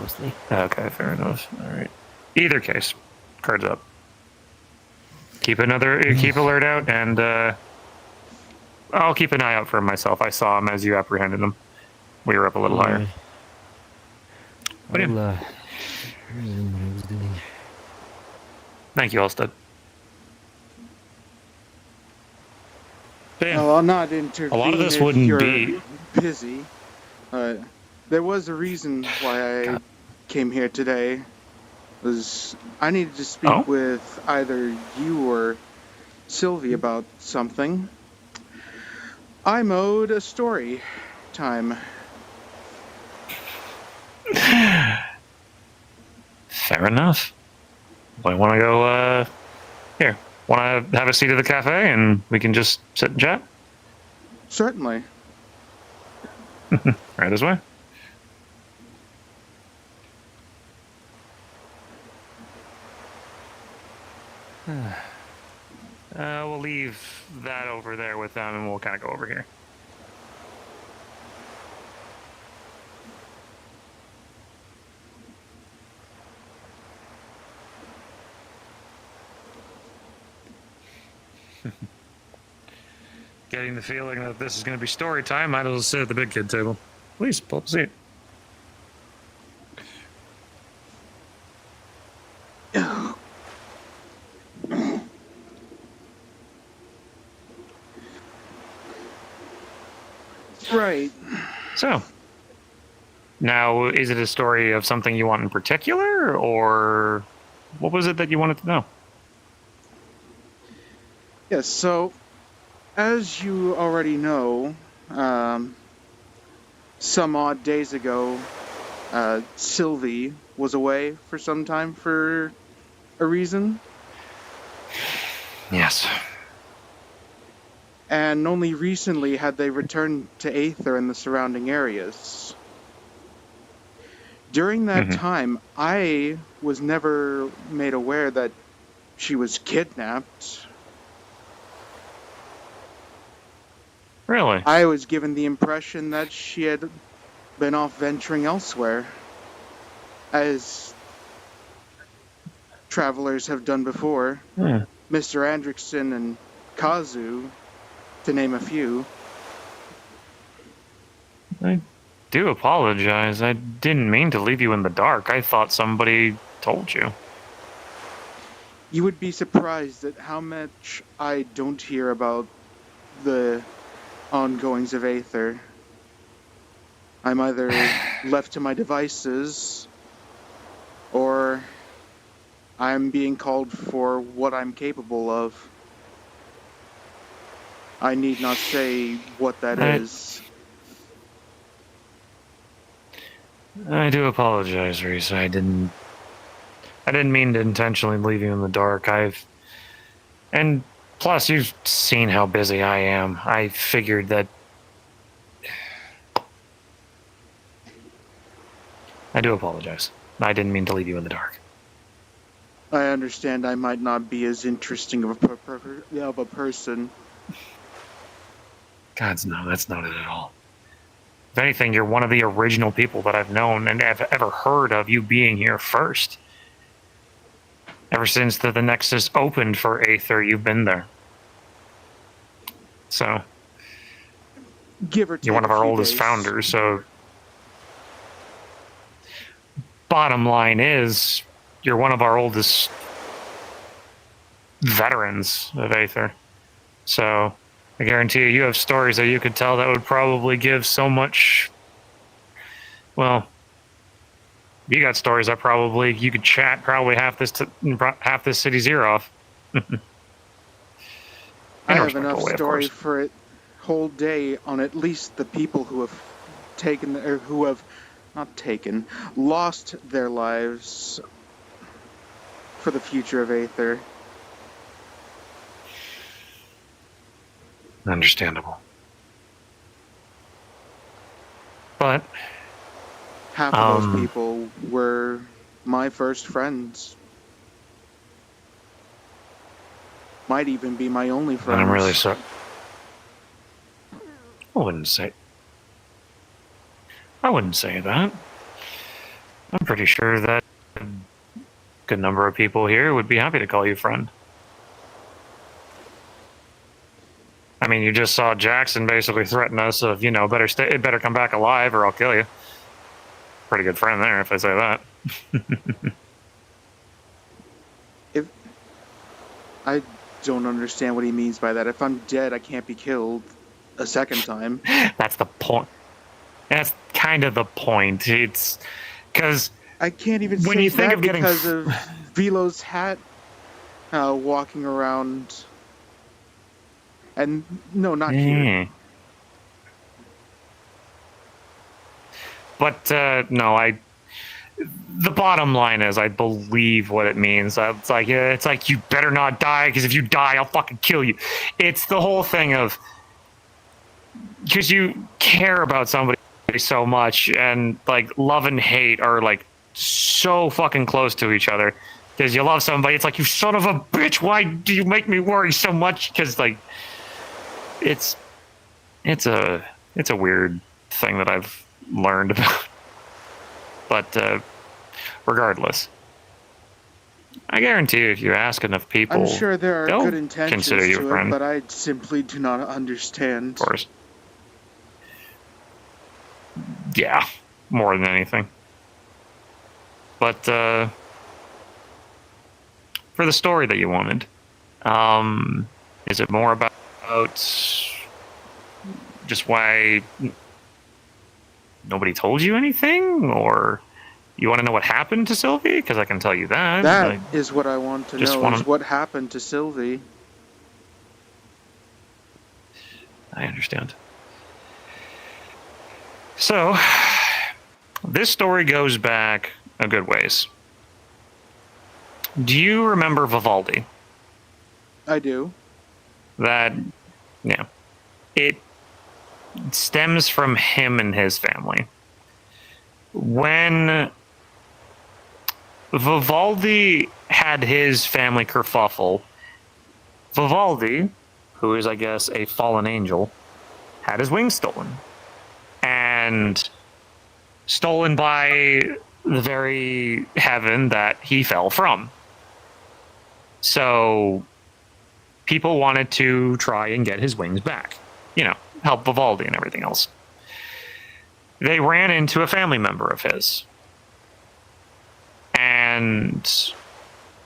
mostly. Okay, fair enough. All right. Either case, cards up. Keep alert out, and I'll keep an eye out for him myself. I saw him as you apprehended him. We were up a little higher. But I'll resume what I was doing. Thank you, Alstead. Well, I'll not intervene. A lot of this if wouldn't you're be busy. There was a reason why I came here today. I needed to speak with either you or Sylvie about something. I'm owed a story time. Fair enough. I want to go, here. Want to have a seat at the cafe and we can just sit and chat? Certainly. Right this way. We'll leave that over there with them and we'll kind of go over here. Getting the feeling that this is going to be story time, might as well sit at the big kid table. Please, pull up a seat. Right. So, now, is it a story of something you want in particular, or what was it that you wanted to know? Yes, so, as you already know, some odd days ago, Sylvie was away for some time for a reason. Yes. And only recently had they returned to Aether and the surrounding areas. During that time, I was never made aware that she was kidnapped. Really? I was given the impression that she had been off venturing elsewhere, as travelers have done before. Mr. Andrickson and Kazu, to name a few. I do apologize. I didn't mean to leave you in the dark. I thought somebody told you. You would be surprised at how much I don't hear about the ongoings of Aether. I'm either left to my devices, or I'm being called for what I'm capable of. I need not say what that is. I do apologize, Rhys. I didn't mean to intentionally leave you in the dark. And plus, you've seen how busy I am. I figured that... I do apologize. I didn't mean to leave you in the dark. I understand I might not be as interesting of a person. Gods, no, that's not it at all. If anything, you're one of the original people that I've known and have ever heard of you being here first. Ever since the Nexus opened for Aether, you've been there. So, give or take, you're one of our oldest days. founders, so... Bottom line is, you're one of our oldest veterans of Aether. So, I guarantee you have stories that you could tell that would probably give so much... Well, you got stories that probably you could chat probably half this city's ear off. I have enough story for a whole day on at least the people who have taken, or who have not taken, lost their lives for the future of Aether. Understandable. But half of those people were my first friends. Might even be my only friends. I'm really sorry. I wouldn't say that. I'm pretty sure that a good number of people here would be happy to call you friend. I mean, you just saw Jackson basically threaten us of, better come back alive or I'll kill you. Pretty good friend there, if I say that. If I don't understand what he means by that. If I'm dead, I can't be killed a second time. That's the point. That's kind of the point. It's because I can't even when say you think that of getting because of Velo's hat walking around. And no, not here. But no, the bottom line is I believe what it means. It's like you better not die, because if you die, I'll fucking kill you. It's the whole thing of, because you care about somebody so much, and like love and hate are like so fucking close to each other. Because you love somebody, it's like, you son of a bitch, why do you make me worry so much? Because like it's a weird thing that I've learned about. But regardless, I guarantee you, if you ask enough people, I'm sure there are good intentions consider you a to friend. it, but I simply do not understand. Of course. Yeah, more than anything. But for the story that you wanted, is it more about just why nobody told you anything, or you want to know what happened to Sylvie? Because I can tell you that. That is what I want to know, is what happened to Sylvie. I understand. So, this story goes back a good ways. Do you remember Vivaldi? I do. It stems from him and his family. When Vivaldi had his family kerfuffle, Vivaldi, who is, I guess, a fallen angel, had his wings stolen. And stolen by the very heaven that he fell from. So people wanted to try and get his wings back. Help Vivaldi and everything else. They ran into a family member of his. And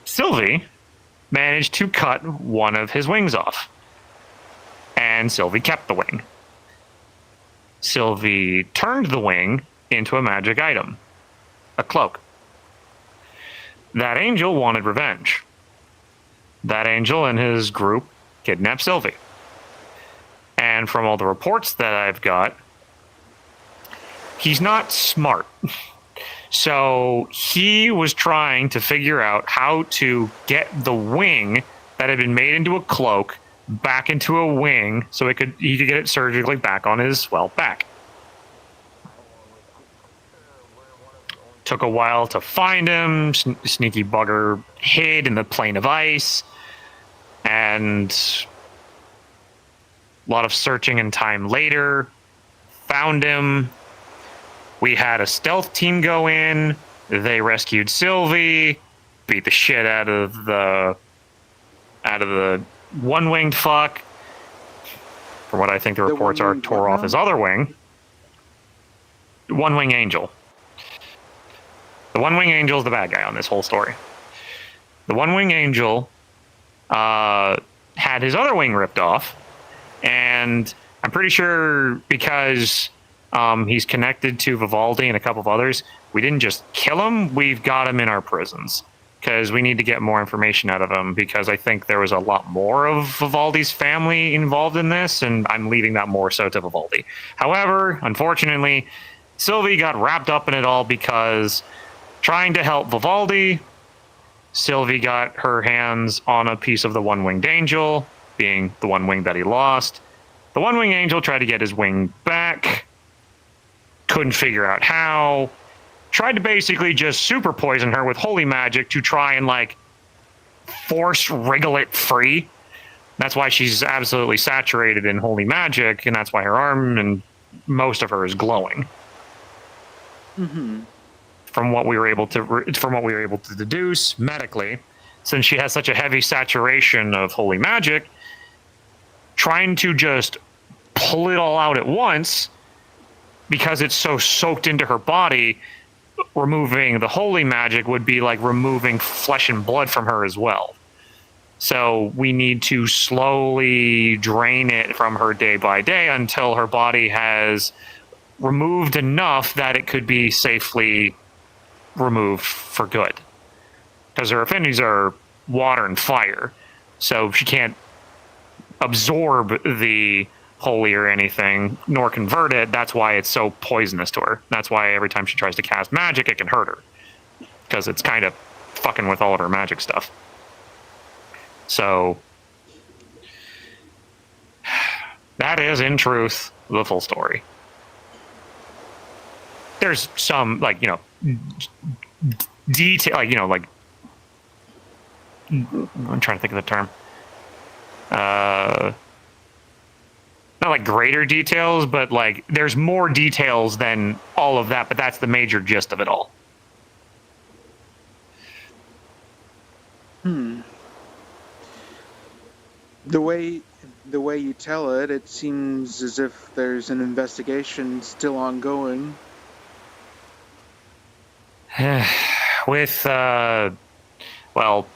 Sylvie managed to cut one of his wings off. And Sylvie kept the wing. Sylvie turned the wing into a magic item, a cloak. That angel wanted revenge. That angel and his group kidnapped Sylvie. And from all the reports that I've got, he's not smart. So he was trying to figure out how to get the wing that had been made into a cloak back into a wing so he could get it surgically back on his, back. Took a while to find him. Sneaky bugger hid in the plane of ice. And a lot of searching and time later, found him. We had a stealth team go in. They rescued Sylvie, beat the shit out of the one-winged fuck. From what I think the reports are, tore off his other wing. One-wing angel. The one-wing angel is the bad guy on this whole story. The one-wing angel had his other wing ripped off, and I'm pretty sure because he's connected to Vivaldi and a couple of others, we didn't just kill him, we've got him in our prisons. Because we need to get more information out of him, because I think there was a lot more of Vivaldi's family involved in this, and I'm leaving that more so to Vivaldi. However, unfortunately, Sylvie got wrapped up in it all because trying to help Vivaldi, Sylvie got her hands on a piece of the one-winged angel, being the one wing that he lost. The one-winged angel tried to get his wing back, couldn't figure out how, tried to basically just super poison her with holy magic to try and force wriggle it free. That's why she's absolutely saturated in holy magic, and that's why her arm and most of her is glowing. Mm-hmm. from what we were able to deduce medically, since she has such a heavy saturation of holy magic, trying to just pull it all out at once because it's so soaked into her body, removing the holy magic would be like removing flesh and blood from her as well. So we need to slowly drain it from her day by day until her body has removed enough that it could be safely removed for good. Because her affinities are water and fire, so she can't absorb the holy or anything, nor convert it. That's why it's so poisonous to her. That's why every time she tries to cast magic, it can hurt her, because it's kind of fucking with all of her magic stuff. So that is, in truth, the full story. There's some, like, you know, detail, like, you know, like, I'm trying to think of the term. Not like greater details, but like there's more details than all of that, but that's the major gist of it all. The way you tell it, it seems as if there's an investigation still ongoing. With, well,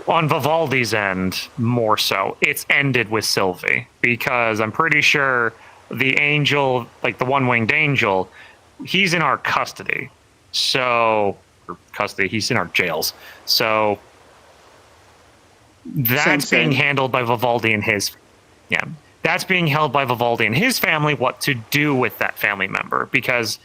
on Vivaldi's end, more so, it's ended with Sylvie, because I'm pretty sure the angel, like the one-winged angel, he's in our custody. So, he's in our jails. So, that's being handled by Vivaldi and his, that's being held by Vivaldi and his family, what to do with that family member, because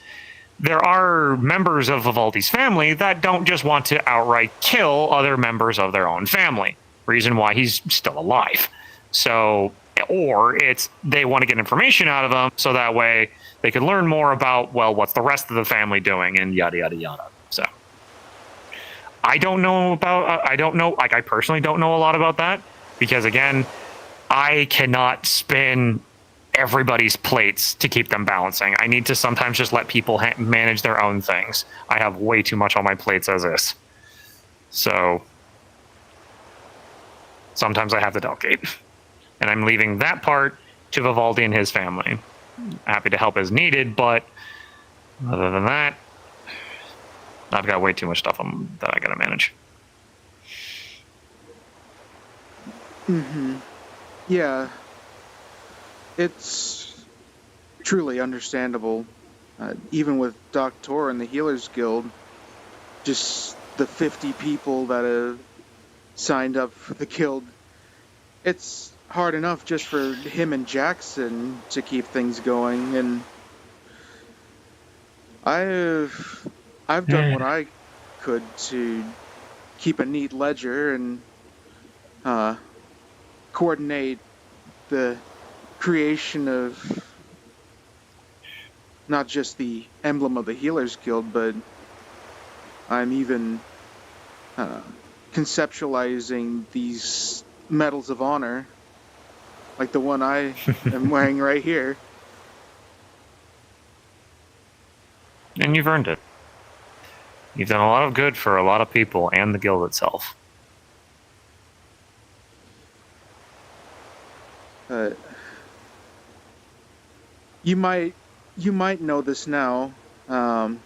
there are members of Vivaldi's family that don't just want to outright kill other members of their own family. Reason why he's still alive. So, or it's they want to get information out of him so that way they can learn more about, well, what's the rest of the family doing, and yada, yada, yada. So, I don't know, like, I personally don't know a lot about that, because again, I cannot spin everybody's plates to keep them balancing. I need to sometimes just let people manage their own things. I have way too much on my plates as is. So sometimes I have to delegate. And I'm leaving that part to Vivaldi and his family. Happy to help as needed, but other than that, I've got way too much stuff that I gotta manage. Yeah. It's truly understandable. Even with Doctor and the Healers Guild, just the 50 people that have signed up for the guild, it's hard enough just for him and Jackson to keep things going, and I've done what I could to keep a neat ledger and coordinate the creation of not just the emblem of the Healers Guild, but I'm even conceptualizing these medals of honor, like the one I am wearing right here. And you've earned it. You've done a lot of good for a lot of people and the guild itself. You might know this now. A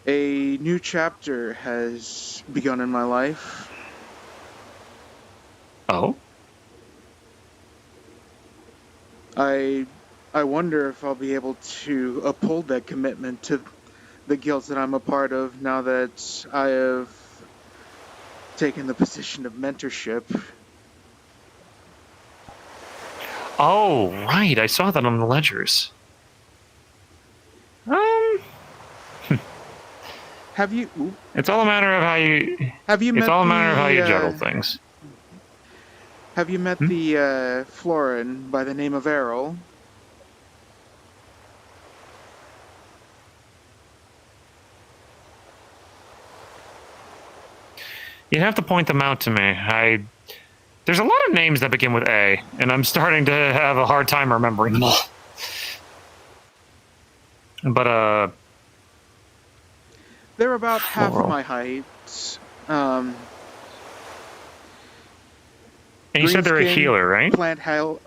new chapter has begun in my life. Oh? I wonder if I'll be able to uphold that commitment to the guilds that I'm a part of now that I have taken the position of mentorship. Oh, right. I saw that on the ledgers. Have you? It's all a matter of how you. Have you met? It's all a matter of how you juggle things. Have you met the Florin by the name of Errol? You'd have to point them out to me. There's a lot of names that begin with A, and I'm starting to have a hard time remembering them all. But They're about half floral. my height. Um, And you green said they're a skin, healer, right? plant hair,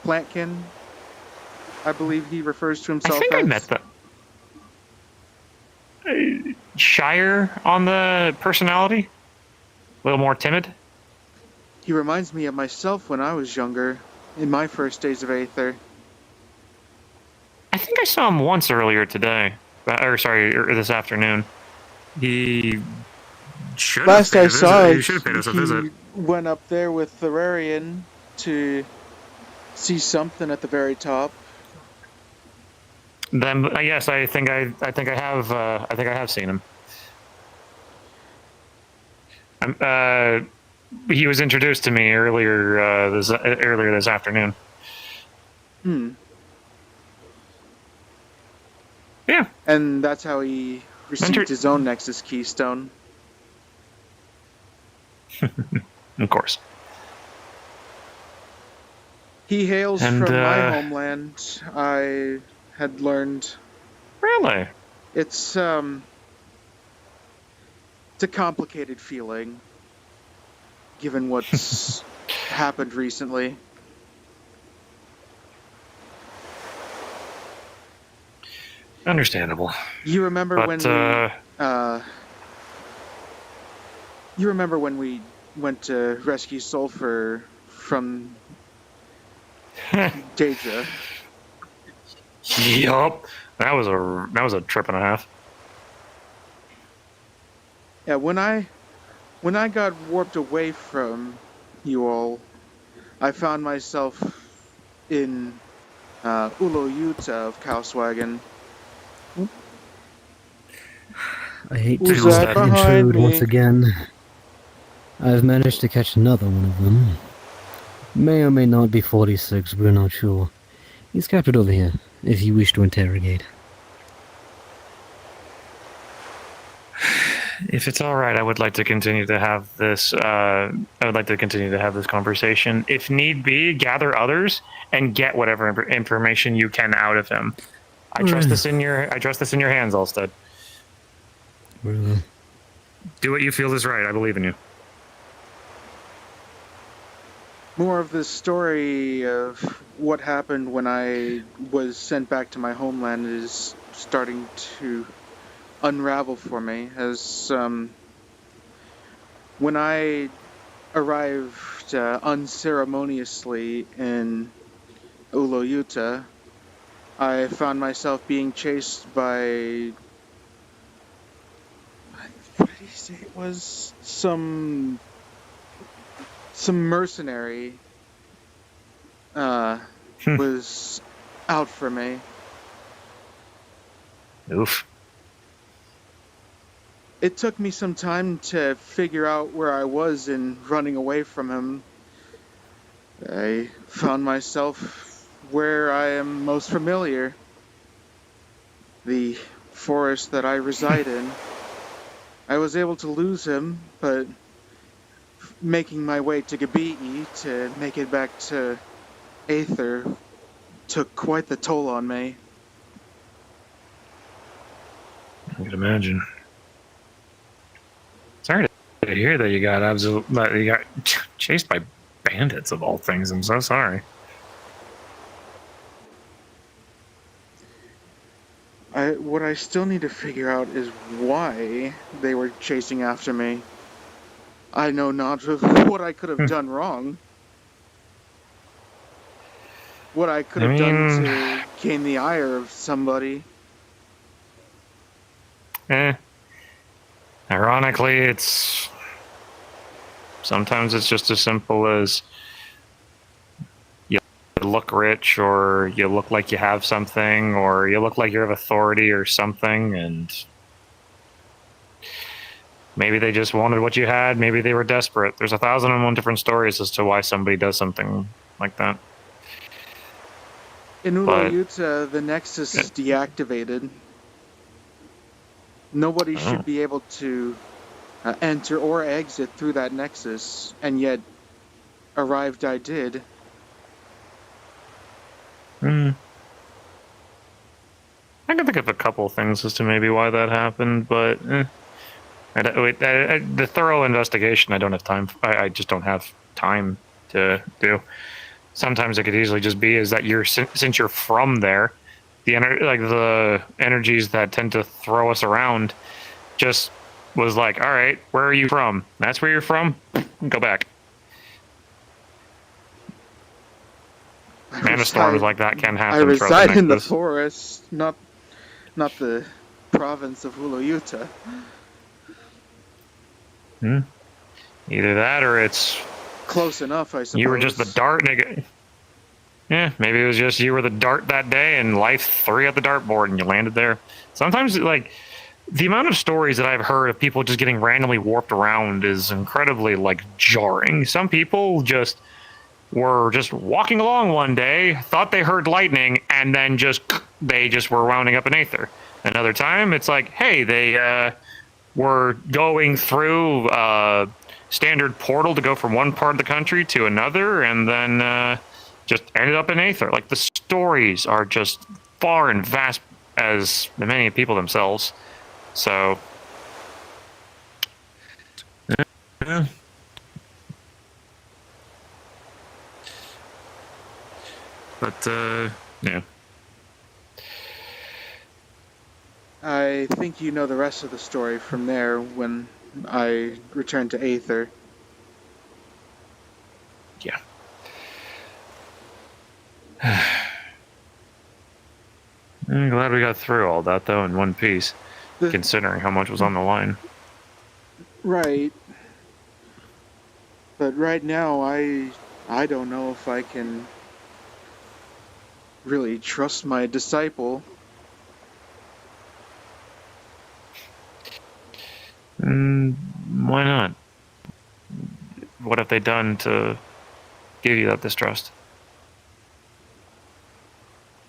plantkin. I believe he refers to I himself think I met as. them. Shire on the personality? A little more timid? He reminds me of myself when I was younger, in my first days of Aether. I think I saw him once earlier today. Or sorry, this afternoon. He should have Last paid I a visit. saw, He should have paid us a visit. he went up there with Therarian to see something at the very top. Then yes, I think I have seen him. He was introduced to me earlier this afternoon. Yeah, And that's how he received his own Nexus Keystone. of course. He hails And, from my homeland. I had learned Really? it's a complicated feeling, given what's happened recently. Understandable. You remember But, when we went to rescue Sulfur from Daedra? Yup. That was a trip and a half. Yeah, when I got warped away from you all, I found myself in Ulo Yuta of Kauswagen. I hate to Who's that behind intrude me? once again. I've managed to catch another one of them. May or may not be 46, we're not sure. He's captured over here, if you wish to interrogate. If it's all right, I would like to continue to have this. Conversation. If need be, gather others and get whatever information you can out of him. I trust this in your hands, Alstead. Really? Do what you feel is right. I believe in you. More of the story of what happened when I was sent back to my homeland is starting to unravel for me, as when I arrived unceremoniously in Ulo Yuta, I found myself being chased by, what did he say it was? Some mercenary was out for me. Oof. It took me some time to figure out where I was in running away from him. I found myself where I am most familiar. The forest that I reside in. I was able to lose him, but making my way to Gabii to make it back to Aether took quite the toll on me. I can imagine. Sorry to hear that you got chased by bandits of all things. I'm so sorry. What I still need to figure out is why they were chasing after me. I know not what I could have done wrong. What I could have done to gain the ire of somebody. Ironically, sometimes it's just as simple as you look rich, or you look like you have something, or you look like you have authority or something, and maybe they just wanted what you had. Maybe they were desperate. There's 1,001 different stories as to why somebody does something like that. In Ulo Yuta, the Nexus is deactivated. Nobody should be able to enter or exit through that Nexus, and yet arrived I did. I can think of a couple of things as to maybe why that happened, but the thorough investigation I don't have time. I just don't have time to do. Sometimes it could easily just be is that since you're from there, the energies that tend to throw us around just was like, all right, where are you from? That's where you're from. Go back. Man of storms like that can happen. I reside in the Nexus. forest, not the province of Uluyuta. Either that or it's close enough, I suppose. you were just the dart nigga. Yeah, maybe it was just you were the dart that day and life threw you at the dartboard and you landed there. Sometimes, like, the amount of stories that I've heard of people just getting randomly warped around is incredibly, like, jarring. Some people just were just walking along one day, thought they heard lightning, and then they just were rounding up an Aether. Another time, it's like, hey, they were going through a standard portal to go from one part of the country to another, and then just ended up in Aether. Like, the stories are just far and vast as the many people themselves. So, yeah. But, yeah. I think you know the rest of the story from there when I return to Aether. Yeah. I'm glad we got through all that, though, in one piece, considering how much was on the line. Right. But right now, I don't know if I can really trust my disciple. Why not? What have they done to give you that distrust?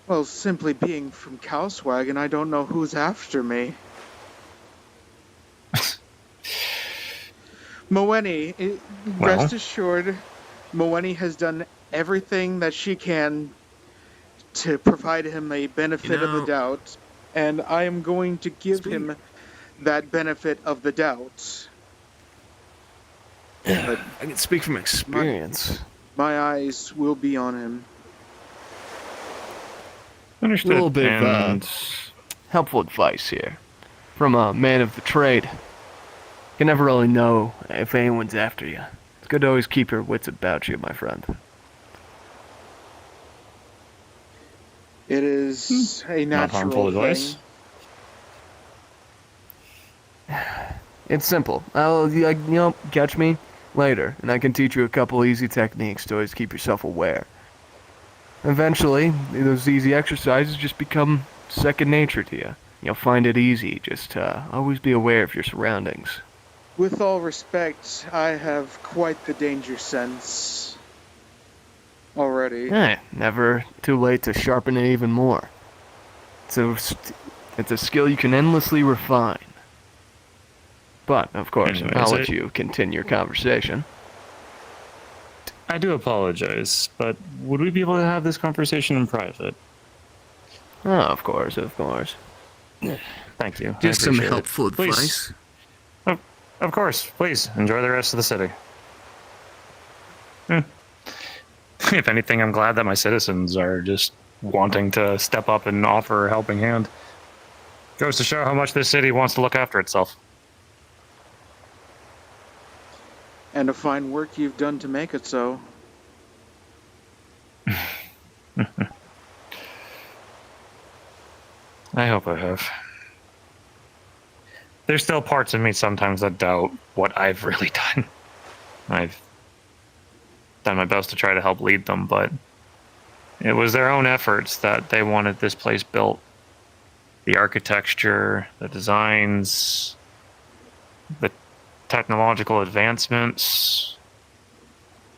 Well, simply being from Cowswagon, I don't know who's after me. Moeni, rest assured, Moeni has done everything that she can to provide him a benefit of the doubt, and I am going to give him that benefit of the doubt. But I can speak from experience. my eyes will be on him. Understood. A little bit of helpful advice here from a man of the trade. You can never really know if anyone's after you. It's good to always keep your wits about you, my friend. It is a Not harmful natural advice. thing. It's simple. Catch me later, and I can teach you a couple easy techniques to always keep yourself aware. Eventually, those easy exercises just become second nature to you. You'll find it easy, just always be aware of your surroundings. With all respect, I have quite the danger sense already. Never too late to sharpen it even more. It's a skill you can endlessly refine. But, of course, I'll let you continue your conversation. I do apologize, but would we be able to have this conversation in private? Oh, of course. Thank you. Just some appreciate helpful it. Please. advice. Of course. Please, enjoy the rest of the city. If anything, I'm glad that my citizens are just wanting to step up and offer a helping hand. Goes to show how much this city wants to look after itself. And a fine work you've done to make it so. I hope I have. There's still parts of me sometimes that doubt what I've really done. I've done my best to try to help lead them, but it was their own efforts that they wanted this place built. The architecture, the designs, the technological advancements.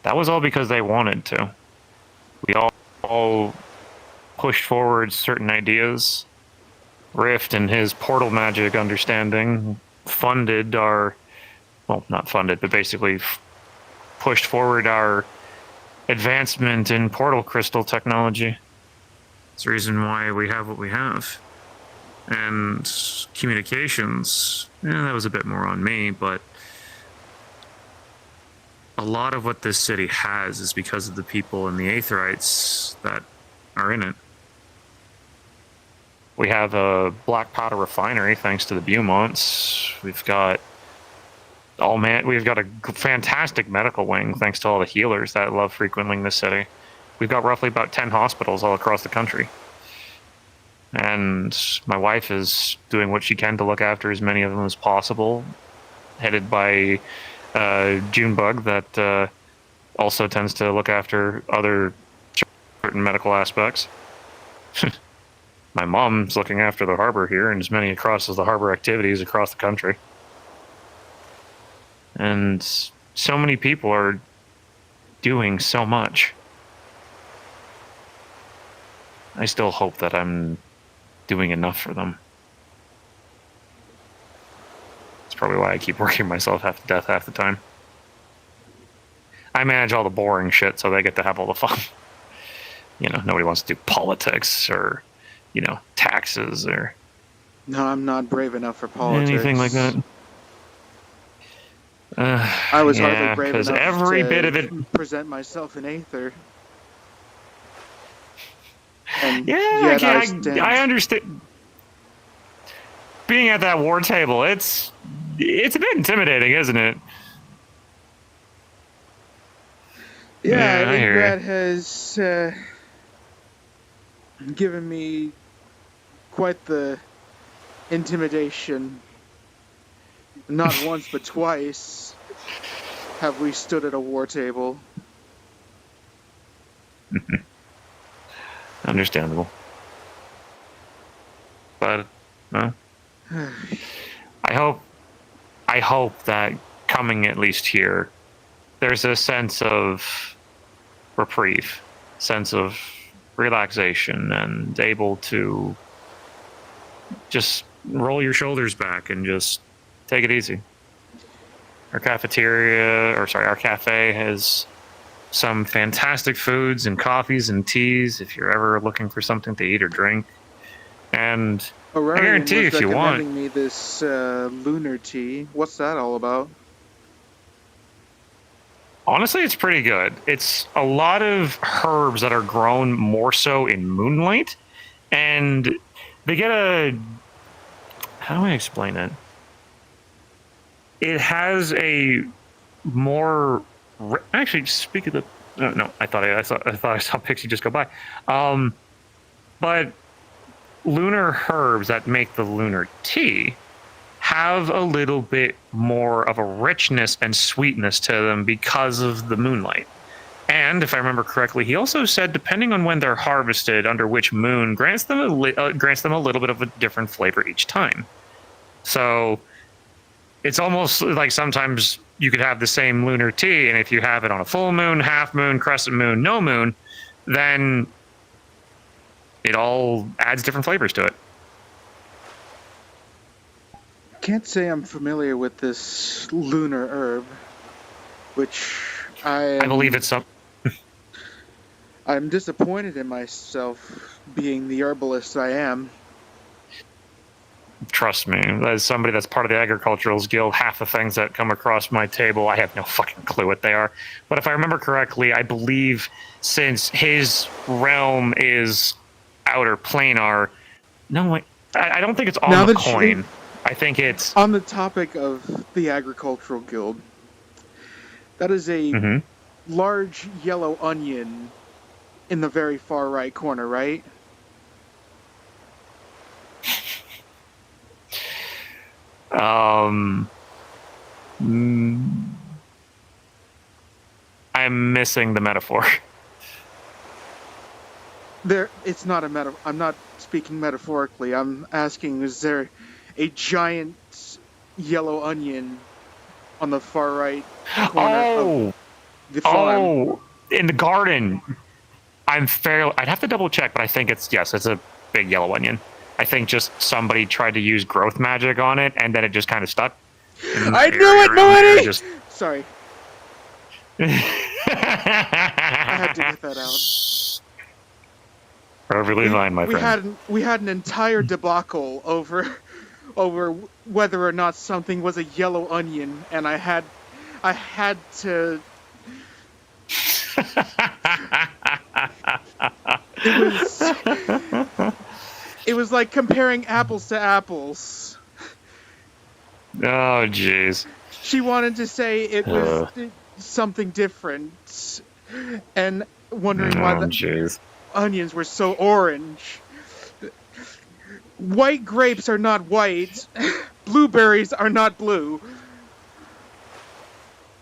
That was all because they wanted to. We all pushed forward certain ideas. Rift and his portal magic understanding funded our, well, not funded, but basically pushed forward our advancement in portal crystal technology. It's the reason why we have what we have. And communications, that was a bit more on me, but a lot of what this city has is because of the people and the Aetherites that are in it. We have a black powder refinery thanks to the Beaumonts. We've got a fantastic medical wing thanks to all the healers that love frequenting this city. We've got roughly about 10 hospitals all across the country. And my wife is doing what she can to look after as many of them as possible, headed by Junebug that also tends to look after other certain medical aspects. My mom's looking after the harbor here and as many across as the harbor activities across the country. And so many people are doing so much. I still hope that I'm doing enough for them. That's probably why I keep working myself half to death half the time. I manage all the boring shit so they get to have all the fun. Nobody wants to do politics or, taxes or... No, I'm not brave enough for politics. Anything like that. I was hardly brave enough every to bit of it... present myself in Aether. And Yeah, I understand. Being at that war table, it's a bit intimidating, isn't it? Yeah, I hear Ingrid has given me quite the intimidation. Not once, but twice have we stood at a war table. Understandable. But, well, I hope that coming at least here, there's a sense of reprieve, sense of relaxation, and able to just roll your shoulders back and just take it easy. Our cafe has some fantastic foods and coffees and teas if you're ever looking for something to eat or drink. And Orion I guarantee was if you want... recommending me this lunar tea. What's that all about? Honestly, it's pretty good. It's a lot of herbs that are grown more so in moonlight, and they get a... How do I explain it? It has a more... Actually, speak of the... No, I thought I saw Pixie just go by. But lunar herbs that make the lunar tea have a little bit more of a richness and sweetness to them because of the moonlight. And if I remember correctly, he also said depending on when they're harvested, under which moon, grants them a little bit of a different flavor each time. So it's almost like sometimes you could have the same lunar tea, and if you have it on a full moon, half moon, crescent moon, no moon, then it all adds different flavors to it. Can't say I'm familiar with this lunar herb, which I believe it's some... I'm disappointed in myself being the herbalist I am. Trust me, as somebody that's part of the Agriculturals Guild, half the things that come across my table, I have no fucking clue what they are. But if I remember correctly, I believe since his realm is outer planar... No, wait, I don't think it's on the coin. I think it's... On the topic of the Agricultural Guild, that is a large yellow onion in the very far right corner, right? I'm missing the metaphor. It's not a metaphor. I'm not speaking metaphorically. I'm asking, is there a giant yellow onion on the far right corner of the farm? Oh, in the garden. I'd have to double check, but I think it's a big yellow onion. I think just somebody tried to use growth magic on it, and then it just kind of stuck. I knew it, Marty! Sorry. I had to get that out. Perfectly fine, my friend. We had an entire debacle over whether or not something was a yellow onion, and I had to. It was like comparing apples to apples. Oh, jeez. She wanted to say it was something different, and wondering why the jeez. onions were so orange. White grapes are not white. Blueberries are not blue.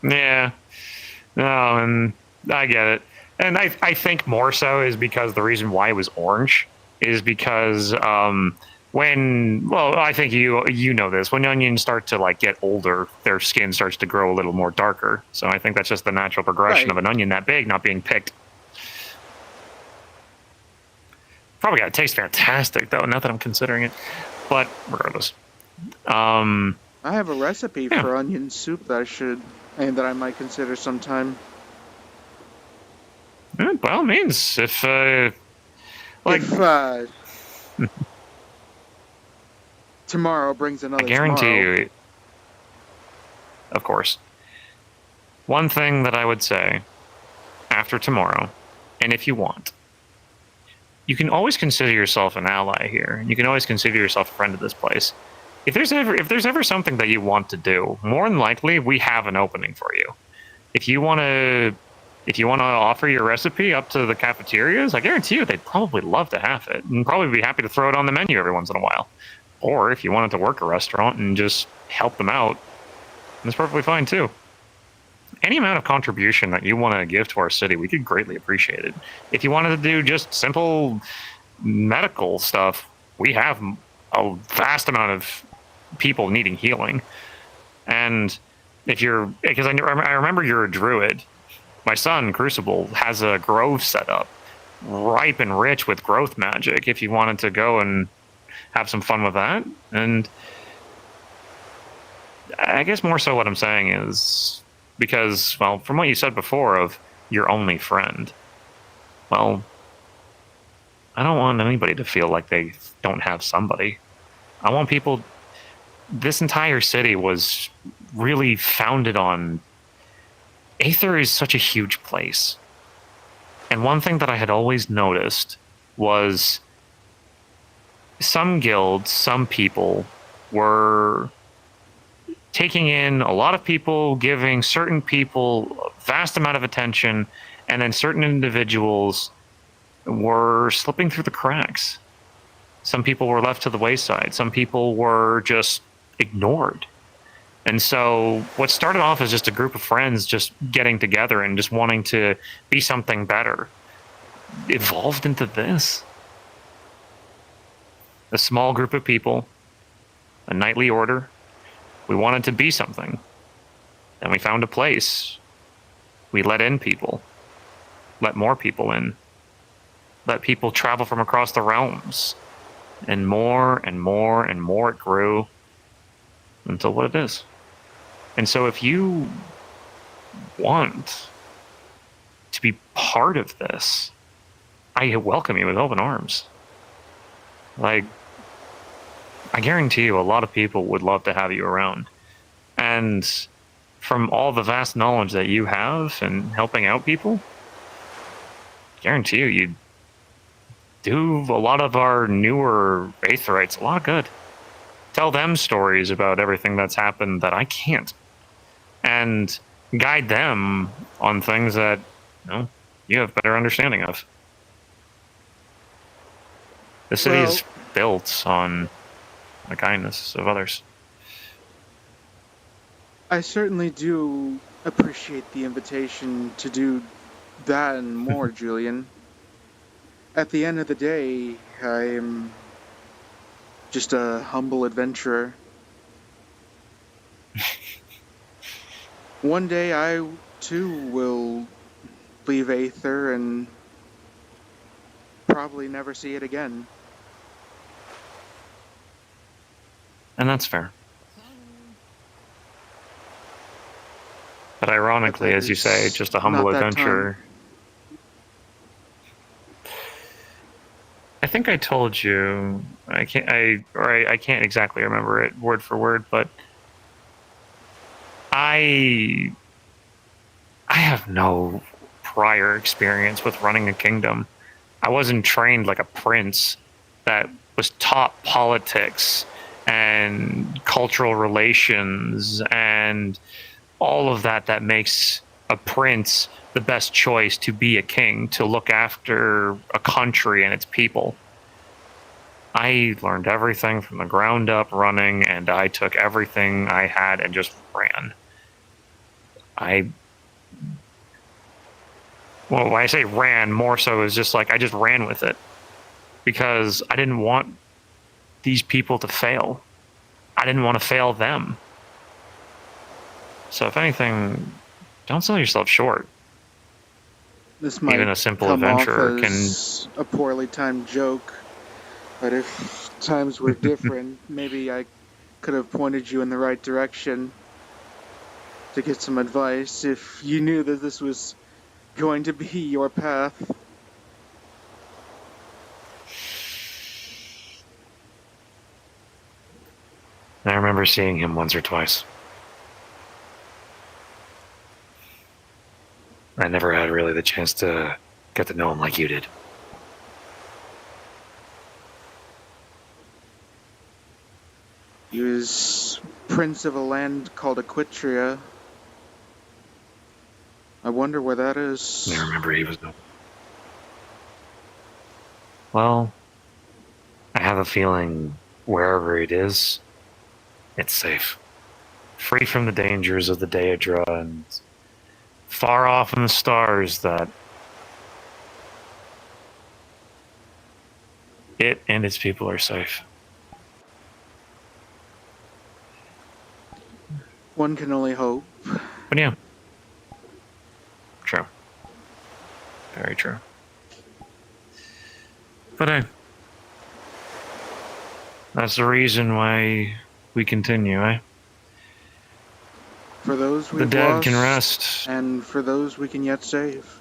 Yeah. No, and I get it. And I think more so is because the reason why it was orange is because I think you know this, when onions start to like get older, their skin starts to grow a little more darker. So I think that's just the natural progression of an onion that big not being picked. Probably got to taste fantastic though, not that I'm considering it. But regardless. I have a recipe for onion soup that I might consider sometime. By all means, tomorrow brings another. I guarantee you, of course. One thing that I would say after tomorrow, and if you want, you can always consider yourself an ally here. You can always consider yourself a friend of this place. If there's ever something that you want to do, more than likely we have an opening for you. If you want to offer your recipe up to the cafeterias, I guarantee you they'd probably love to have it and probably be happy to throw it on the menu every once in a while. Or if you wanted to work a restaurant and just help them out, that's perfectly fine too. Any amount of contribution that you want to give to our city, we could greatly appreciate it. If you wanted to do just simple medical stuff, we have a vast amount of people needing healing. And because I remember you're a druid, my son, Crucible, has a grove set up, ripe and rich with growth magic, if you wanted to go and have some fun with that. And I guess more so what I'm saying is, because, well, from what you said before of your only friend, well, I don't want anybody to feel like they don't have somebody. I want people... This entire city was really founded on... Aether is such a huge place. And one thing that I had always noticed was some guilds, some people were taking in a lot of people, giving certain people a vast amount of attention, and then certain individuals were slipping through the cracks. Some people were left to the wayside. Some people were just ignored. And so what started off as just a group of friends just getting together and just wanting to be something better evolved into this. A small group of people, a nightly order. We wanted to be something. And we found a place. We let in people. Let more people in. Let people travel from across the realms. And more and more and more it grew until what it is. And so if you want to be part of this, I welcome you with open arms. Like, I guarantee you a lot of people would love to have you around. And from all the vast knowledge that you have in helping out people, I guarantee you'd do a lot of our newer Aetherites a lot of good. Tell them stories about everything that's happened that I can't. And guide them on things that, you have better understanding of. The city is built on the kindness of others. I certainly do appreciate the invitation to do that and more, Julian. At the end of the day, I am just a humble adventurer. One day I, too, will leave Aether and probably never see it again. And that's fair. But ironically, as you say, just a humble adventurer. think I told you. I can't exactly remember it word for word, but I have no prior experience with running a kingdom. I wasn't trained like a prince that was taught politics and cultural relations and all of that makes a prince the best choice to be a king, to look after a country and its people. I learned everything from the ground up running, and I took everything I had and just ran. Well, when I say ran, more so is just like I just ran with it because I didn't want these people to fail. I didn't want to fail them. So if anything, don't sell yourself short. This might Even a simple come adventurer off as a poorly timed joke, but if times were different, maybe I could have pointed you in the right direction to get some advice if you knew that this was going to be your path. I remember seeing him once or twice. I never had really the chance to get to know him like you did. He was prince of a land called Equitria. I wonder where that is. I remember he was. Well, I have a feeling wherever it is, it's safe. Free from the dangers of the Daedra and far off in the stars that it and its people are safe. One can only hope. But yeah. True. Very true. But that's the reason why we continue, eh? For those we've The dead lost, can rest. and for those we can yet save.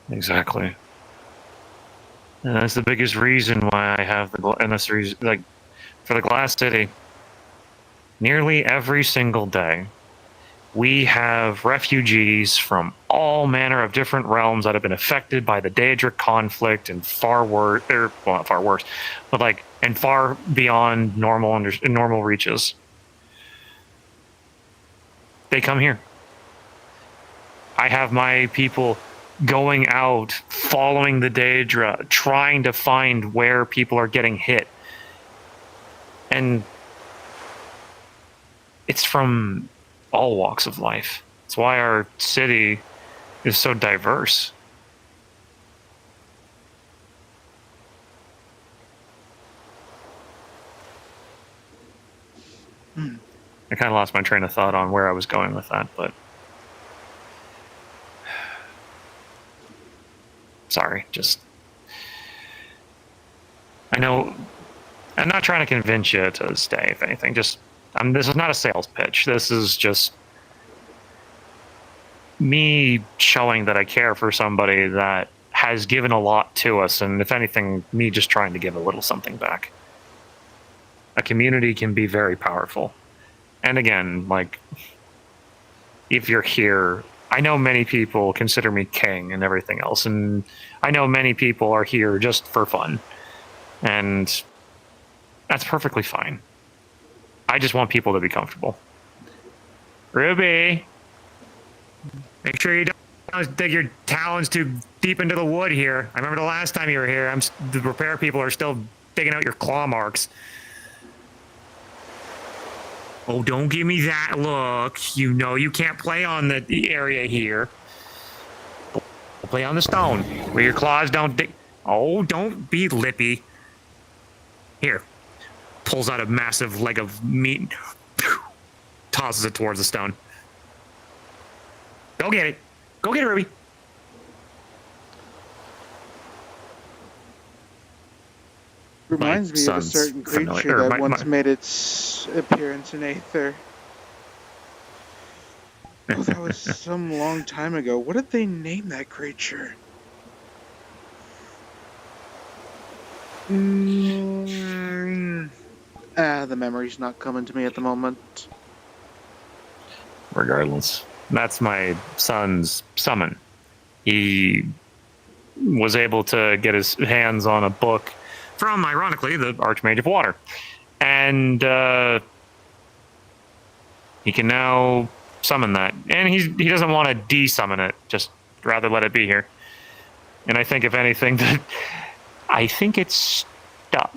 Exactly. And that's the biggest reason why I have and that's the reason, like, for the Glass City, nearly every single day, we have refugees from all manner of different realms that have been affected by the Daedric conflict and far worse, well, not far worse, but like, and far beyond normal reaches. They come here. I have my people going out, following the Daedra, trying to find where people are getting hit. And it's from all walks of life. It's why our city is so diverse. I kind of lost my train of thought on where I was going with that, but sorry, just I know I'm not trying to convince you to stay, if anything. Just this is not a sales pitch. This is just me showing that I care for somebody that has given a lot to us, and if anything, me just trying to give a little something back. A community can be very powerful. And again, like, if you're here, I know many people consider me king and everything else, and I know many people are here just for fun. And that's perfectly fine. I just want people to be comfortable. Ruby, make sure you don't dig your talons too deep into the wood here. I remember the last time you were here, the repair people are still digging out your claw marks. Oh, don't give me that look. You know you can't play on the area here. Play on the stone where your claws don't dig. Oh, don't be lippy. Here. Pulls out a massive leg of meat. Tosses it towards the stone. Go get it. Go get it, Ruby. Reminds me of a certain creature that once made its appearance in Aether. Oh, that was some long time ago. What did they name that creature? The memory's not coming to me at the moment. Regardless, that's my son's summon. He was able to get his hands on a book from, ironically, the Archmage of Water. And he can now summon that. And he doesn't want to de-summon it, just rather let it be here. And I think, if anything, I think it's stuck.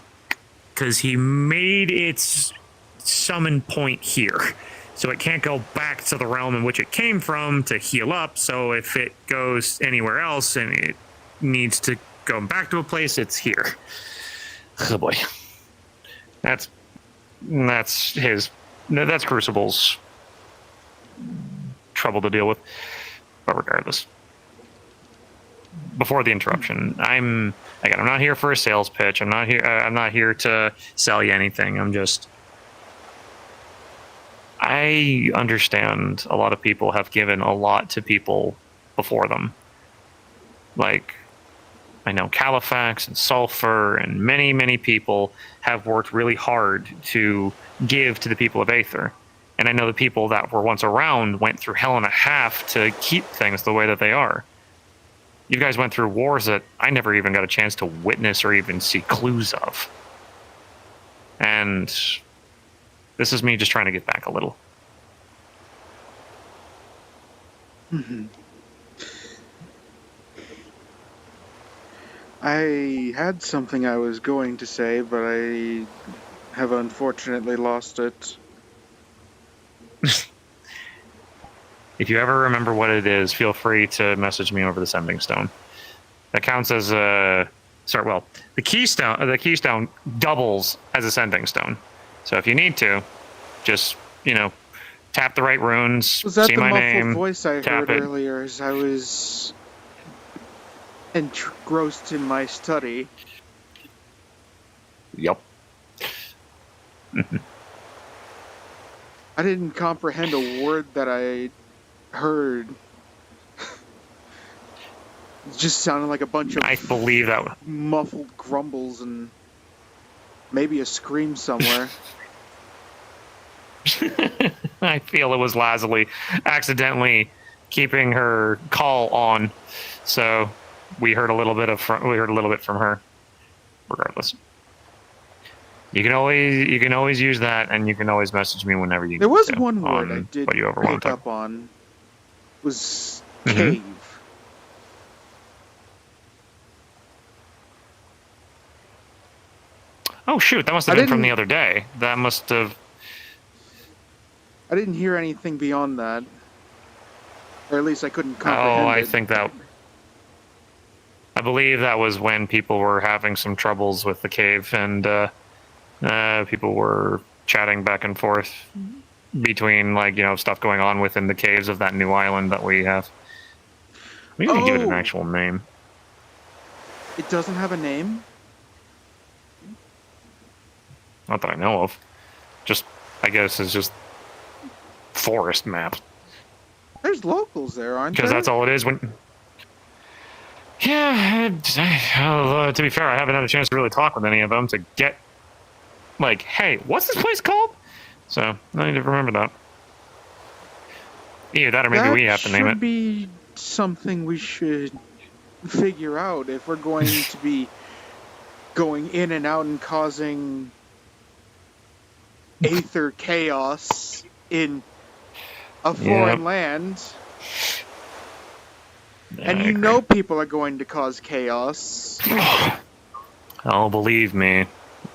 Because he made its summon point here. So it can't go back to the realm in which it came from to heal up. So if it goes anywhere else and it needs to go back to a place, it's here. Oh boy. That's Crucible's trouble to deal with. But regardless. Before the interruption, I'm not here for a sales pitch. I'm not here to sell you anything. I understand a lot of people have given a lot to people before them. Like, I know Califax and Sulfur and many, many people have worked really hard to give to the people of Aether. And I know the people that were once around went through hell and a half to keep things the way that they are. You guys went through wars that I never even got a chance to witness or even see clues of. And this is me just trying to get back a little. Mm-hmm. I had something I was going to say, but I have unfortunately lost it. If you ever remember what it is, feel free to message me over the sending stone. That counts as a... Sorry, well, the keystone doubles as a sending stone. So if you need to, just, tap the right runes, Was that see the my muffled name, voice I tap heard it. earlier as I was engrossed in my study? Yep. I didn't comprehend a word that I heard. It just sounded like a bunch of I believe that... muffled grumbles and maybe a scream somewhere. I feel it was Lazuli accidentally keeping her call on, so we heard a little bit from her. Regardless, you can always use that, and you can always message me whenever you. There was need to one word on I did what you ever want pick to up on. Was Mhm. cave. Oh shoot, that must have been from the other day. That must have... I didn't hear anything beyond that. Or at least I couldn't comprehend I it. think that... I believe that was when people were having some troubles with the cave, and people were chatting back and forth between, stuff going on within the caves of that new island that we have. We need to give it an actual name. It doesn't have a name? Not that I know of. Just, I guess it's just forest map. There's locals there, aren't there? Because that's all it is when... Yeah, to be fair, I haven't had a chance to really talk with any of them to get, hey, what's this place called? So, I need to remember that. Either that or maybe we have to name it. That should be something we should figure out if we're going to be going in and out and causing Aether chaos in a foreign land. And people are going to cause chaos. Oh, believe me.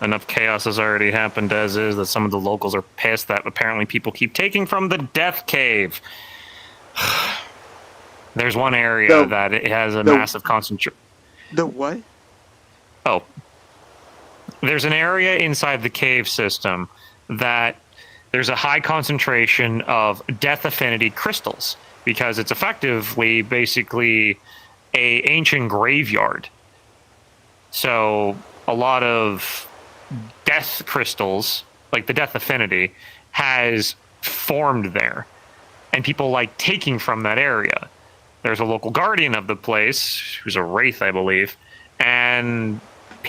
Enough chaos has already happened as is that some of the locals are pissed that apparently people keep taking from the Death Cave. There's one area that it has a massive concentration. The what? Oh. There's an area inside the cave system that there's a high concentration of death affinity crystals, because it's effectively basically a ancient graveyard. So a lot of death crystals, like the death affinity, has formed there. And people like taking from that area. There's a local guardian of the place, who's a wraith, I believe, and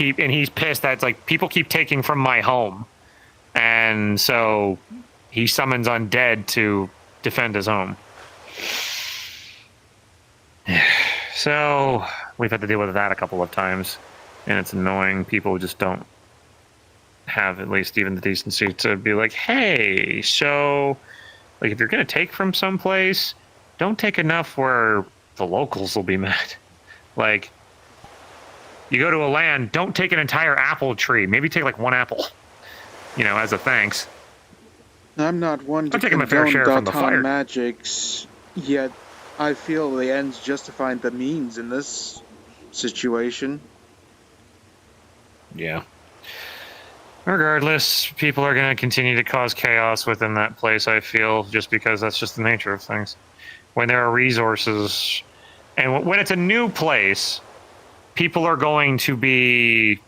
and he's pissed that it's like people keep taking from my home, and so he summons undead to defend his home. So we've had to deal with that a couple of times, and it's annoying. People just don't have at least even the decency to be like, hey, so like if you're gonna take from someplace, don't take enough where the locals will be mad. Like, you go to a land, don't take an entire apple tree. Maybe take like one apple, as a thanks. I'm not one to I'm taking my fair condone share from the Doton fire. magics, yet I feel the ends justify the means in this situation. Yeah. Regardless, people are going to continue to cause chaos within that place, I feel, just because that's just the nature of things. When there are resources, and when it's a new place, people are going to be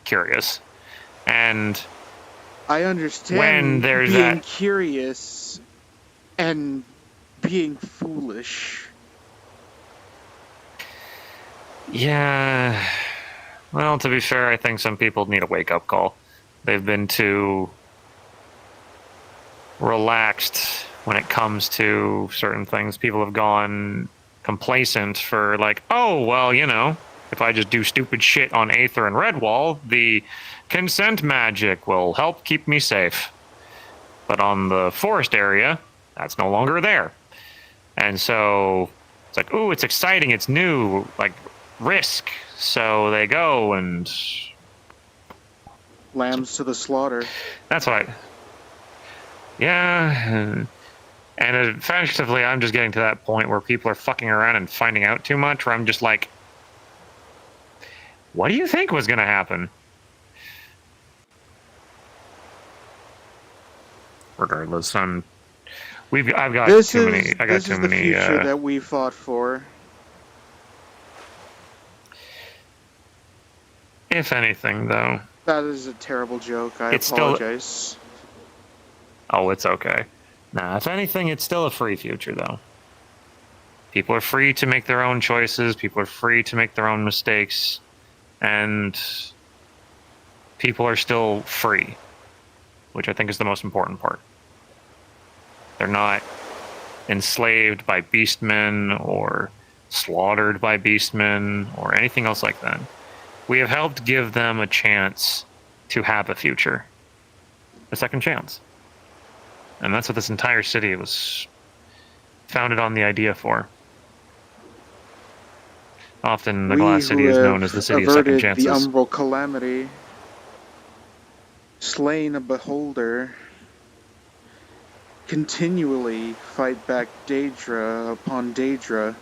curious. And I understand when there's being that curious and being foolish. Yeah. Well, to be fair, I think some people need a wake-up call. They've been too relaxed when it comes to certain things. People have gone complacent for like, oh, well, if I just do stupid shit on Aether and Redwall, the consent magic will help keep me safe. But on the forest area, that's no longer there. And so it's like, ooh, it's exciting, it's new, like risk. So they go and Lambs to the slaughter. that's why. Yeah. And effectively, I'm just getting to that point where people are fucking around and finding out too much, where I'm just like, what do you think was going to happen? Regardless, I've got too many. I got this too is many. the future that we fought for. If anything, though, That is a terrible joke. I It's still- apologize. oh, it's okay. Nah, if anything, it's still a free future, though. People are free to make their own choices. People are free to make their own mistakes, and people are still free, which I think is the most important part. They're not enslaved by beastmen or slaughtered by beastmen or anything else like that. We have helped give them a chance to have a future, a second chance. And that's what this entire city was founded on the idea for. Often the Glass City is known as the city of second averted chances. the umbral calamity, slain a beholder, continually fight back Daedra upon Daedra,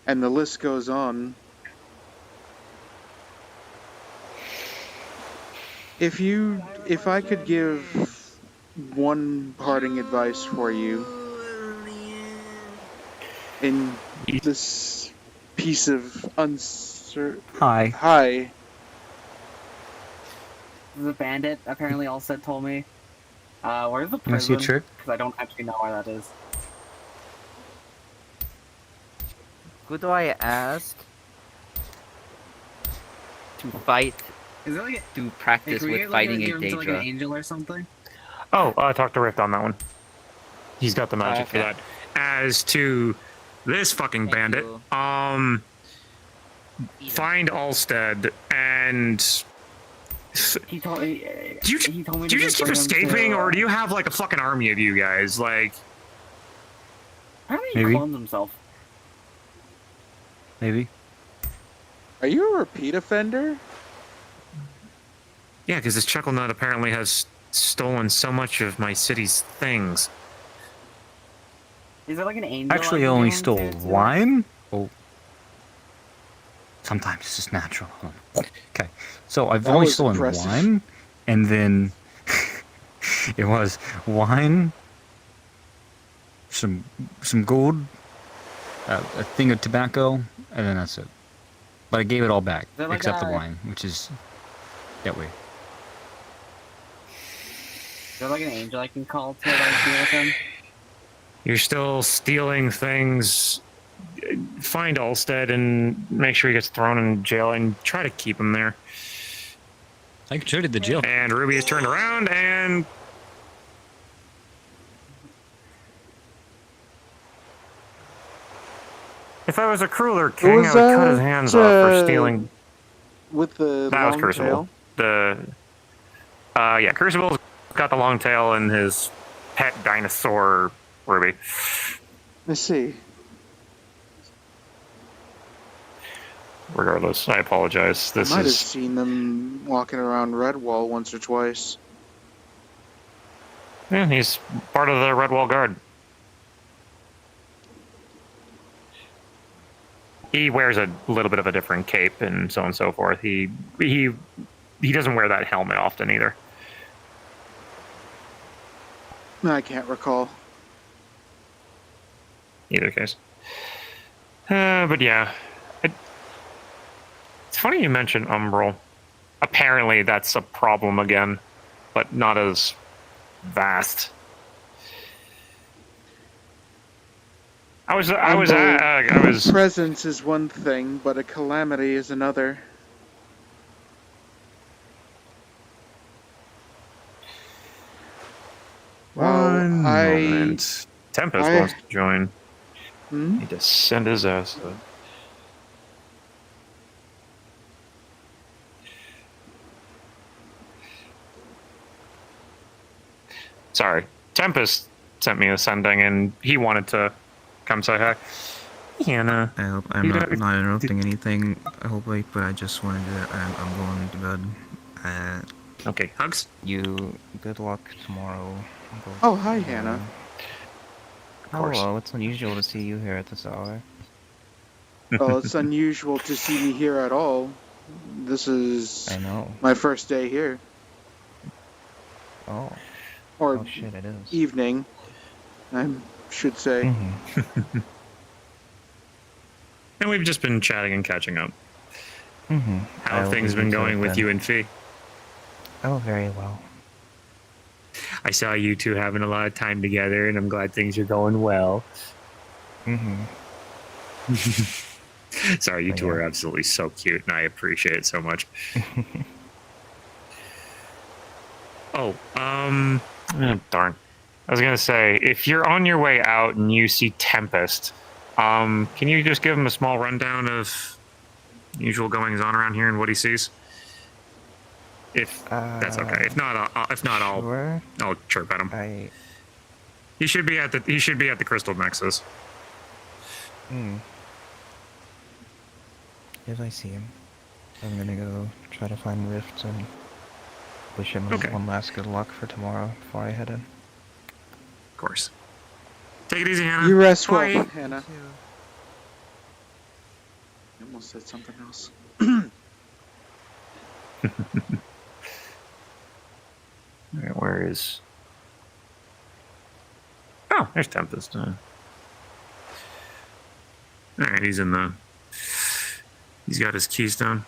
and the list goes on. If I could give one parting advice for you in this piece of uncertain... Hi. The bandit apparently also told me. Where's the Wanna see a prison? trick? Because I don't actually know where that is. Who do I ask to fight, Is there like to practice can we with get, like, fighting a give him to, like, an Daedra? angel or something? Oh, talk to Rift on that one. He's got the magic for Okay. that. As to this fucking Thank bandit, you. find Alstead and... He told me. Do you, he told me do you to just keep bring him escaping, to, or do you have like a fucking army of you guys? Like, How did he Maybe. clone himself? Maybe. Are you a repeat offender? yeah, because this Chuckle Nut apparently has stolen so much of my city's things. Is there like an angel? Actually, I only stole wine. Oh. Sometimes it's just natural. Hold on. Okay. So I've That only was stolen impressive. wine, and then it was wine, some gold, a thing of tobacco, and then that's it. But I gave it all back, there like except the a- wine, which is that way. Is there like an angel I can call to like deal with him? You're still stealing things find Ulstead and make sure he gets thrown in jail and try to keep him there. I can show you the jail. And Ruby is turned around and... If I was a crueler king, was I would cut his that, hands off for stealing... With the That was long Crucible. tail? Yeah, Crucible's got the long tail and his pet dinosaur Ruby. I see. Regardless, I apologize. This Might have is... seen them walking around Redwall once or twice. Yeah, he's part of the Redwall Guard. He wears a little bit of a different cape and so on and so forth. He doesn't wear that helmet often either. I can't recall. Either case. But yeah. It's funny you mentioned Umbral. Apparently that's a problem again, but not as vast. I was Presence is one thing, but a calamity is another. One Wow, moment. Tempest I- wants to join. Hmm? Need to send his ass up. Sorry. Tempest sent me a sending and he wanted to come say hi. Hannah. I hope I'm You not, don't- not interrupting anything, I hope, like, but I just wanted to, I'm going to bed. Okay, hugs. You good luck tomorrow. Oh, hi, Hannah. course. Hello, it's unusual to see you here at this hour. Well, it's unusual to see me here at all. This is I know. my first day here. Oh, Or oh shit, it is. evening, I should say. Mm-hmm. And we've just been chatting and catching up. Mm-hmm. How have things been going with you and Fee? Oh, very well. I saw you two having a lot of time together, and I'm glad things are going well. Mm-hmm. Sorry, you Oh, two yeah. are absolutely so cute, and I appreciate it so much. Oh, darn. I was gonna say, if you're on your way out and you see Tempest, can you just give him a small rundown of usual goings on around here and what he sees? If that's okay. If not, Sure. I'll chirp at him. He should be at the Crystal Nexus. If I see him, I'm gonna go try to find Rift and wish him Okay. one last good luck for tomorrow before I head in. Of course. Take it easy, Hannah. You rest well, Bye. Hannah. I almost said something else. Alright, where is... Oh, there's Tempest. Alright, he's in the... He's got his keystone.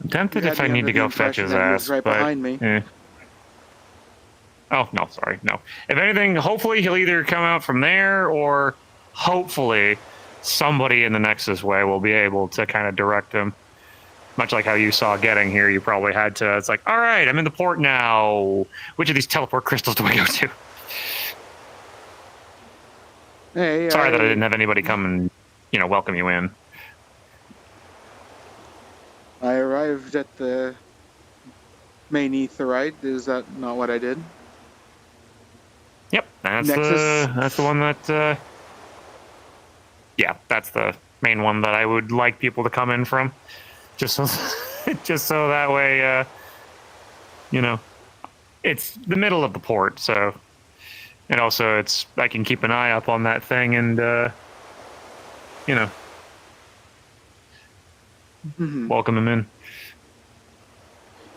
I'm tempted You if had I me need under to the go fetch impression his that he ass, was right but... behind me. Oh, no, sorry, no. If anything, hopefully he'll either come out from there, or hopefully somebody in the Nexus way will be able to kind of direct him. Much like how you saw getting here, you probably had to, it's like, all right, I'm in the port now. Which of these teleport crystals do I go to? Hey, Sorry that I didn't have anybody come and, welcome you in. I arrived at the main Aetherite. Is that not what I did? Yep, that's Nexus. the one that, yeah, that's the main one that I would like people to come in from. Just so, just so that way, it's the middle of the port, so, and also I can keep an eye up on that thing and, Mhm. welcome him in.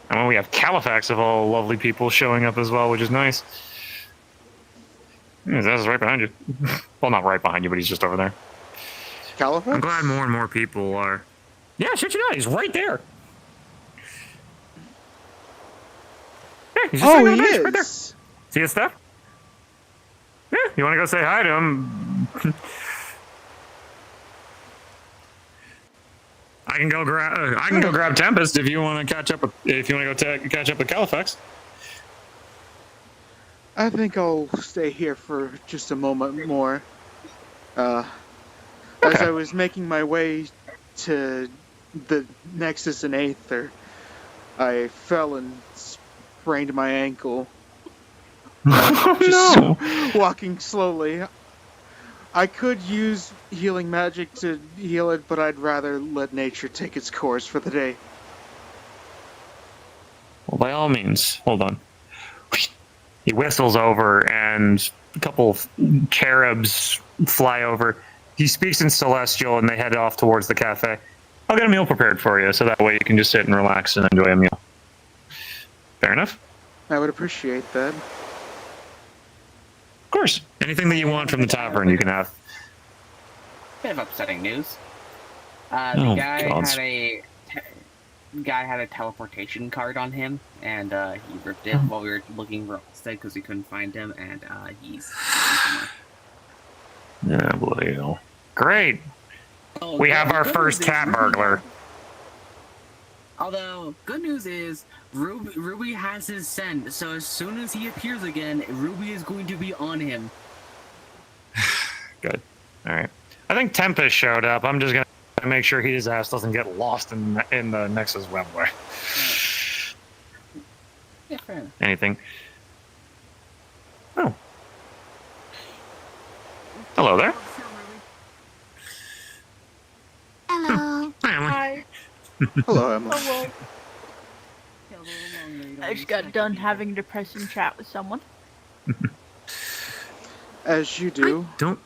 And when we have Califax of all lovely people showing up as well, which is nice. Yeah, that's right behind you. Well, not right behind you, but he's just over there. Califax? I'm glad more and more people are... Yeah, shit you know, he's right there. Yeah, he's just Oh, sitting he on the bench right there. is. See his stuff? You want to go say hi to him? I can go grab Tempest if you want to catch up. If you want to go catch up with Califax. I think I'll stay here for just a moment more. As Okay. I was making my way to the Nexus in Aether, I fell and sprained my ankle. Oh no! Walking slowly. I could use healing magic to heal it, but I'd rather let nature take its course for the day. Well, by all means, hold on. He whistles over, and a couple of cherubs fly over. He speaks in Celestial, and they head off towards the cafe. I'll get a meal prepared for you, so that way you can just sit and relax and enjoy a meal. Fair enough? I would appreciate that. Of course. Anything that you want from the tavern, you can have. Bit of upsetting news. Oh, The guy gods. had a teleportation card on him, and he ripped it while we were looking for Olstead because we couldn't find him, and he's gone somewhere. Yeah, bloody hell. Great! Oh, We have the our good first news is cat Ruby burglar. Although, good news is, Ruby has his scent, so as soon as he appears again, Ruby is going to be on him. Good. Alright. I think Tempest showed up. I'm just gonna make sure his ass doesn't get lost in the Nexus webway. Yeah, fair enough. Anything? Oh. Hello there. Hello. Hi, Emily. Hi. Hello, Emily. Hello. I just got done having a depressing chat with someone. As you do. I don't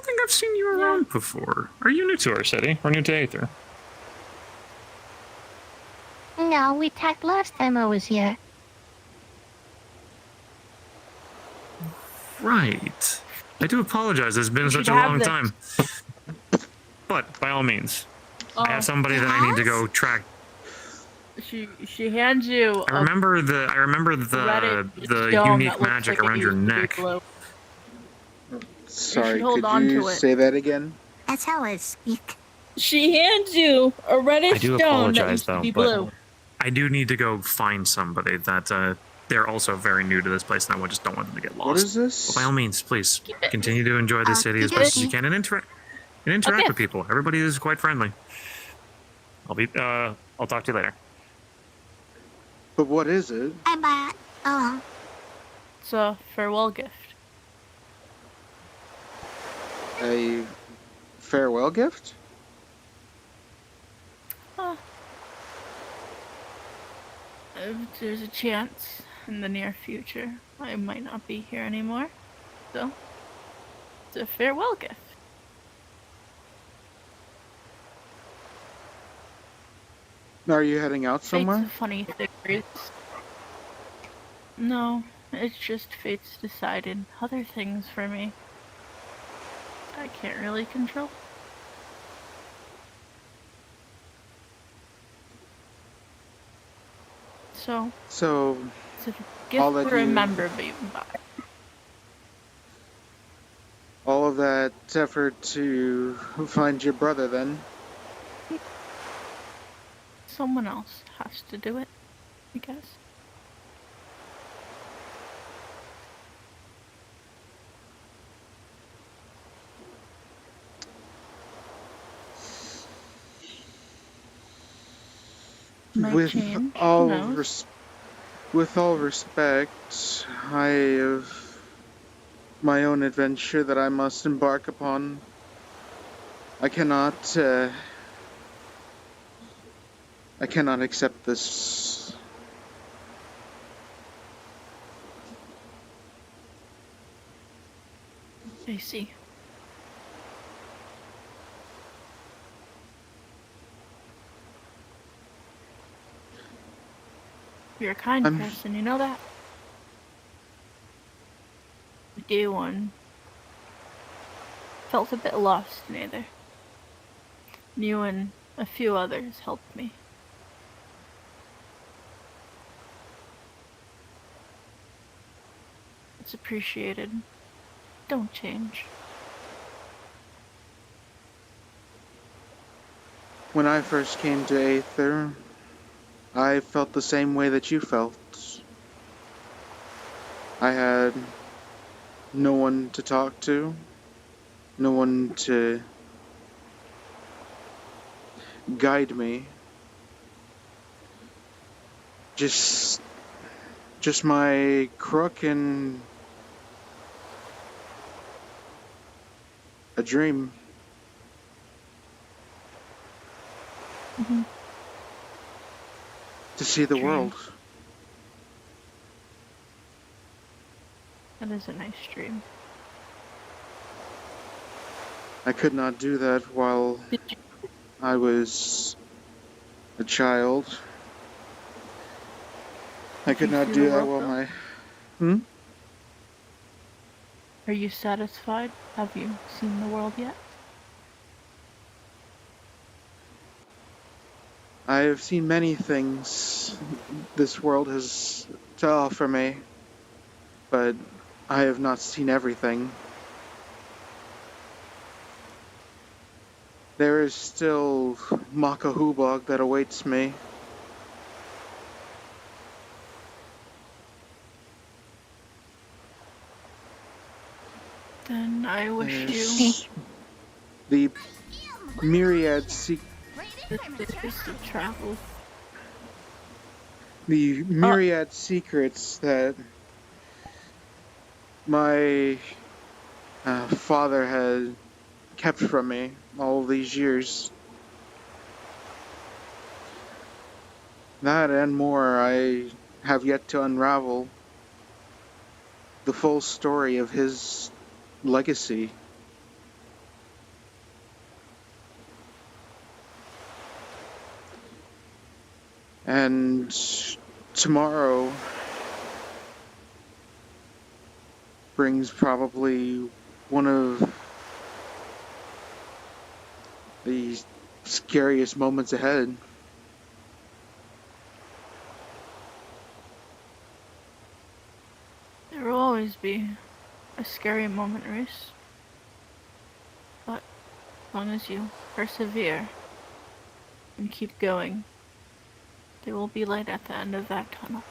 think I've seen you around before. Are you new to our city? Or new to Aether? No, we talked last time I was here. Right. I do apologize. It's been You such should a have long this. time. But, by all means, I Oh, have somebody that I need to go track. She hands you. I remember the Reddit the stone unique that looks magic like it around your used to be neck. blue. Sorry, hold could on you to it. say that again? That's how I speak. She hands you a reddish I do stone that apologize used to though, be but blue. I do need to go find somebody that they're also very new to this place, and I just don't want them to get lost. What is this? Well, by all means, please continue to enjoy the city as best as you can and interact with people. Everybody is quite friendly. I'll talk to you later. But what is it? It's a farewell gift. A farewell gift? If there's a chance in the near future I might not be here anymore, so it's a farewell gift. Are you heading out somewhere? Fate's a funny thing, Rhys. No, it's just fate's decided other things for me. I can't really control. So it's a gift I'll let to you- remember me by. All of that effort to find your brother, then? Someone else has to do it, I guess. Might With change, who all knows? with all respect, I have my own adventure that I must embark upon. I cannot accept this. I see. You're a kind I'm- person, you know that? Day one. Felt a bit lost in Aether. You and a few others helped me. It's appreciated. don't change. When I first came to Aether, I felt the same way that you felt. I had no one to talk to, no one to guide me. Just my crook and a dream. Mhm. To see the Dream. world. That is a nice dream. I could not do that while I was a child. I Did could you not see do the that world, while though? Are you satisfied? Have you seen the world yet? I have seen many things this world has to offer me, but I have not seen everything. There is still Makahubog that awaits me. Then I wish you There's the myriad to travel. the myriad secrets that my father had kept from me all these years. That and more I have yet to unravel. The full story of his legacy. And tomorrow brings probably one of the scariest moments ahead. There will always be a scary moment, Rhys. But as long as you persevere and keep going, there will be light at the end of that tunnel.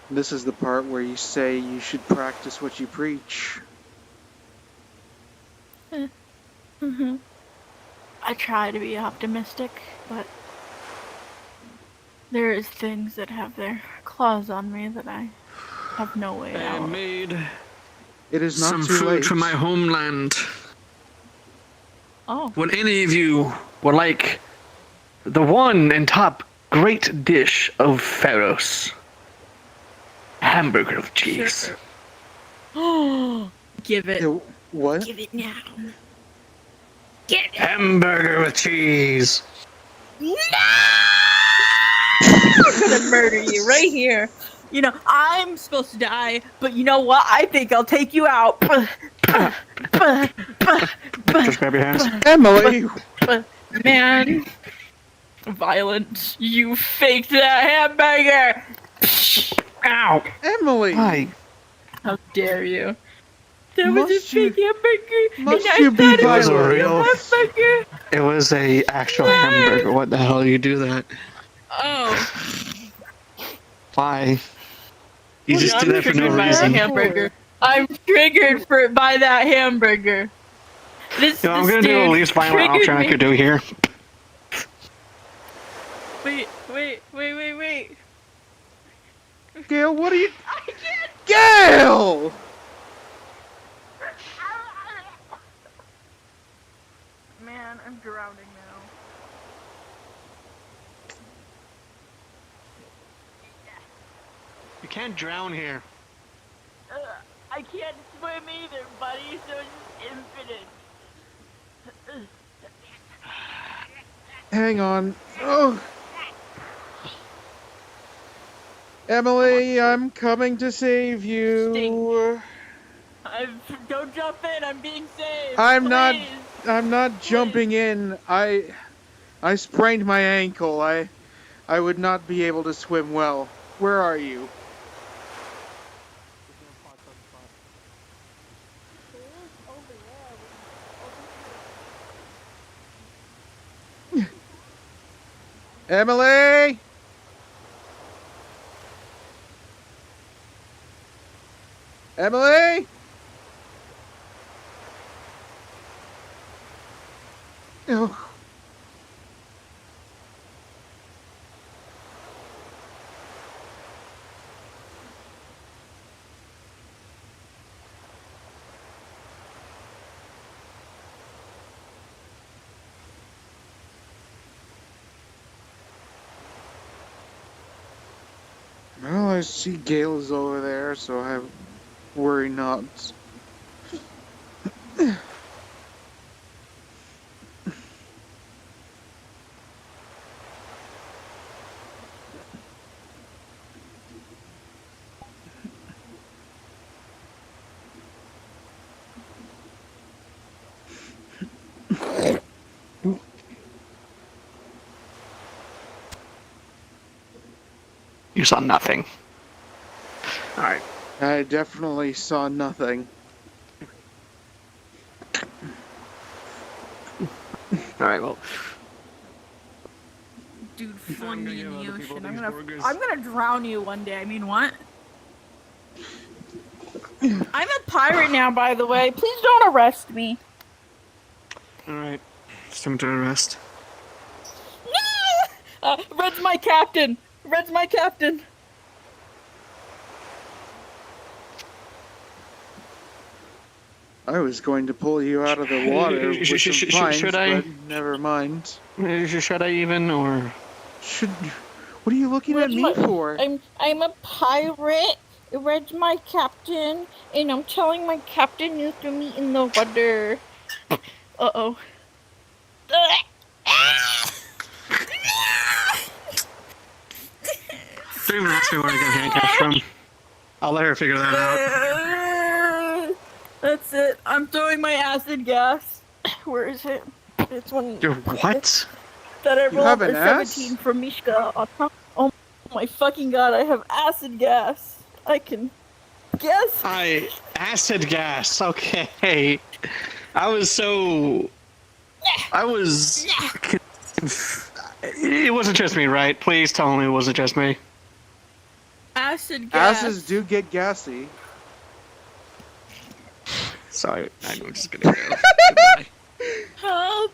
This is the part where you say you should practice what you preach. Mm-hmm. I try to be optimistic, but there is things that have their claws on me that I have no way I out. made It is not some too food late. from my homeland. Oh. Would any of you would like the one and top great dish of Pharos? Hamburger with cheese. Sure. Oh, give it. What? Give it now. Hamburger with cheese. No! I'm gonna murder you right here. You know, I'm supposed to die, but you know what? I think I'll take you out. Just grab your hands. Emily! Man. Violent. You faked that hamburger! Ow! Emily! Hi. How dare you? That was a fake hamburger! Must and you I be thought it was a violent? real hamburger! It was a actual hamburger. What the hell you do that? Oh. Why? You just I'm do that for no triggered by reason. that hamburger. I'm triggered by that hamburger. This I'm gonna do the dude least violent triggered option I me. could do here. Wait. Gail, what are you... I can't. Gail! Man, I'm drowning now. You can't drown here. I can't swim either, buddy, so it's infinite. Hang on. Oh. Emily, I'm coming to save you. Don't jump in, I'm being saved. I'm Please. not jumping in. I sprained my ankle. I would not be able to swim well. Where are you? Emily! Emily! Oh. Well, I see Gale is over there, so I worry not. You saw nothing. All right. I definitely saw nothing. All right. Well, Dude, fling me in the ocean. I'm gonna drown you one day. I mean, what? I'm a pirate now, by the way. Please don't arrest me. all right. It's time to arrest. Red's my captain. Red's my captain. I was going to pull you out of the water with some vines, should I? but never mind. Should I even, or? Should... What are you looking at me for? I'm a pirate. Red's my captain, and I'm telling my captain you threw me in the water. Uh-oh. Don't even ask me where I get handcuffs from. I'll let her figure that out. That's it. I'm throwing my acid gas. Where is it? It's one You're what? that I You rolled have a an ass? 17 from Mishka. Oh my fucking god, I have acid gas. I can guess. Acid gas. Okay. I was. It wasn't just me, right? Please tell me it wasn't just me. Acid gas. Asses do get gassy. Sorry, I'm just gonna go. Goodbye. Help!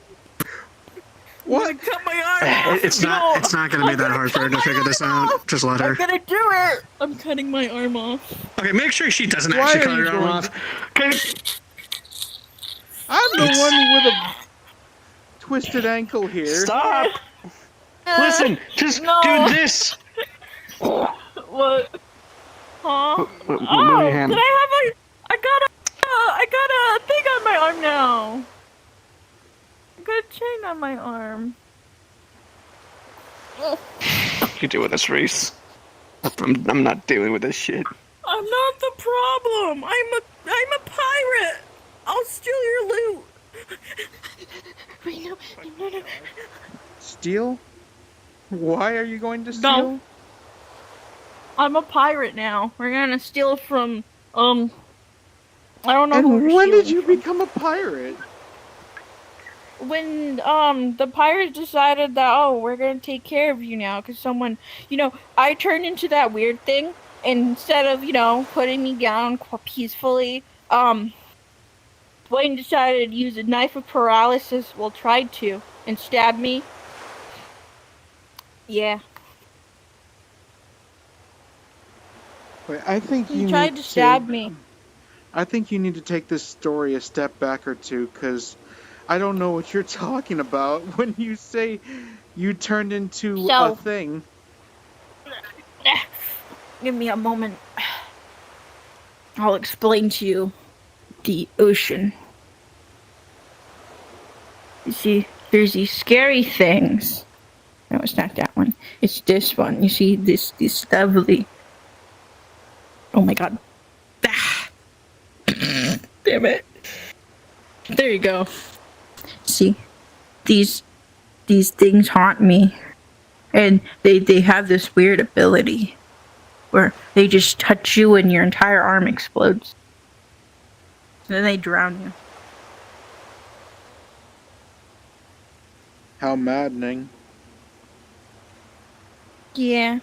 What? Cut my arm off. It's not gonna be that hard for her to figure this out. Just let her. I'm gonna do it. I'm cutting my arm off. Okay, make sure she doesn't Why actually are cut you her arm going off. Okay. I'm the one with a twisted ankle here. Stop! Listen, just No. do this. What? Huh? Move your Oh, hand. did I got a thing on my arm now. I got a chain on my arm. You deal with this, Rhys. I'm not dealing with this shit. I'm not the problem. I'm a pirate. I'll steal your loot. Wait, no. Steal? Why are you going to steal? No. I'm a pirate now. We're gonna steal from I don't know. And when did you become a pirate? When the pirates decided that we're gonna take care of you now because someone, I turned into that weird thing, and instead of putting me down peacefully, Blaine decided to use a knife of paralysis. Well, tried to, and stab me. Yeah. Wait, I think He you tried need to stab me. I think you need to take this story a step back or two, because I don't know what you're talking about when you say you turned into a thing. Give me a moment. I'll explain to you the ocean. You see, there's these scary things. No, it's not that one. It's this one. You see, this lovely. Oh my god. Ah. Damn it. There you go. See, these these things haunt me, and they have this weird ability where they just touch you and your entire arm explodes. And then they drown you. How maddening. Yeah.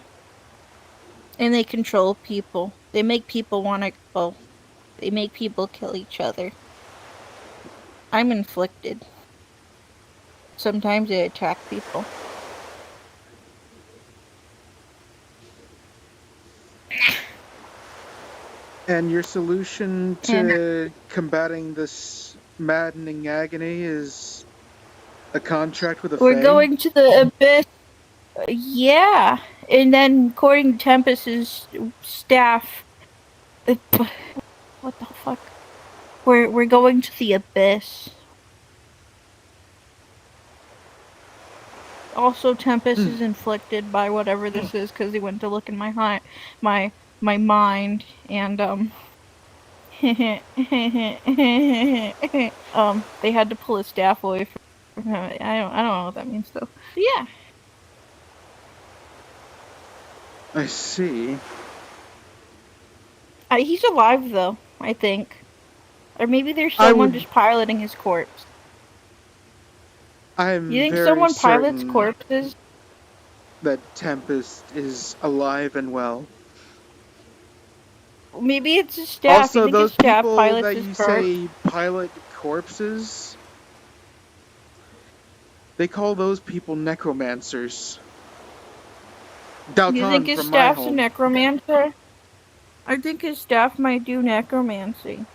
And they control people. They make people want to, well, they make people kill each other. I'm inflicted. Sometimes they attack people. And your solution to combating this maddening agony is a contract with a We're fae? going to the abyss. Yeah. And then, according to Tempest's staff, what the fuck? We're going to the abyss. Also, Tempest is inflicted by whatever this is because he went to look in my mind and they had to pull his staff away from him. I don't know what that means though. But yeah. I see. He's alive though, I think. Or maybe there's someone just piloting his corpse. I'm You think very someone pilots certain corpses? that Tempest is alive and well. Maybe it's his staff. Also, you think those his staff people pilots that his you corpse? say pilot corpses, they call those people necromancers. You think his from my staff's a home. necromancer? I think his staff might do necromancy.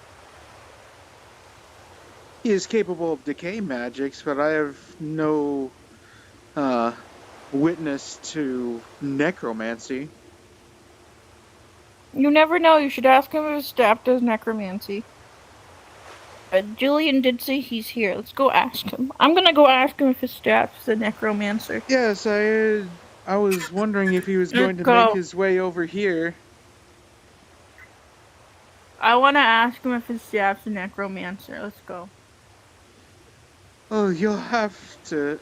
He is capable of decay magics, but I have no witness to necromancy. You never know. You should ask him if his staff does necromancy. Julian did say he's here. Let's go ask him. I'm gonna go ask him if his staff's a necromancer. Yes, I was wondering if he was going to Go. make his way over here. I want to ask him if his staff's a necromancer. Let's go. Oh, you'll have to.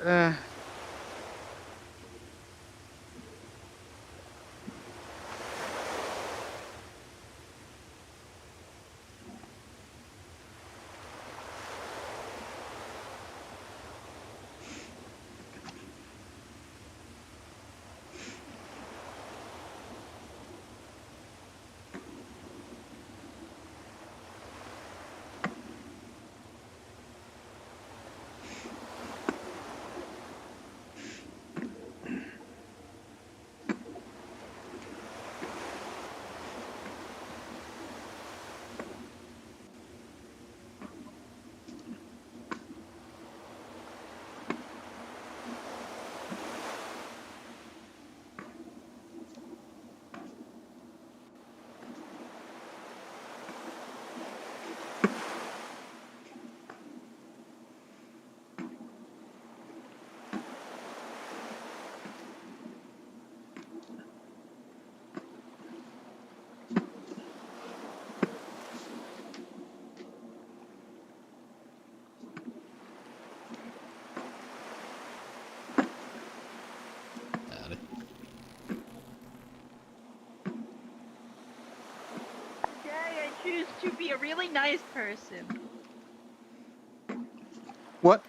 I choose to be a really nice person. What?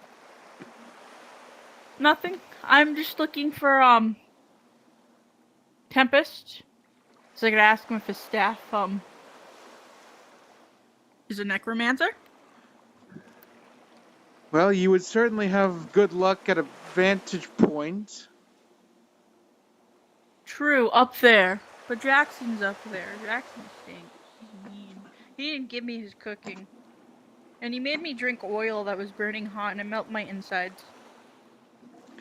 Nothing. I'm just looking for Tempest. So I could ask him if his staff is a necromancer. Well, you would certainly have good luck at a vantage point. True, up there. But Jackson's up there. Jackson stinks. He's mean. He didn't give me his cooking. And he made me drink oil that was burning hot and it melted my insides.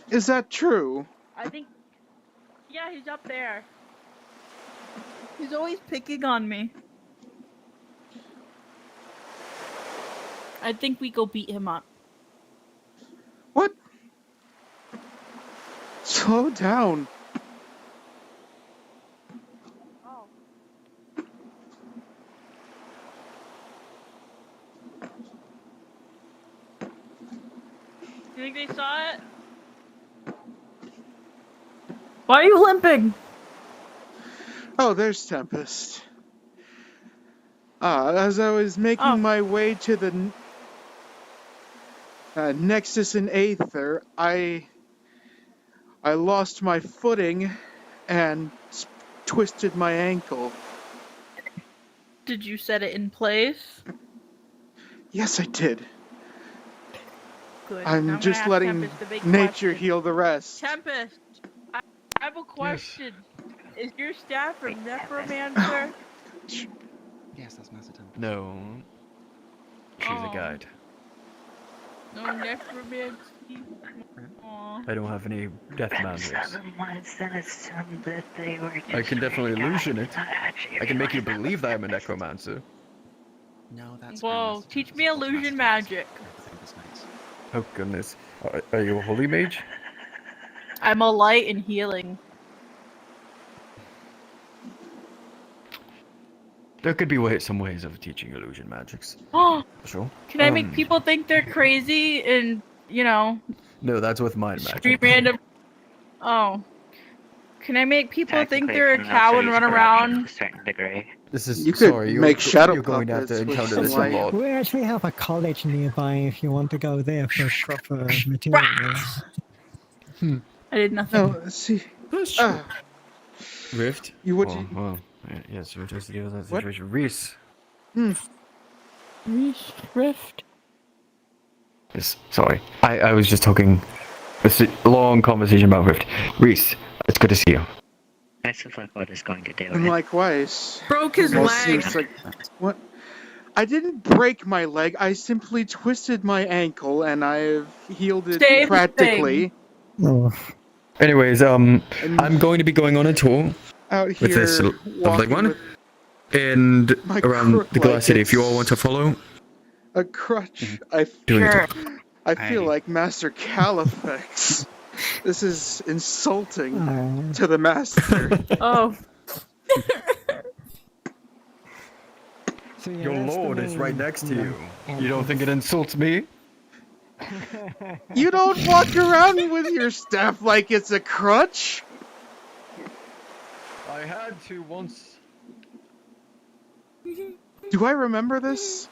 Is that true? I think... Yeah, he's up there. He's always picking on me. I think we go beat him up. What? Slow down. Oh. You think they saw it? Why are you limping? Oh, there's Tempest. As I was making my way to the Nexus in Aether, I lost my footing and twisted my ankle. Did you set it in place? Yes, I did. Good. Now I'm gonna just ask letting Tempest the big nature question. heal the rest. Tempest, I have a question. Is your staff from Necromancer? Yes, that's Master Temple. No. She's a guide. No Necromancy. Aww. I don't have any death boundaries. Once then assumed that they were just I can definitely illusion it. not actually I can make you realize believe that I'm a necromancer. No, that's Whoa, teach me illusion magic. Oh goodness. Are you a holy mage? I'm a light and healing. There could be some ways of teaching illusion magics. Oh, Sure. can I make people think they're crazy and, you know, No, that's with mind magic. street random? Oh. Can I make people think Technically, they're a criminal cow and use run corruption around? to a certain degree. This is You could sorry. make shadow you're going to have to puppets with encounter some this a light. lot. We actually have a college nearby if you want to go there for proper materials. I did nothing. No, see. Rift. You would. Well, yes, we're just to deal with that What? situation. Rhys. Rift. Yes, sorry. I was just talking. It's a long conversation about Rift. Rhys, it's good to see you. That's like what is going to do And it. likewise. Broke his Well, leg. seems like what? I didn't break my leg. I simply twisted my ankle, and I've healed it Same practically. Oh, Anyways, And I'm going to be going on a tour out here with this lovely walking one, with and my around crook the Glass like City. If you all it's want to follow, a crutch. doing Sure. it. I feel like Master Califex. This is insulting to the master. Oh. so yeah, Your that's the lord is right main- next to you. You don't think it insults me? You don't walk around with your staff like it's a crutch. I had to once. Do I remember this?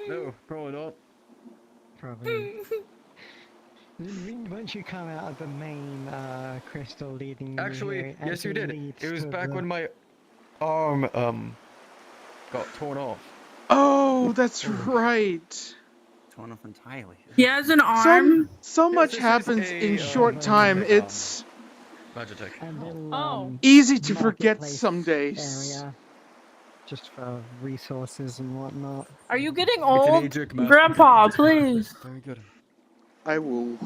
No, probably not. Probably. Once you come out of the main crystal leading you Actually, here, it yes, you actually did. leads It was to back the- when my arm got torn off. Oh, that's right. Torn off entirely. He has an arm. So much this is happens a, in short time. It's Magitech. a little, Oh. easy to forget marketplace some days. area, just for resources and whatnot. Are you getting It's an old? Ajax master Grandpa, deck. please. Very good. I will.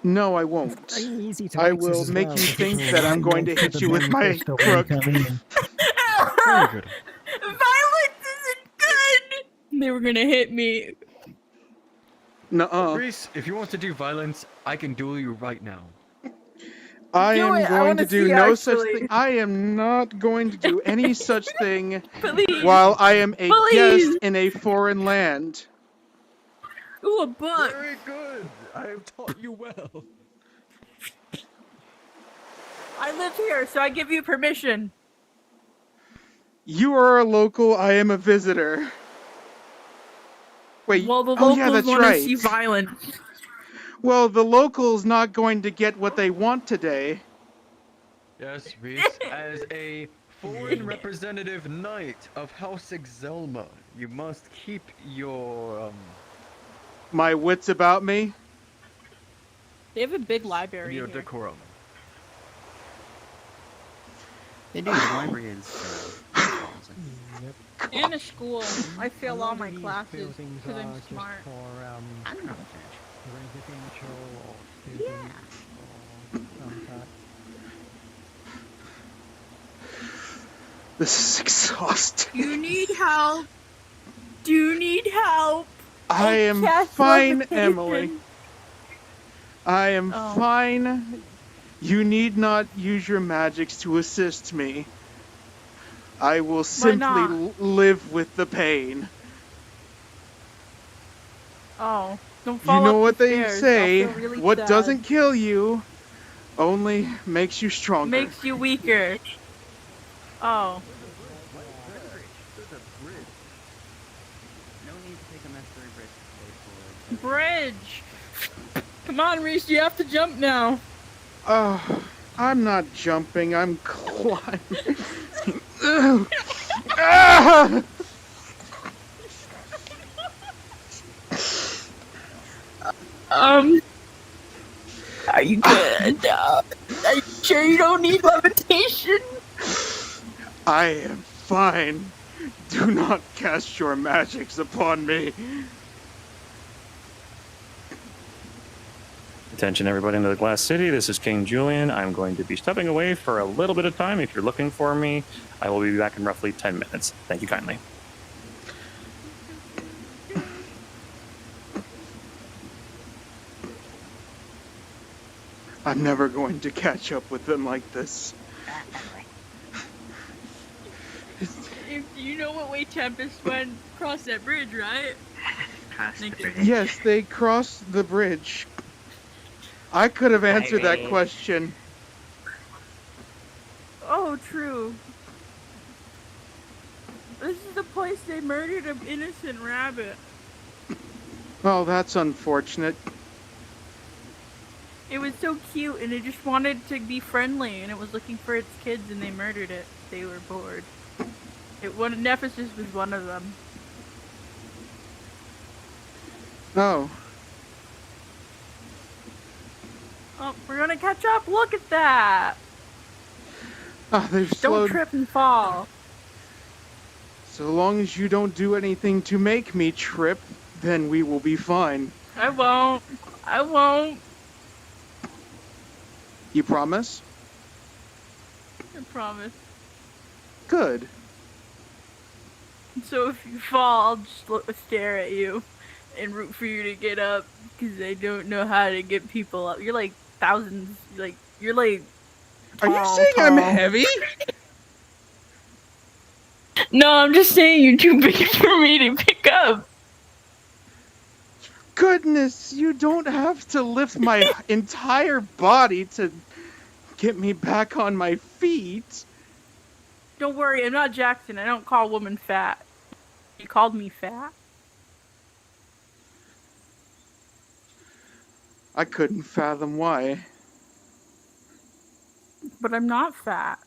No, I won't. Very easy to I access will as make well, you because think you're that I'm right going to next hit the you with main my crystal when you crook. come in. Very good. Violence isn't good. They were gonna hit me. Nuh-uh. Rhys, if you want to do violence, I can duel you right now. I Do am it, I going wanna to do see, no such actually. thing. I am not going to do any such thing Please. while I am a Please. guest in a foreign land. Ooh, a book. Very good. I have taught you well. I live here, so I give you permission. You are a local, I am a visitor. Wait, Well, the oh locals yeah, that's want to right. see violence. Well, the locals not going to get what they want today. Yes, Rhys, as a foreign representative knight of House Exelma, you must keep your My wits about me. They have a big library your here. decorum. They do. The library is. And a school. I fail A lot all of my these classes buildings because are I'm just smart. for I don't know. residential or students or some This is exhausting. You need help. Do you need help? I am cast fine, levitation. Emily. I am Oh. fine. You need not use your magics to assist me. I will simply not? live with the pain. Oh, don't You fall know up what the they stairs. say, I'll feel really what sad. doesn't kill you Only makes you stronger. Makes you weaker. Oh. No need to take a necessary bridge to pay for it. Bridge! Come on, Rhys, you have to jump now. Oh, I'm not jumping, I'm climbing. Are you good? Are you sure you don't need levitation? I am fine. Do not cast your magics upon me. Attention, everybody into the Glass City. This is King Julian. I'm going to be stepping away for a little bit of time. If you're looking for me, I will be back in roughly 10 minutes. Thank you kindly. I'm never going to catch up with them like this. If you know what way Tempest went across that bridge, right? Yes, they crossed the bridge. I could have answered that question. Oh, true. This is the place they murdered an innocent rabbit. Oh, that's unfortunate. It was so cute, and it just wanted to be friendly, and it was looking for its kids, and they murdered it. They were bored. Nephesis was one of them. Oh. Oh, we're gonna catch up. Look at that. Ah, they've Don't slowed. trip and fall. So long as you don't do anything to make me trip, then we will be fine. I won't. I won't. You promise? I promise. Good. So if you fall, I'll just stare at you and root for you to get up, because I don't know how to get people up. You're like thousands. You're like. Are you tall, saying I'm tall. heavy? No, I'm just saying you're too big for me to pick up. Goodness, you don't have to lift my entire body to get me back on my feet. Don't worry, I'm not Jackson. I don't call women fat. You called me fat? I couldn't fathom why. But I'm not fat.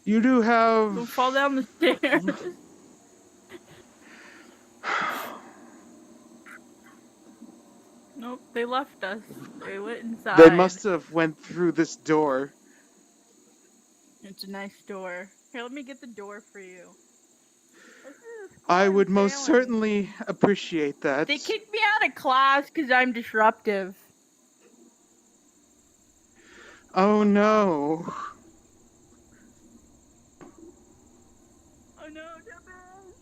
You do have... Don't fall down the stairs. Nope, they left us. They went inside. They must have went through this door. It's a nice door. Here, let me get the door for you. I would most certainly appreciate that. They kicked me out of class because I'm disruptive. Oh no. Oh no, Tempest!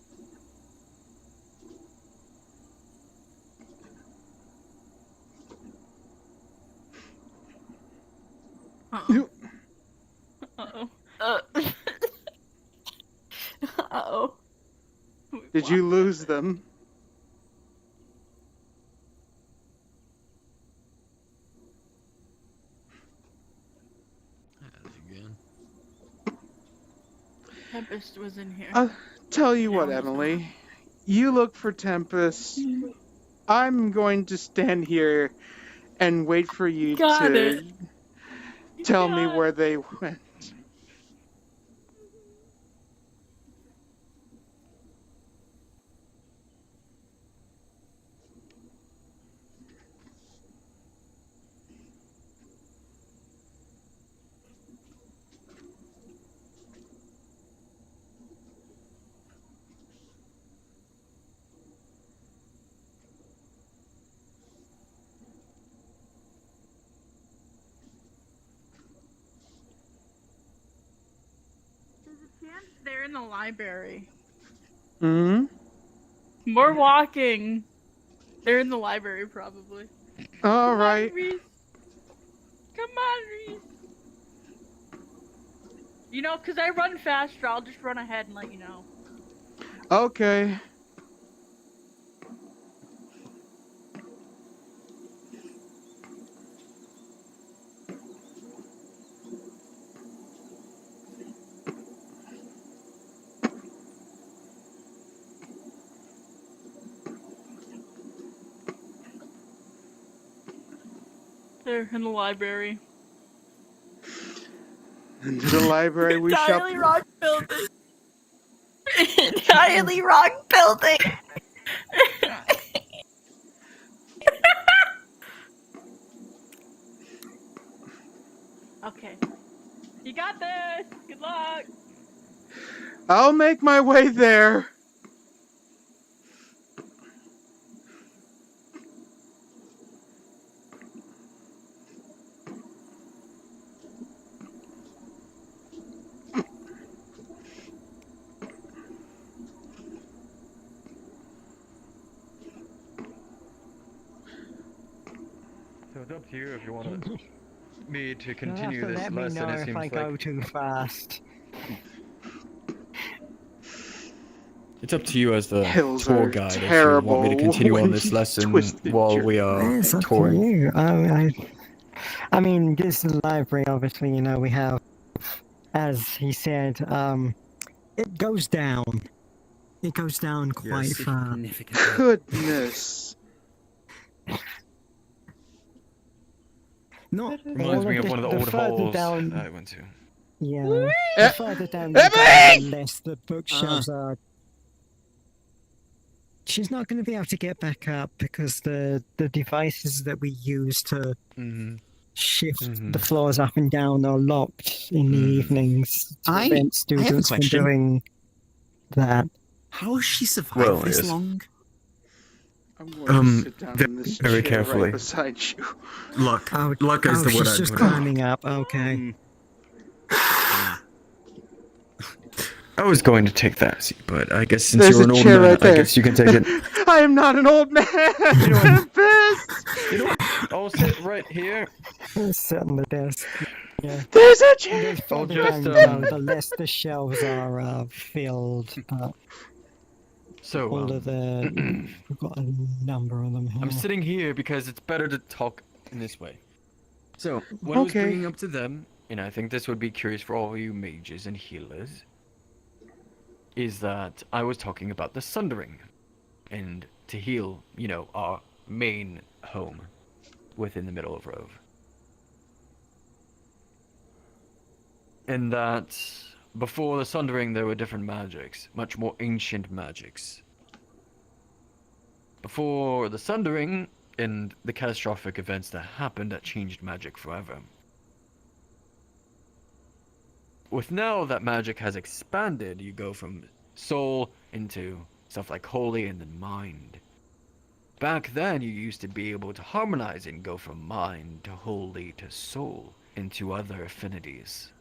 Uh-oh. Uh-oh. Uh-oh. Did you lose them? Tempest was in here. I'll tell you what, Emily. You look for Tempest. I'm going to stand here and wait for you to tell me where they went. They're in the library. Hmm? More walking. They're in the library, probably. All right. Come on, Rhys. You know, because I run faster, I'll just run ahead and let you know. Okay. They're in the library. Into the library we shall. Entirely wrong building. Entirely wrong building. Okay. You got this. Good luck. I'll make my way there. So it's up to you if you want me to You'll have continue to this let me lesson. know It if seems I like go too fast. It's up to you as the Hills tour are guide if you terrible want me to continue when on this you lesson twisted while your we are It's up to touring. you. I mean, this library, obviously, you know, we have, as he said, it goes down. It goes down quite far. Significantly. Goodness. Not reminds all me of of one of the old further halls down. that I went to. Yeah, Eh, the further down you go, Emily! the less the bookshelves are. She's not going to be able to get back up because the devices that we use to shift the floors up and down are locked in the evenings to I prevent have a students from question. doing that. How has she survived Well, this yes. long? I'm going to sit down in this very chair carefully. right beside you. Luck. Oh, Luck is the word she's I'd just put in. climbing up. Okay. I was going to take that seat, but I guess since There's you're a an old chair man, right I there. guess you can take it. I am not an old man. I'm pissed. You know what? I'll sit right here. Sit on the desk. Yeah. There's a chair. The further just, down you go, the less the shelves are filled. So, all of the we've got a number of them here. I'm sitting here because it's better to talk in this way. So, what I was Okay. bringing up to them, and I think this would be curious for all you mages and healers, is that I was talking about the Sundering, and to heal, you know, our main home within the middle of Rove. And that before the Sundering there were different magics, much more ancient magics. Before the Sundering and the catastrophic events that happened that changed magic forever. With now that magic has expanded, you go from soul into stuff like holy and then mind. Back then you used to be able to harmonize and go from mind to holy to soul into other affinities.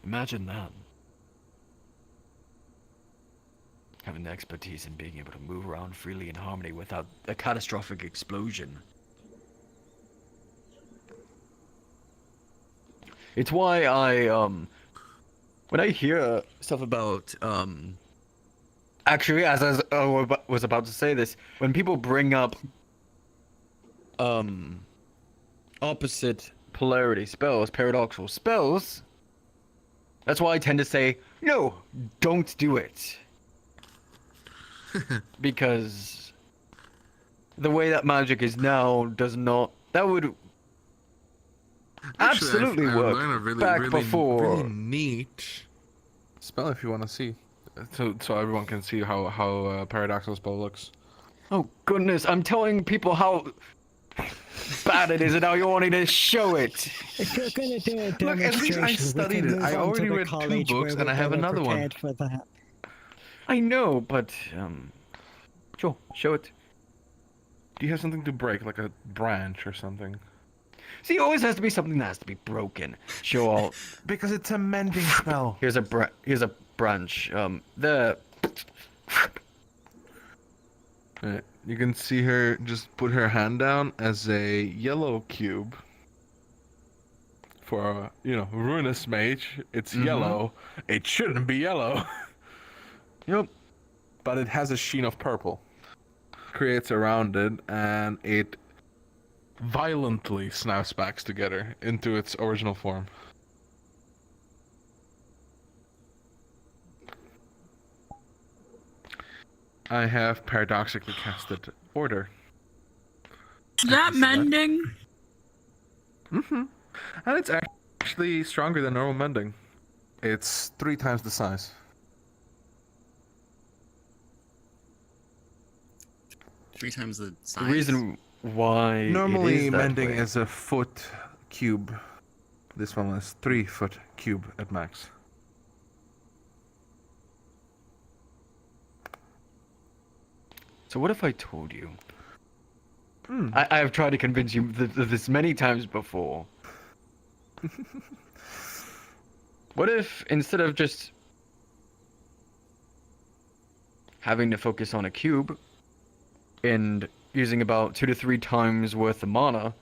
Imagine that. Having the expertise in being able to move around freely in harmony without a catastrophic explosion. It's why I, when I hear stuff about, actually, as I was about to say this, when people bring up, opposite polarity spells, paradoxical spells, that's why I tend to say, no, don't do it. Because the way that magic is now does not, that would absolutely I work learned a really, back really, before. really neat spell if you want to see, so everyone can see how a paradoxical spell looks. Oh goodness, I'm telling people how bad it is and how you want me to show it. If you're going to do a Look, at least I demonstration, we studied can it. move I on already to the read 2 college books where and I we're have better another one. prepared for that. I know, but sure, show it. Do you have something to break, like a branch or something? See, it always has to be something that has to be broken. Sure. Because it's a mending spell. Here's a branch. There. You can see her just put her hand down as a yellow cube. For a, ruinous mage, it's yellow. It shouldn't be yellow. Yep. But it has a sheen of purple. Creates around it, and it violently snaps back together into its original form. I have paradoxically casted Order Is that mending? Mm-hmm. And it's actually stronger than normal mending. It's 3 times the size. Three times the size. The reason why it Normally, is that mending way. is a foot cube. This one is 3 foot cube at max. So what if I told you? I have tried to convince you this many times before. What if instead of just having to focus on a cube and using about 2 to 3 times worth of mana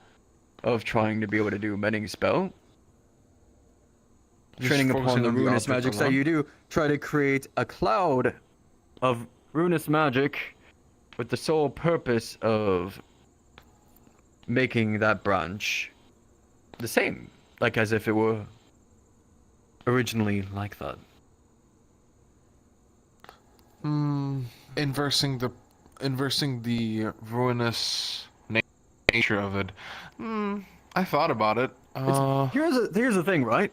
of trying to be able to do a mending spell, Just training upon focusing the on the ruinous object magics that alone? you do, try to create a cloud of ruinous magic with the sole purpose of making that branch the same, like as if it were originally like that. Inversing the ruinous nature of it. I thought about it. Here's the thing, right?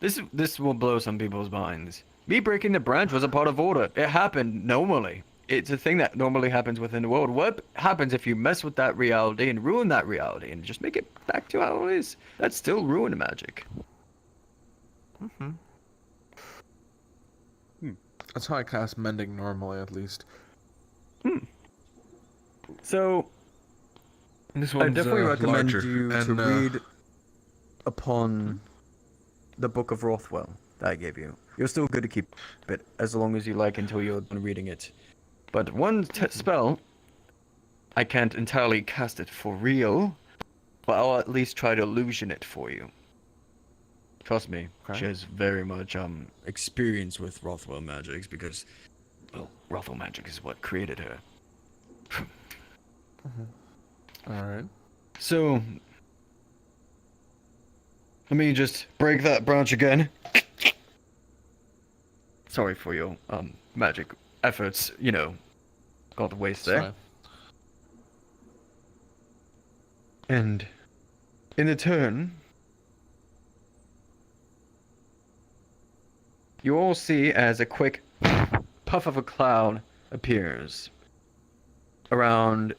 This will blow some people's minds. Me breaking the branch was a part of order. It happened normally. It's a thing that normally happens within the world. What happens if you mess with that reality and ruin that reality and just make it back to how it is? That's still ruined magic. That's how I cast mending normally, at least. So, This I one's definitely recommend larger, you to and, read upon the Book of Rothwell that I gave you. You're still good to keep it as long as you like until you're done reading it. But one spell, I can't entirely cast it for real, but I'll at least try to illusion it for you. Trust me, she has very much experience with Rothwell magics because, well, Rothwell magic is what created her. Alright. So, let me just break that branch again. Sorry for your magic efforts, got to waste there. Fine. And in the turn, you all see as a quick puff of a cloud appears around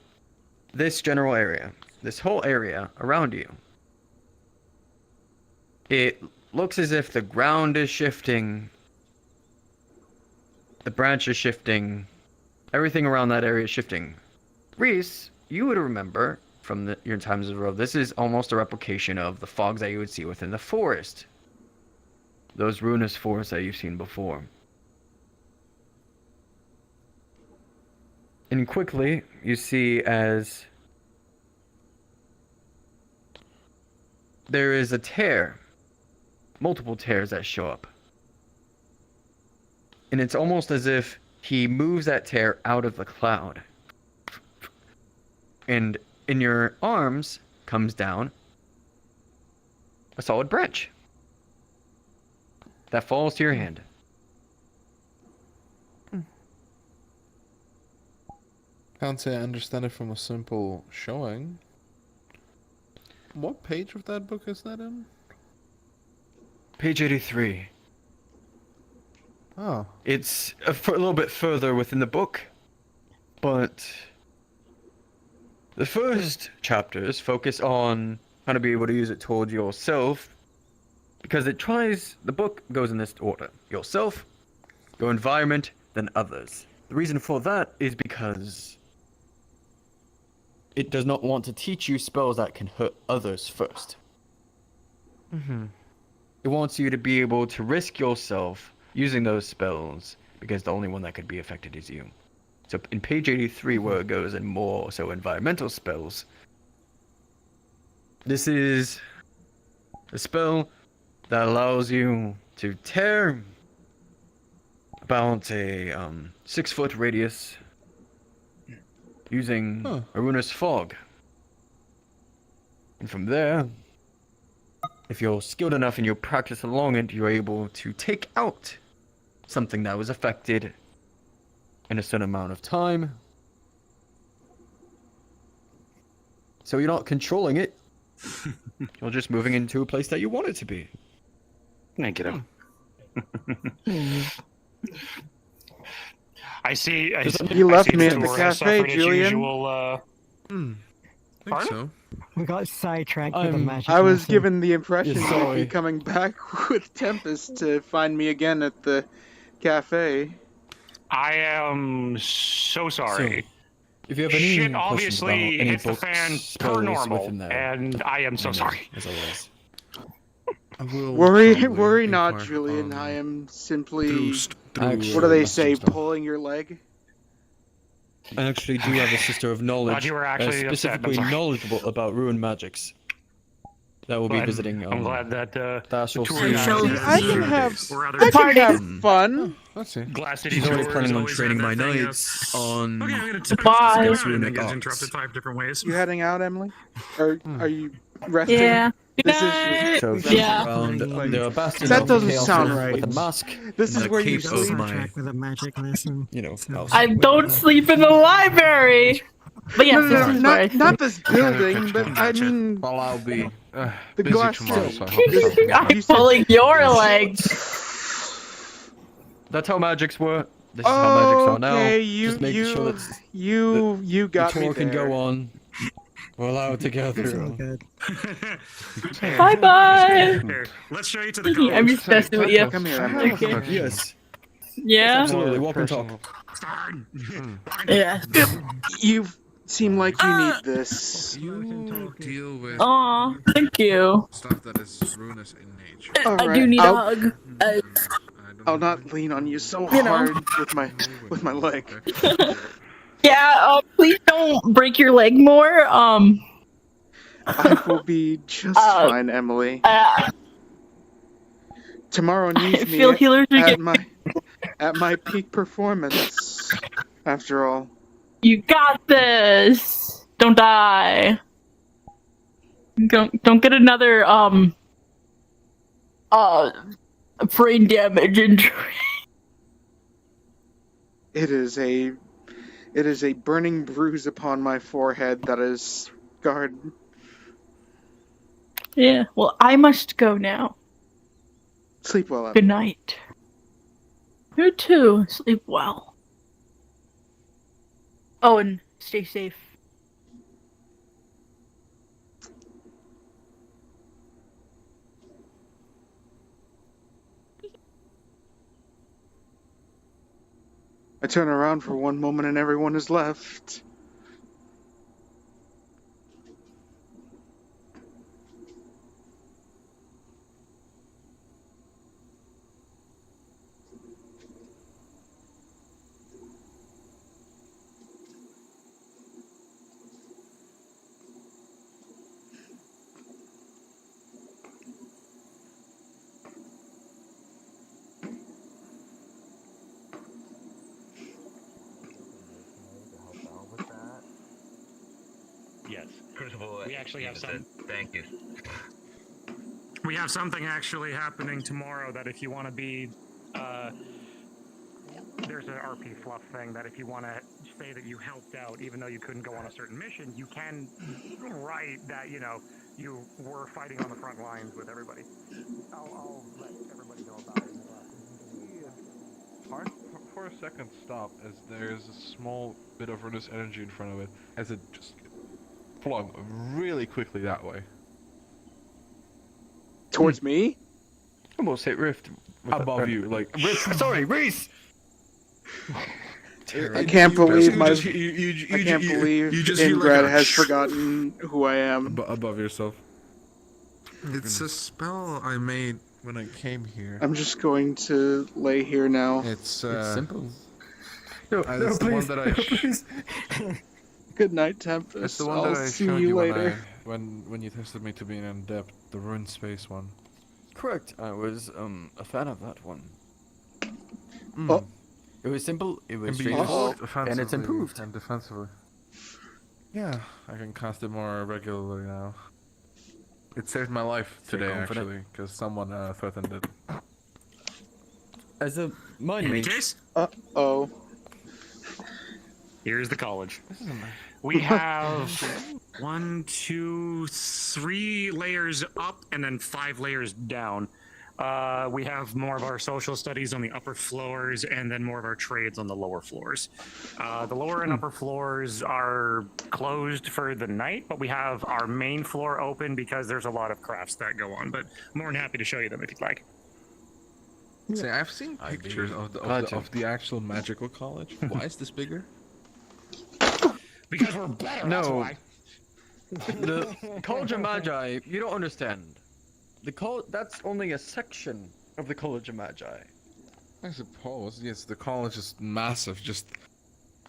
this general area, this whole area around you. It looks as if the ground is shifting, the branch is shifting, everything around that area is shifting. Rhys, you would remember from your times of the road, this is almost a replication of the fogs that you would see within the forest. Those ruinous forests that you've seen before. And quickly, you see as there is a tear, multiple tears that show up. And it's almost as if he moves that tear out of the cloud. And in your arms comes down a solid branch that falls to your hand. Can't say I understand it from a simple showing. What page of that book is that in? Page 83. Oh. It's a little bit further within the book, but the first chapters focus on how to be able to use it towards yourself, because the book goes in this order: yourself, your environment, then others. The reason for that is because it does not want to teach you spells that can hurt others first. It wants you to be able to risk yourself using those spells, because the only one that could be affected is you. So in page 83, where it goes in more so environmental spells, this is a spell that allows you to tear about a 6-foot radius using a ruinous fog. And from there, if you're skilled enough and you practice along it, you're able to take out something that was affected in a certain amount of time So you're not controlling it. You're just moving into a place that you want it to be. Negative. I see. You left me at the Tor cafe, suffered its Julian. Usual, I think Pardon? so. We got sidetracked with the magic. I was lesson. given the impression Yeah, you'd sorry. be coming back with Tempest to find me again at the cafe. I am so sorry. If you have any Shit questions obviously about any hit the books, fan per spells normal, within there, and I am so let me know, sorry. As always. I will Worry probably not, inquire Julian. on I am simply. Actually, What do they messaging say? stuff. Pulling your leg? I actually do have a sister of knowledge, you were actually upset, I'm specifically sorry. knowledgeable about ruin magics. That will be Glad- visiting. I'm glad that the the actual tour scene. guide I can have. or other I can have fun. Let's see. Glass City She's already tours planning on always training have my that thing of, knights on. Okay, I'm gonna Bye. go out, and then Runic gets arts. interrupted 5 different ways. You heading out, Emily? Or are you resting? Yeah. This So is. Yeah. around there are bastions That of the doesn't chaos sound with right. a mask. This and is a where you cape of sleep. my, Sidetracked with a magic lesson. you know, house. I don't sleep in the library. But yes, No, this is where I not sleep. this building, but I Gotcha. mean Well, I'll be the busy glass. tomorrow, so I hope something I'm You said- pulling your legs. That's how magics work. This is how magics are now. Okay, you Just making sure that you got the me tour can there. go on. We're allowed to go It's all through. good. Bye bye. Here, let's show you to the I'm college. just messing with you. Come here, Emily. Okay. Yes. Yeah. Absolutely. Walk and talk. Yeah. You seem like you need this. You deal with Aw, thank you. stuff that is ruinous in nature. I Alright, do need I'll- a hug. I'll not lean on you so You know. hard with my leg. Yeah, please don't break your leg more. I will be just fine, Emily. Tomorrow needs I me feel healers are at my peak performance. After all, You got this. Don't die. Don't get another brain damage injury. it is a burning bruise upon my forehead that is scarred. Yeah. Well, I must go now. Sleep well, Emily. Good night. You too. Sleep well. Oh, and stay safe. I turn around for one moment and everyone is left. Yes. Crucible. We actually have some. Thank you. We have something actually happening tomorrow that if you want to be, there's an RP fluff thing that if you want to say that you helped out, even though you couldn't go on a certain mission, you can write that, you know, you were fighting on the front lines with everybody. I'll let everybody know about it. Hard for a second stop as there's a small bit of ruinous energy in front of it as it just flung really quickly that way. Towards me? Almost hit Rift. Above you, like Rift. Sorry, Rhys. I can't believe you my. just- I you can't ju- believe you just hear like Ingrid a has forgotten who I am. above yourself. It's a spell I made when I came here. I'm just going to lay here now. It's simple. it's the one that I. Good night, It's Tempest. the one I'll that I see showed you when later. when you tested me to be an adept, the ruined space one. Correct. I was a fan of that one. Oh. It was simple. It was Can be straightforward, used and it's offensively improved. and defensively. Yeah, I can cast it more regularly now. It saved my life Feel today, confident? actually, because someone threatened it. As a mind mage. Uh-oh. Here's the college. We have 1, 2, 3 layers up and then 5 layers down. We have more of our social studies on the upper floors and then more of our trades on the lower floors. The lower and upper floors are closed for the night, but we have our main floor open because there's a lot of crafts that go on. But I'm more than happy to show you them if you'd like. See, I've seen pictures of the actual magical college. Why is this bigger? Because we're better. No. That's why. The College of Magi, you don't understand. That's only a section of the College of Magi. I suppose. Yes, the college is massive. Just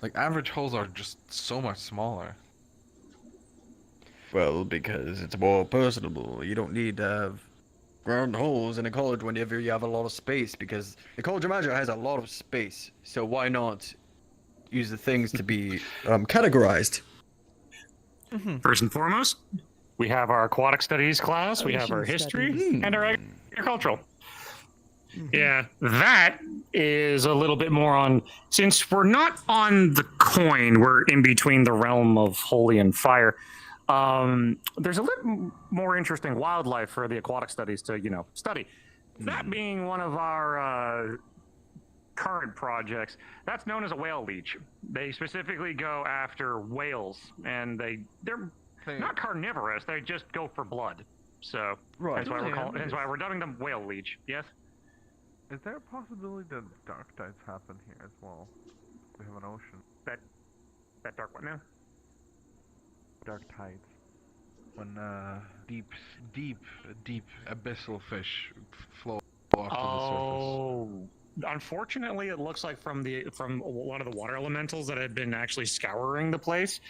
like average halls are just so much smaller. Well, because it's more personable. You don't need to have ground holes in a college whenever you have a lot of space, because the College of Magi has a lot of space. So why not use the things to be categorized? First and foremost, we have our aquatic studies class, we have our history, and our agricultural. Yeah, that is a little bit more on, since we're not on the coin, we're in between the realm of holy and fire. There's a little more interesting wildlife for the aquatic studies to, study. That being one of our current projects, that's known as a whale leech. They specifically go after whales, and they're not carnivorous. They just go for blood. So that's why we're dubbing them whale leech. Yes. Is there a possibility that dark tides happen here as well? We have an ocean. That dark what now? Dark tides. When deep abyssal fish flow off to the surface. Unfortunately, it looks like from one of the water elementals that had been actually scouring the place,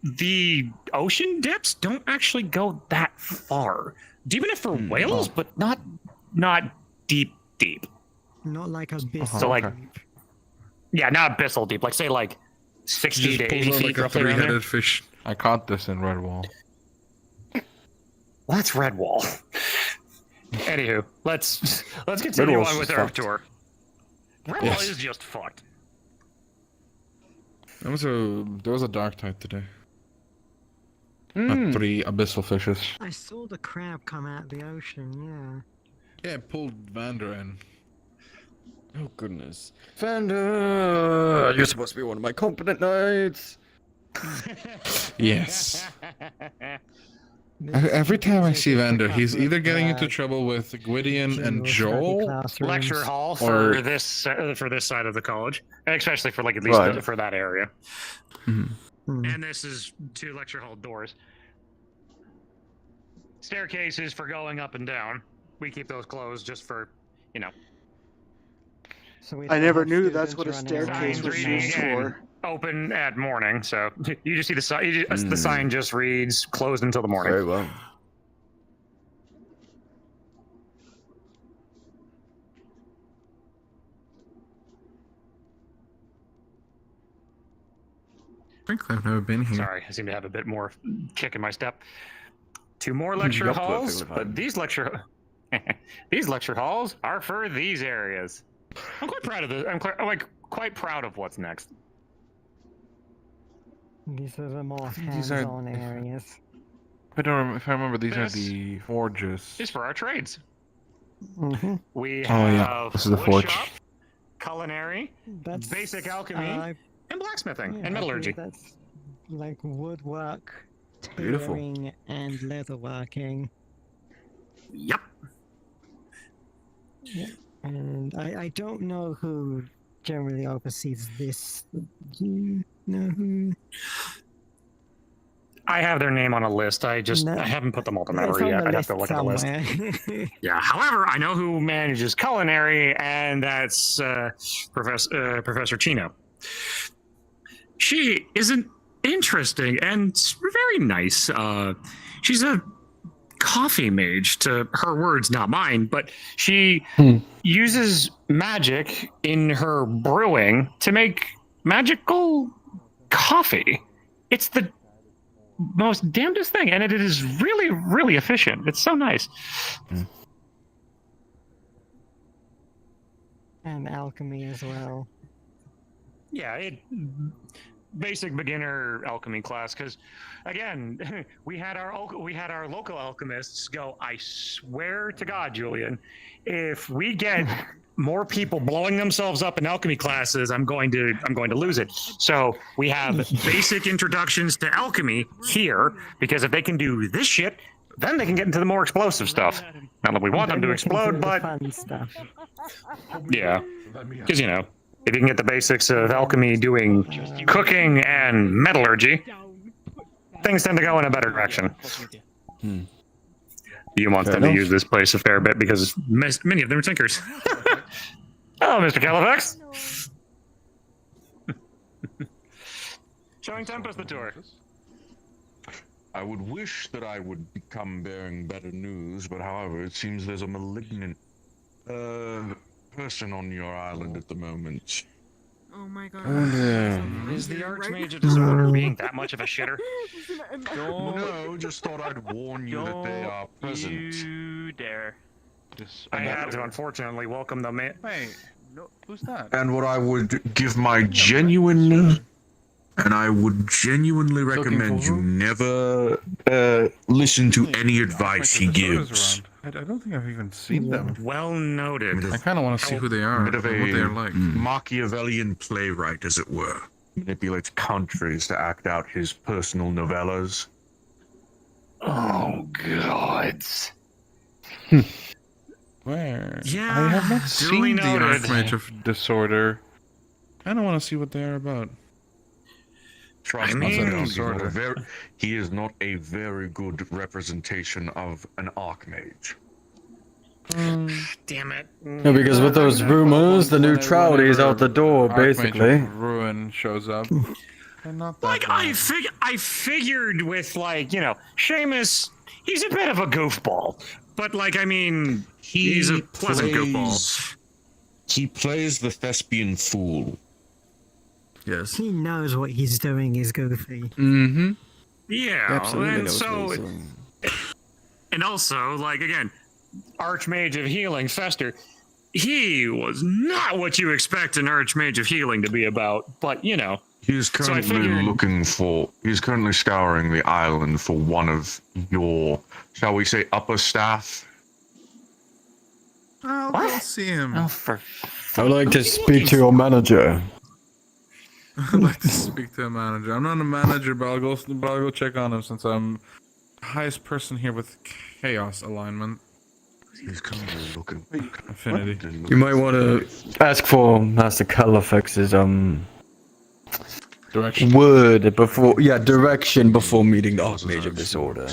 the ocean depths don't actually go that far. Deep enough for whales, but not deep. Not like abyssal. So like, yeah, not abyssal deep. Like say like 60 to 80 feet like a roughly around there. three-headed fish. I caught this in Redwall. Well, that's Redwall. Anywho, let's continue on with our tour. Redwall is just fucked. There was a dark tide today. 3 abyssal fishes. I saw the crab come out of the ocean, Yeah, it pulled Vander in. Oh goodness. Vander! You're supposed to be one of my competent knights! Yes. Every time I see Vander, he's either getting into trouble with Gwydion and Joel. Lecture hall for this side of the college, especially for like at least for that area. And this is 2 lecture hall doors. Staircases for going up and down. We keep those closed just for, So I never knew that's what a staircase was used for. Open at morning, so you just see the sign. The sign just reads "closed until the morning." Very well. Frankly, I've never been here. Sorry, I seem to have a bit more kick in my step. 2 more lecture halls, but these lecture halls are for these areas. I'm quite proud of this. I'm quite proud of what's next. These are the more hands-on areas. If I remember, these are the forges. It's for our trades. We Oh have yeah, this is the forge. woodshop, culinary, basic alchemy, and blacksmithing and metallurgy. That's like woodwork, Beautiful. tailoring, and leatherworking. Yep. Yeah. And I don't know who generally oversees this. Do you know who? I have their name on a list. I haven't put them all together yet. I'd have to look at the list. Yeah. However, I know who manages culinary, and that's Professor Chino. She is an interesting and very nice. She's a coffee mage, to her words, not mine, but she uses magic in her brewing to make magical coffee. It's the most damnedest thing, and it is really, really efficient. It's so nice. And alchemy as well. Yeah, basic beginner alchemy class, because again, we had our local alchemists go. I swear to God, Julian, if we get more people blowing themselves up in alchemy classes, I'm going to lose it. So we have basic introductions to alchemy here, because if they can do this shit, then they can get into the more explosive stuff. Not that we want them to explode, but fun stuff. yeah, because if you can get the basics of alchemy doing cooking and metallurgy, things tend to go in a better direction. You want them to use this place a fair bit because many of them are tinkers. Oh, Mr. Califax. Showing Tempest the tour. I would wish that I would become bearing better news, but however, it seems there's a malignant person on your island at the moment. Oh my god. Is the Archmage of Disorder being that much of a shitter? No, just thought I'd warn you that they are present. You dare. I had to, unfortunately, welcome the man. Wait, no, who's that? And what I would give my genuine, and I would genuinely recommend you never listen to any advice he gives. I don't think I've even seen them. Well noted. I kind of want to see who they are, Bit of what a they're like. Machiavellian playwright, as it were. Manipulates countries to act out his personal novellas. Oh, God. Where? Yeah, I have not duly seen the noted. Archmage of Disorder. I don't want to see what they're about. Trust me, he is not a very good representation of an Archmage. Damn it. No, because with those rumors, the neutrality is out the door, Archmage basically. of Ruin shows up. They're not that Like, bad. I figured with, Seamus, he's a bit of a goofball. But, he's a pleasant goofball. He plays the thespian fool. Yes. He knows what he's doing is goofy. Mm-hmm. Yeah, Absolutely and knows what so... he's doing. And also, again, Archmage of Healing, Fester, he was not what you expect an Archmage of Healing to be about, but, He is currently he's currently scouring the island for one of your, shall we say, upper staff. I'll go see him. Oh, for... I would like to speak to your manager. I'd like to speak to a manager. I'm not a manager, but I'll go check on him since I'm the highest person here with chaos alignment. He's currently looking. Affinity. You might want to ask for Master Califex's direction. Word before, direction before meeting the Archmage of Disorder.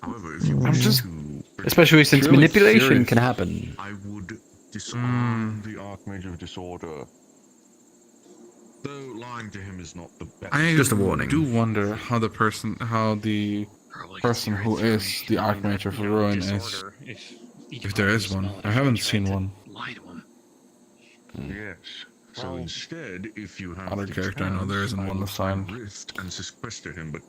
However, if you I'm wish just, to, especially since really manipulation serious, can happen. I would disarm the Archmage of Disorder. Though lying to him is not the best. I Just a warning. do wonder how the person who is the Archmage of Ruin is. If there is one. I haven't seen one. Yes. So instead, if you have Other the character I know there chance, isn't I one will assigned. find Rift and sequester him, but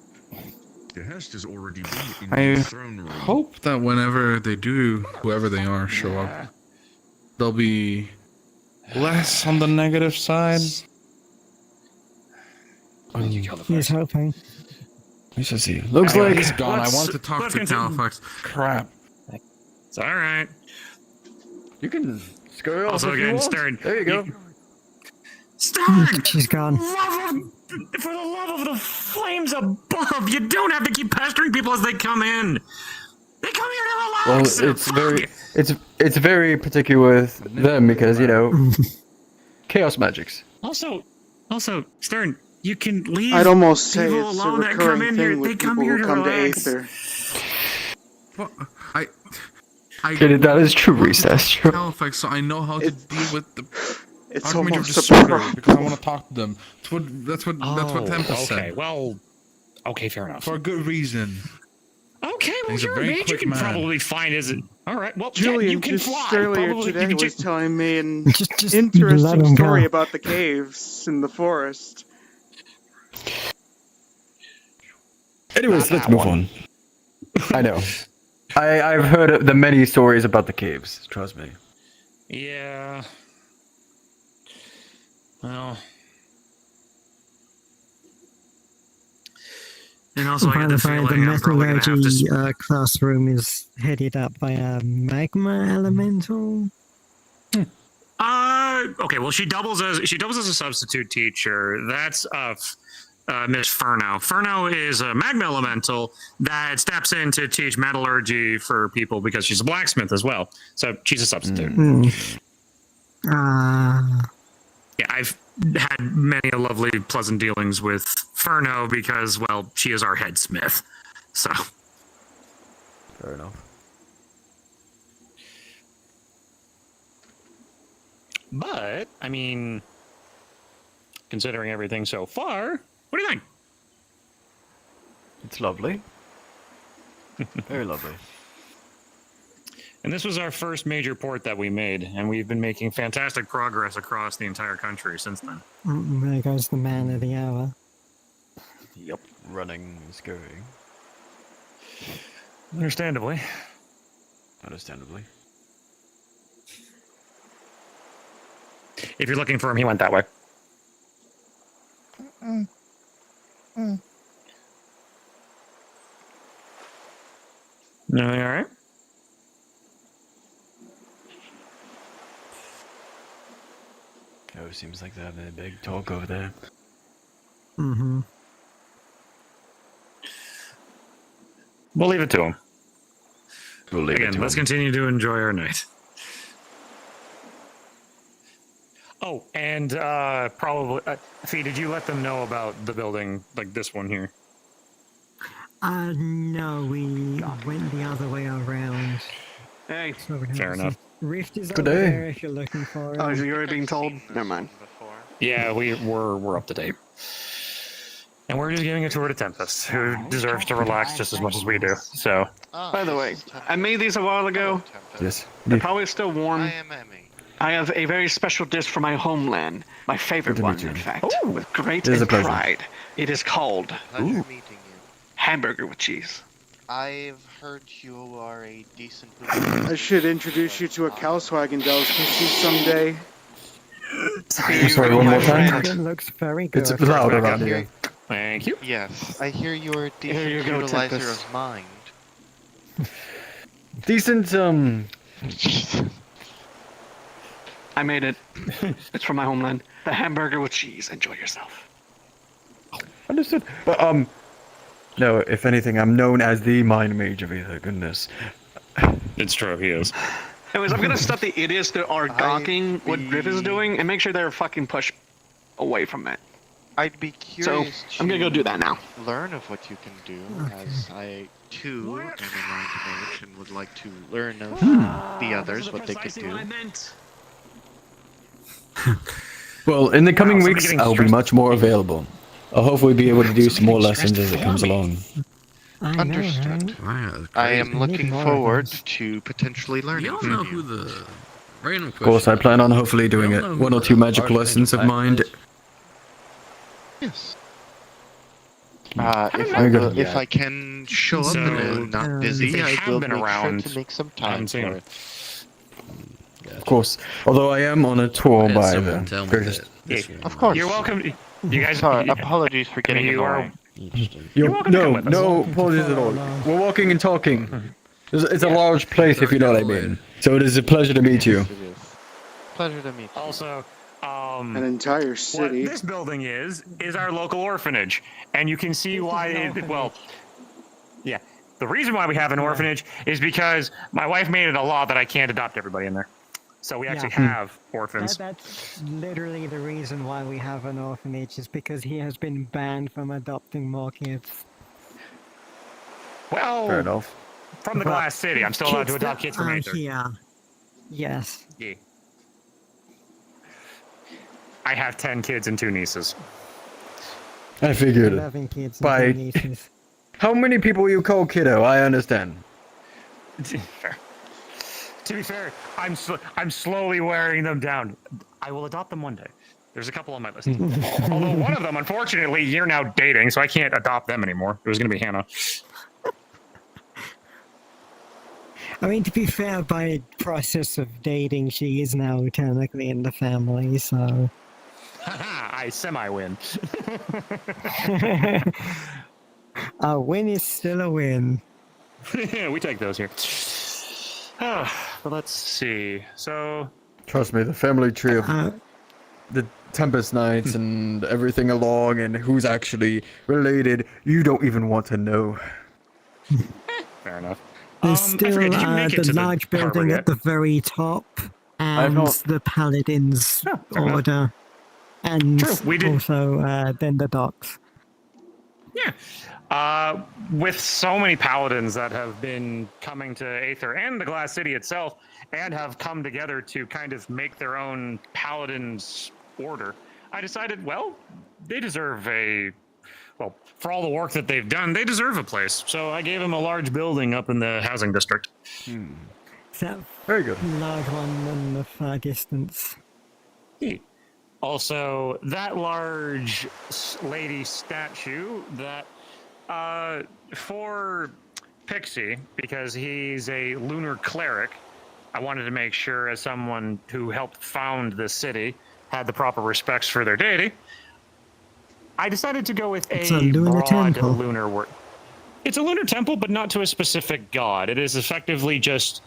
the Hest has already been in I the throne room. hope that whenever they do, whoever they are, show up, they'll be less on the negative side. He's hoping. We shall see. Looks Anyway, like he's gone. I want to talk let's to continue. Califax. Crap. It's alright. You can scurry off Also, if you again, want. Stern. There you go. Stern! She's gone. For the love of the flames above, you don't have to keep pestering people as they come in. They come here to Well, relax. it's very particular with them because chaos magics. Also, Stern, you can leave. I'd almost say people it's a alone that come recurring in here. thing They with come people here who to come to relax. Aether. Well, That is true, Rhys. That's true. Califax, so I know how to deal with the It's Archmage of almost a Disorder problem. because I want to talk to them. That's what Tempest said. Okay, well, okay, fair enough. For a good reason. Okay, well, He's a you're a very mage. You quick can man. probably find his. All right, well, Julian you can just fly. earlier Probably, today you can was telling me an Just interesting let him story go. about the caves in the forest. Anyways, let's move on. I know. I've heard the many stories about the caves. Trust me. Yeah. Well, And also, I get the feeling I'm probably going to have to. metallurgy classroom is headed up by a magma elemental. Okay. Well, she doubles as a substitute teacher. That's Miss Furno. Furno is a magma elemental that steps in to teach metallurgy for people because she's a blacksmith as well. So she's a substitute. Yeah, I've had many lovely, pleasant dealings with Furno because, well, she is our head smith. So. Fair enough. But, I mean, considering everything so far, what do you think? It's lovely. Very lovely. And this was our first major port that we made, and we've been making fantastic progress across the entire country since then. There goes the man of the hour. Yep. Running and scurrying. Understandably. Understandably. If you're looking for him, he went that way. Everything all right? Oh, seems like they're having a big talk over there. Mm-hmm. We'll leave it to him. We'll leave it Again, to let's him. continue to enjoy our night. Oh, and probably, Fee, did you let them know about the building, like this one here? No, we went the other way around. Hey, fair enough. Rift is Good over day. there if you're looking for it. Oh, you're already being told? Never mind. Yeah, we're up to date. And we're just giving a tour to Tempest, who deserves to relax just as much as we do. So. By the way, I made these a while ago. Yes. They're probably still warm. I have a very special dish for my homeland. My favorite Good to one, meet you. in fact. With great It is a pleasure. pride. It is called hamburger with cheese. I've heard you are a decent. I should introduce you to a Volkswagen delicacy someday. Sorry, one more time. It looks very good. It's loud around here. Thank you. Yes, I hear you're a decent Here you go, utilizer Tempest. of mind. Decent, I made it. It's from my homeland. The hamburger with cheese. Enjoy yourself. Understood. But, no, if anything, I'm known as the mind mage of Aether. Goodness. It's true, he is. Anyways, I'm gonna stop the idiots that are gawking what Griff is doing and make sure they're fucking pushed away from it. I'd be curious So, I'm gonna go do that now. Learn of what you can do, as I too am a mind mage and would like to learn of the others what they could do. Well, in the coming somebody weeks, getting I'll be stressed. much more available. I'll hopefully be able to do some more lessons as it comes along. Understood. I am looking forward to potentially learning You don't from know you. who the random Of course, I plan on hopefully doing don't know one who or two the magic Archangel lessons of Pact mind. is. Yes. Very good. If I can show up So, and I'm not busy, they I have will been make around. sure to make some I time haven't seen for them. it. Of course. Although I am on a tour I had by someone the tell me greatest. that this Yeah, one Of course. You're welcome. You guys. Sorry, apologies for getting you are. annoying. You're welcome to come with us. No apologies at all. We're walking and talking. It's a large place, if you know what I mean. So it is a pleasure to meet you. Yes, it is. Pleasure to meet you. Also, An entire what city. this building is our local orphanage, and you can see why. Yeah, the reason why we have an orphanage is because my wife made it a law that I can't adopt everybody in there, so we actually have orphans. That's literally the reason why we have an orphanage, is because he has been banned from adopting more kids. Well, Fair enough. from the Glass City, I'm still allowed to adopt kids from Aether. Yeah. Yes. Yeah. I have 10 kids and 2 nieces. I figured it. 11 kids and By 2 nieces. how many people you call kiddo? I understand. Fair. To be fair, I'm slowly wearing them down. I will adopt them one day. There's a couple on my list. Although one of them, unfortunately, you're now dating, so I can't adopt them anymore. It was going to be Hannah. I mean, to be fair, by process of dating, she is now technically in the family, so... I semi-win. A win is still a win. Yeah, we take those here. But let's see. So, Trust me, the family tree of the Tempest Knights and everything along, and who's actually related, you don't even want to know. fair enough. There's I still forget, did you make it the to the large harbor building yet? at the very top, and the Paladins fair enough. order, and True, we did- also then the docks. Yeah. With so many paladins that have been coming to Aether and the Glass City itself, and have come together to kind of make their own paladins order, I decided, well, they deserve well, for all the work that they've done, they deserve a place. So I gave them a large building up in the housing district. Is that very good? Large one in the far distance. Also, that large lady statue that, for Pixie, because he's a lunar cleric, I wanted to make sure, as someone who helped found this city, had the proper respects for their deity. I decided to go with It's a lunar broad temple. lunar work. It's a lunar temple, but not to a specific god. It is effectively just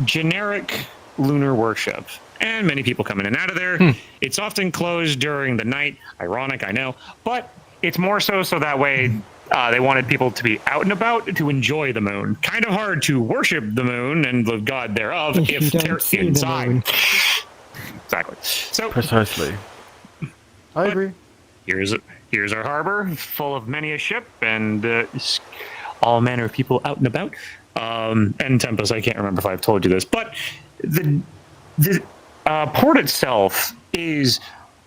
generic lunar worship. And many people come in and out of there. It's often closed during the night. Ironic, I know. But it's more so that way they wanted people to be out and about to enjoy the moon. Kind of hard to worship the moon and the god thereof If you if don't they're see the inside. moon. Exactly. So Precisely. I agree. Here's our harbor, full of many a ship and all manner of people out and about. And Tempest, I can't remember if I've told you this, but the port itself is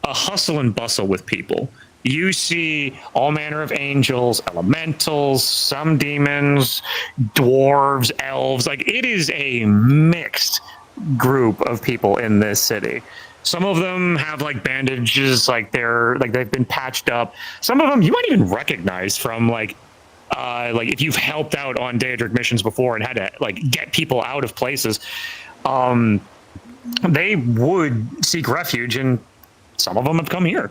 a hustle and bustle with people. You see all manner of angels, elementals, some demons, dwarves, elves. Like, it is a mixed group of people in this city. Some of them have like bandages, like they've been patched up. Some of them you might even recognize from like if you've helped out on Daedric missions before and had to like get people out of places. They would seek refuge, and some of them have come here.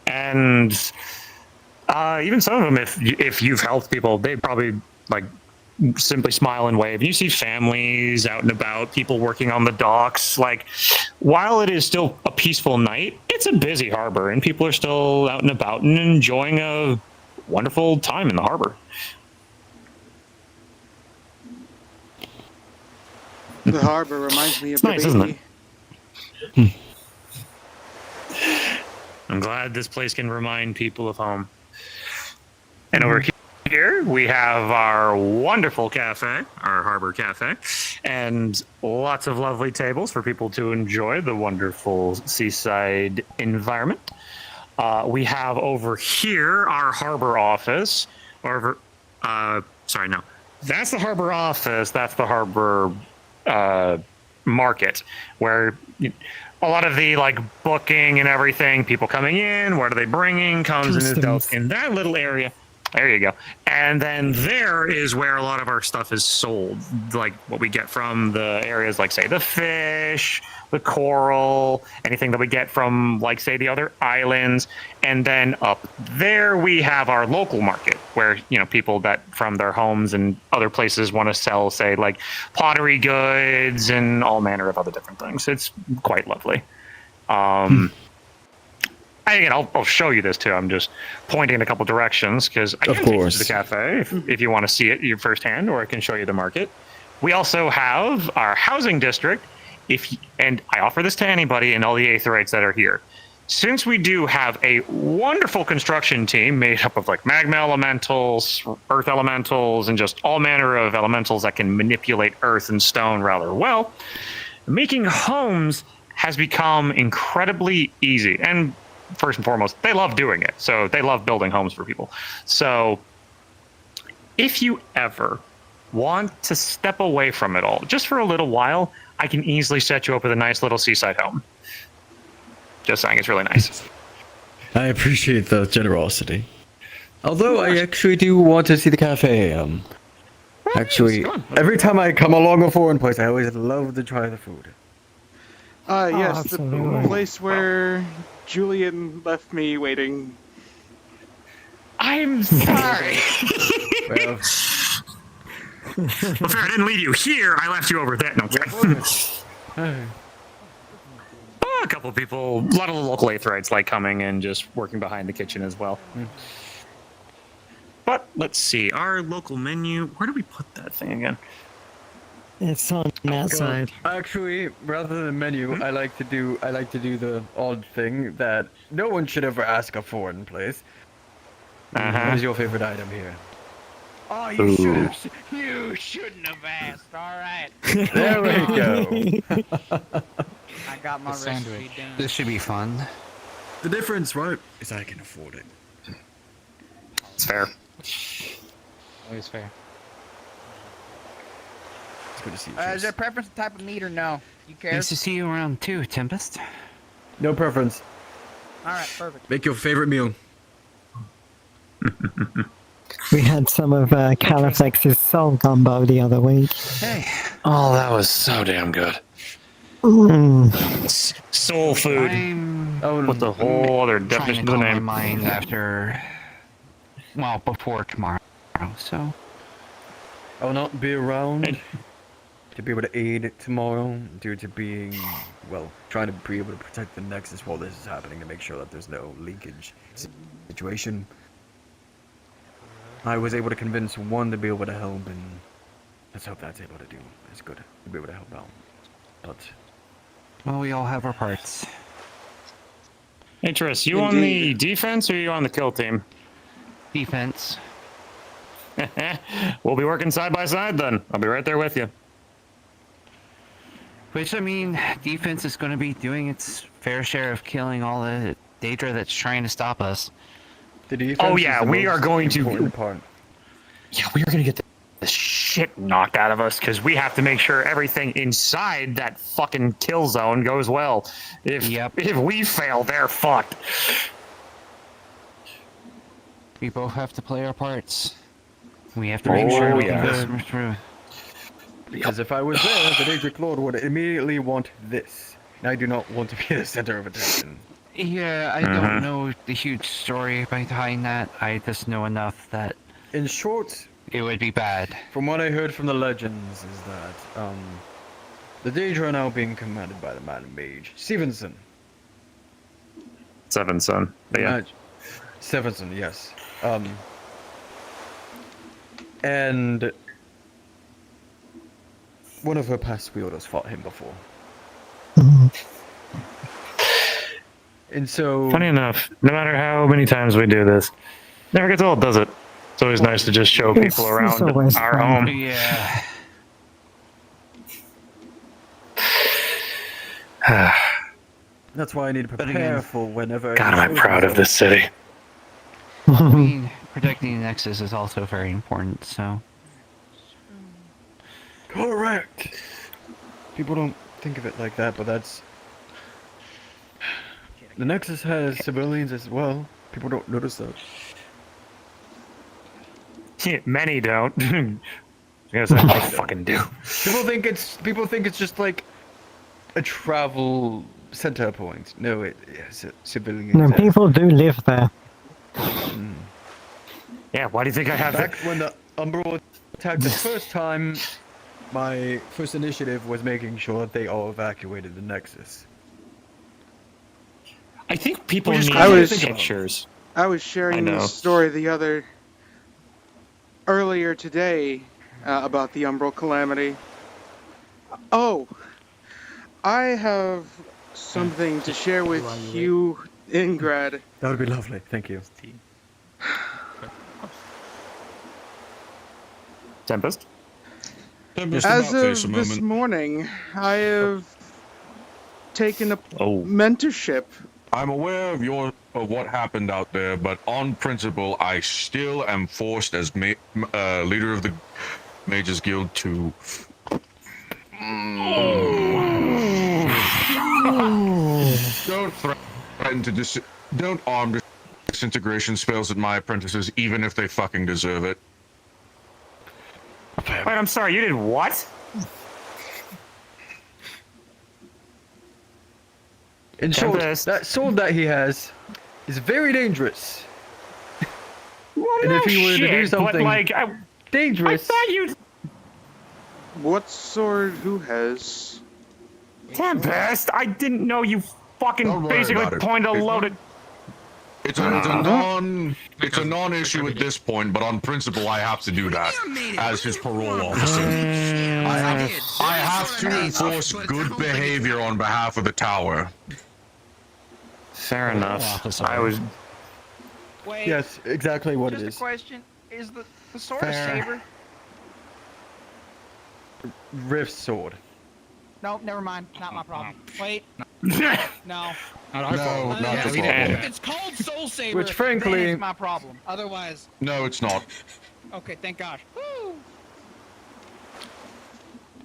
And even some of them, if you've helped people, they probably like simply smile and wave. And you see families out and about, people working on the docks. Like, while it is still a peaceful night, it's a busy harbor, and people are still out and about and enjoying a wonderful time in the harbor. The harbor reminds me of It's the nice, baby. isn't it? I'm glad this place can remind people of home. And over here, we have our wonderful cafe, our harbor cafe, and lots of lovely tables for people to enjoy the wonderful seaside environment. We have over here our harbor office. Sorry, no. That's the harbor office. That's the harbor market, where a lot of the like booking and everything, people coming in, what are they bringing, comes and is dealt in that little area. There you go. And then there is where a lot of our stuff is sold, like what we get from the areas like, say, the fish, the coral, anything that we get from, like, say, the other islands. And then up there we have our local market, where, you know, people that from their homes and other places want to sell, say, like pottery goods and all manner of other different things. It's quite lovely. I'll show you this too. I'm just pointing in a couple directions because I can take you to the cafe if you want to see it firsthand, or I can show you the market. We also have our housing district. And I offer this to anybody and all the Aetherites that are here. Since we do have a wonderful construction team made up of like magma elementals, earth elementals, and just all manner of elementals that can manipulate earth and stone rather well, making homes has become incredibly easy. And first and foremost, they love doing it. So they love building homes for people. So if you ever want to step away from it all, just for a little while, I can easily set you up with a nice little seaside home. Just saying, it's really nice. I appreciate the generosity. Although I actually do want to see the cafe. Actually, every time I come along a foreign place, I always love to try the food. Yes, the absolutely. place where Julian left me waiting. I I'm sorry. Well, Well, fair, I didn't leave you here. I left you over there. No, a couple of people, a lot of the local Aetherites like coming and just working behind the kitchen as well. But let's see, our local menu. Where do we put that thing again? It's on that side. Actually, rather than menu, I like to do the odd thing that no one should ever ask a foreign place. What is your favorite item here? Oh, you shouldn't have asked. All right. There we go. I got my recipe down. This should be fun. The difference, right, is I can afford it. It's fair. Always fair. It's good to see you. Is there a preference type of meat or no? You care? Nice to see you around too, Tempest. No preference. All right, perfect. Make your favorite meal. We had some of Califex's soul combo the other week. Hey. Oh, that was so damn good. Soul food. With the whole other definition of the name. My mind after, well, before tomorrow. So I will not be around to be able to aid tomorrow due to being, well, trying to be able to protect the Nexus while this is happening to make sure that there's no leakage situation. I was able to convince one to be able to help, and let's hope that's able to do. It's good to be able to help out. But well, we all have our parts. Hey, Tris, you on the defense or you on the kill team? Defense. We'll be working side by side then. I'll be right there with you. Which, I mean, defense is going to be doing its fair share of killing all the Daedra that's trying to stop us. The defense oh yeah, we are going to. Part. Yeah, we are going to get the shit knocked out of us because we have to make sure everything inside that fucking kill zone goes well. If we fail, they're fucked. We both have to play our parts. We have to make sure everything goes through. Because if I was there, the Daedric Lord would immediately want this. And I do not want to be the center of attention. Yeah, I don't know the huge story behind that. I just know enough that, in short, it would be bad. From what I heard from the legends is that the Daedra are now being commanded by the man mage Stevenson. Stevenson, yeah. Stevenson, yes. And one of her past wielders fought him before. And so, funny enough, no matter how many times we do this, never gets old, does it? It's always nice to just show people around our home. Yeah. That's why I need to prepare for whenever. God, am I proud of this city. I mean, protecting the Nexus is also very important, so. Correct. People don't think of it like that, but that's. The Nexus has civilians as well. People don't notice that. Many don't. Yes, I fucking do. People think it's just like a travel center point. No, it's civilians. No, people do live there. Yeah, why do you think I have Back when the Umbral attacked the first time, my first initiative was making sure that they all evacuated the Nexus. I think people need pictures. I was sharing this story earlier today about the Umbral Calamity. Oh, I have something to share with you, Ingrad. That would be lovely. Thank you. Tempest? As of this morning, I have taken a mentorship. I'm aware of what happened out there, but on principle, I still am forced as leader of the Mages Guild to. Don't threaten to don't arm disintegration spells at my apprentices, even if they fucking deserve it. Wait, I'm sorry, you did what? In short, that sword that he has is very dangerous. Whoa, And no if he were to do shit, but something like, I dangerous, thought you'd. What sword? Who has? Tempest, I didn't know you fucking Don't worry basically about it. pointed a loaded. It's a non-issue at this point, but on principle, I have to do that as his parole officer. I have to enforce good behavior on behalf of the tower. Fair enough. I was. Wait. yes, exactly what it Just is. a question: is the sword Fair. a saber? Rift's sword. No, never mind. Not my problem. Wait. No. No, not the problem. It's called Soul Saber. Which, frankly- then it's my problem. Otherwise, No, it's not. okay. Thank gosh. Woo!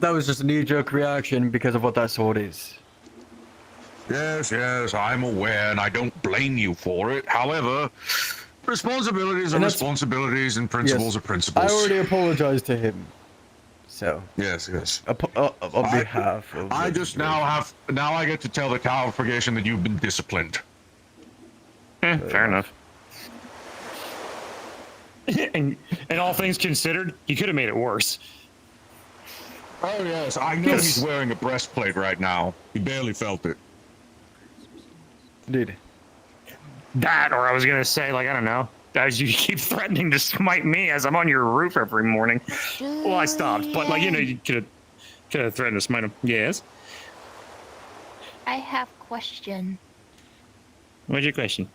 That was just a knee-jerk reaction because of what that sword is. Yes, I'm aware, and I don't blame you for it. However, responsibilities are And that's- responsibilities, and principles are I principles. already apologized to him. So, Yes. on behalf of... I just now I get to tell the congregation that you've been disciplined. Fair enough. and all things considered, he could have made it worse. Oh yes, I know he's wearing a breastplate right now. He barely felt it. Dude. That, or I was gonna say, like, I don't know, as you keep threatening to smite me as I'm on your roof every morning. Well, I stopped, but like, you know, you could have threatened to smite him. Yes. I have question. What's your question?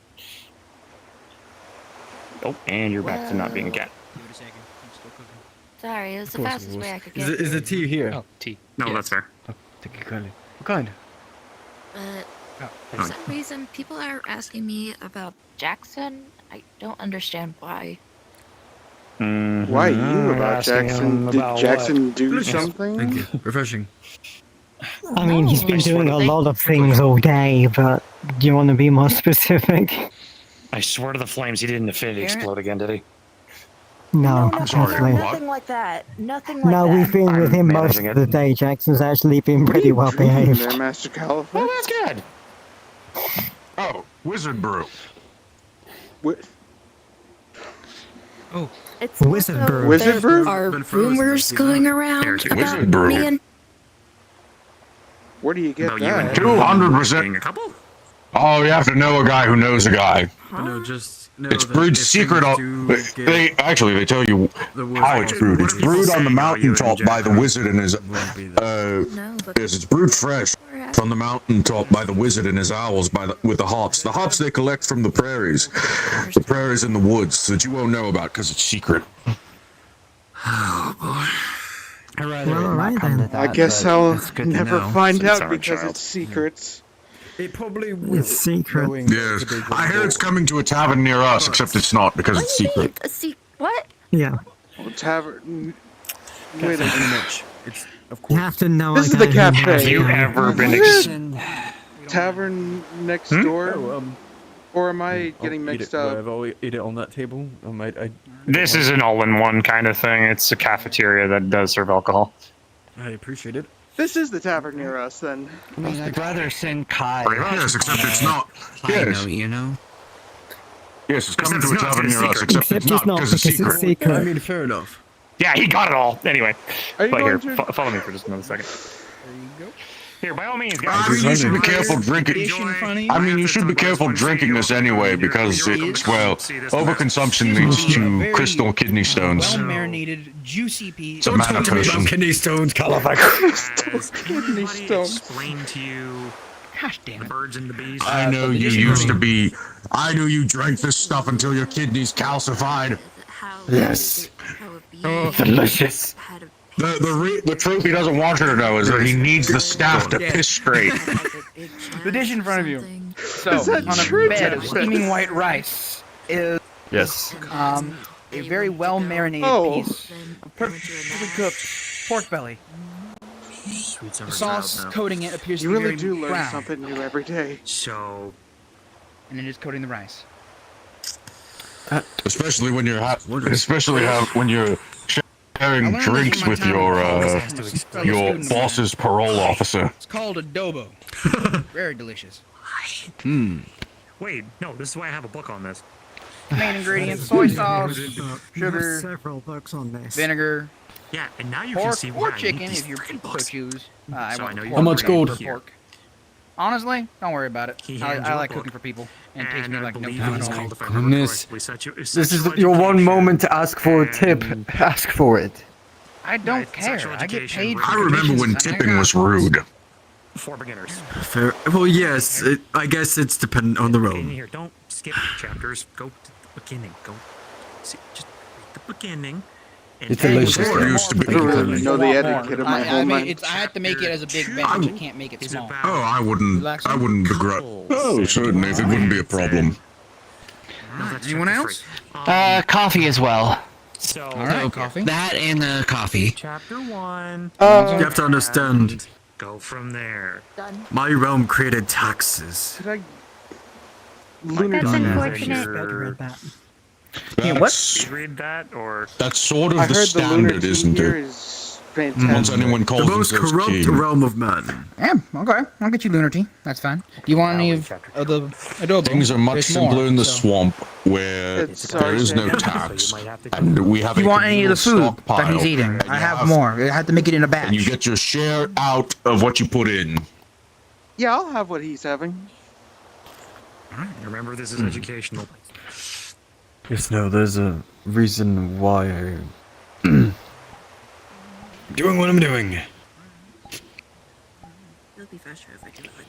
Oh, and you're back to not being a cat. Sorry, it was the Of course fastest it way I was. could get. Is the tea here? Oh, tea. No, that's fair. Oh, thank you kindly. What kind? For some reason, people are asking me about Jackson. I don't understand why. Why you about Jackson? Did Jackson do something? Thank you. Refreshing. I mean, he's been doing a lot of things all day, but do you want to be more specific? I swear to the flames, he didn't infinity explode again, did he? No, sorry, definitely. Nothing like that. Nothing like No, that. we've been with him most managing of the day. Jackson's actually been pretty well behaved. There, Master Caliphate. Oh, that's good. Oh, wizard brew. Oh, It's Wizard also- brew. Wizard there brew? are Been frozen, rumors you know. going around Wizard about brew. me and Where do you get No, you and that? 200%. Being a couple? Oh, you have to know a guy who knows a guy. no, just know It's that brewed if secret things on. do They get tell you the worst how it's possible, brewed. It's what brewed on the saying, are you mountaintop and by the Jack? wizard and his. won't be this. no, but Yes, it's brewed fresh from the mountaintop by the wizard and his owls with the hops. The hops they collect from the prairies and the woods that you won't know about because it's secret. Oh boy. I'd rather Well, not alright come then. to that. I guess but I'll it's good to never know. find Since out I'm a because child. it's secrets. It probably will. It's secret. knowing Yes, the big I hear door. it's coming to a tavern near us, except it's not because what it's do you mean? secret. What? Yeah. Tavern. Can't Wait a say too minute. much. It's of You course. have to know This a is the guy who cafe. knows Have you a guy. ever been And Tavern next Hmm? door? oh, Or am I getting I'll eat mixed it, up? whatever, I'll eat it on that table. This is an all-in-one kind of thing. It's a cafeteria that does serve alcohol. I appreciate it. This is the tavern near us, then. I mean, I'd rather send Kai. Yes, except it's not. I Yes, know, you know. yes, it's coming Except to a it's not, tavern it's near us, secret. except it's not because it's secret. I secret. mean, fair enough. Yeah, he got it all. Anyway, Are you but here, going to? follow me for just another second. Here, by all means, I guys. mean, you should be careful drinking. Enjoy. I mean, you should be careful drinking this anyway because it's, well, overconsumption leads to crystal kidney stones. Well-marinated, juicy piece. It's a mana potion. kidney stones, Caliphate. Kidney stones. Explain to you Gosh damn the it. birds and the bees. I know you used to be. I knew you drank this stuff until your kidneys calcified. Yes. delicious. The truth he doesn't want you to know is that he needs the staff to piss straight. The dish in front of you. So, Is that on a true, bed of Tempest? steaming white rice is Yes. a very well marinated Oh. piece of perfectly cooked pork belly. Sweet The summer sauce child now. coating it appears You to be really very do learn brown, something new every day. So, and it is coating the rice. Especially when you're when you're sharing learned drinks this in my with time your in boss's parole officer. It's called adobo. Very delicious. Wait, no, this is why I have a book on this. Main ingredients: soy sauce, We have sugar, several books on this. vinegar, Yeah, and now you pork, can see or why I chicken need these if you freaking so books. choose. So I I went know with you pork. How much for gold? pork. Honestly, don't worry about it. He I hands you a like book, cooking for people, and it takes and me I like no believe time it is at all. called, if I remember Goodness. correctly, This is sexual your one education. moment to ask for a tip. And- Ask for it. I don't Right, care. sexual I get education, paid written for I remember commissions, when and I tipping got- was rude. For beginners. Fair. Well, yes. I guess it's dependent on the Okay, role. here, don't skip chapters. Go to the beginning. Go. See, just read the beginning. And It's then- delicious. Sword used to be I good. know the etiquette of my home. I have to make it as a big batch. I can't make it small. Oh, I wouldn't begrudge. Oh, certainly, it wouldn't be a problem. Anyone else? Coffee as well. So, All right, coffee. That and coffee. Chapter 1. You have to understand. Go from there. My realm created taxes. Could I? Lunar That's Dynamics. unfortunate. Read that. Did you read that, or? That's sort of I the heard the lunar standard, tea isn't here it? is fantastic. Once anyone calls The most themselves corrupt king. realm of man. Yeah, okay. I'll get you lunar tea. That's fine. Do you want any of the adobo? Things are much There's simpler more, in the so- swamp where It's there is no sorry, tax, and we have Do you a want any of the communal food stockpile, that he's eating? and I you have more. I had to make it in a batch. And you get your share out of what you put in. Yeah, I'll have what he's having. Remember, this is educational. Yes, no, there's a reason why I'm doing what I'm doing.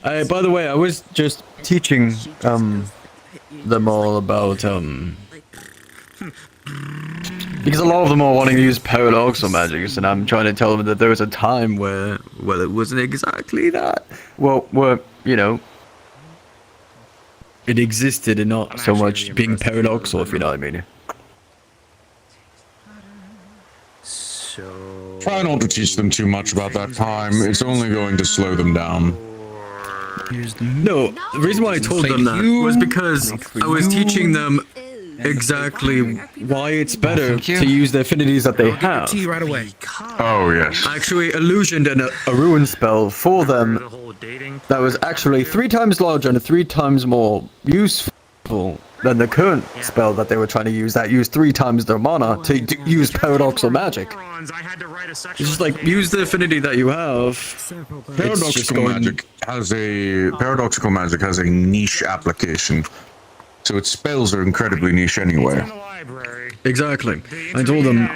By the way, I was just teaching them all about because a lot of them are wanting to use paradoxal magics, and I'm trying to tell them that there was a time where it wasn't exactly that. Well, where it existed and not so much being paradoxal, if you know what I mean. So. Try not to teach them too much about that time. It's only going to slow them down. No, the reason why I told them that was because I was teaching them exactly why it's better to use the affinities that they have. right away. Oh, yes. I actually illusioned a ruin spell for them that was actually 3 times larger and 3 times more useful than the current spell that they were trying to use that used 3 times their mana to use paradoxal magic. It's just like, use the affinity that you have. Paradoxical magic has a niche application. So its spells are incredibly niche anyway. Exactly. I told them,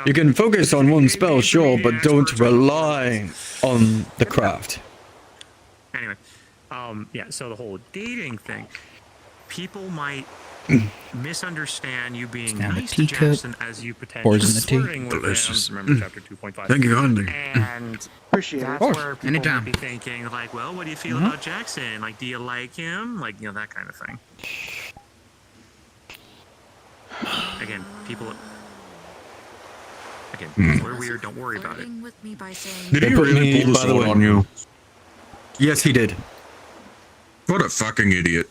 you can focus on one spell, sure, but don't rely on the craft. Anyway, yeah. So the whole dating thing, people might misunderstand you being Down the nice to teacup, Jackson as you potentially pours in the tea. flirting with Delicious. him. Remember chapter 2.5. Thank you kindly. And Appreciate it. that's Of course, where people anytime. might be thinking, like, well, what do you feel about Jackson? Like, do you like him? Like, that kind of thing. Again, people. Again, people are weird. Don't worry about it. Did he really pull the sword on you? Yes, he did. What a fucking idiot.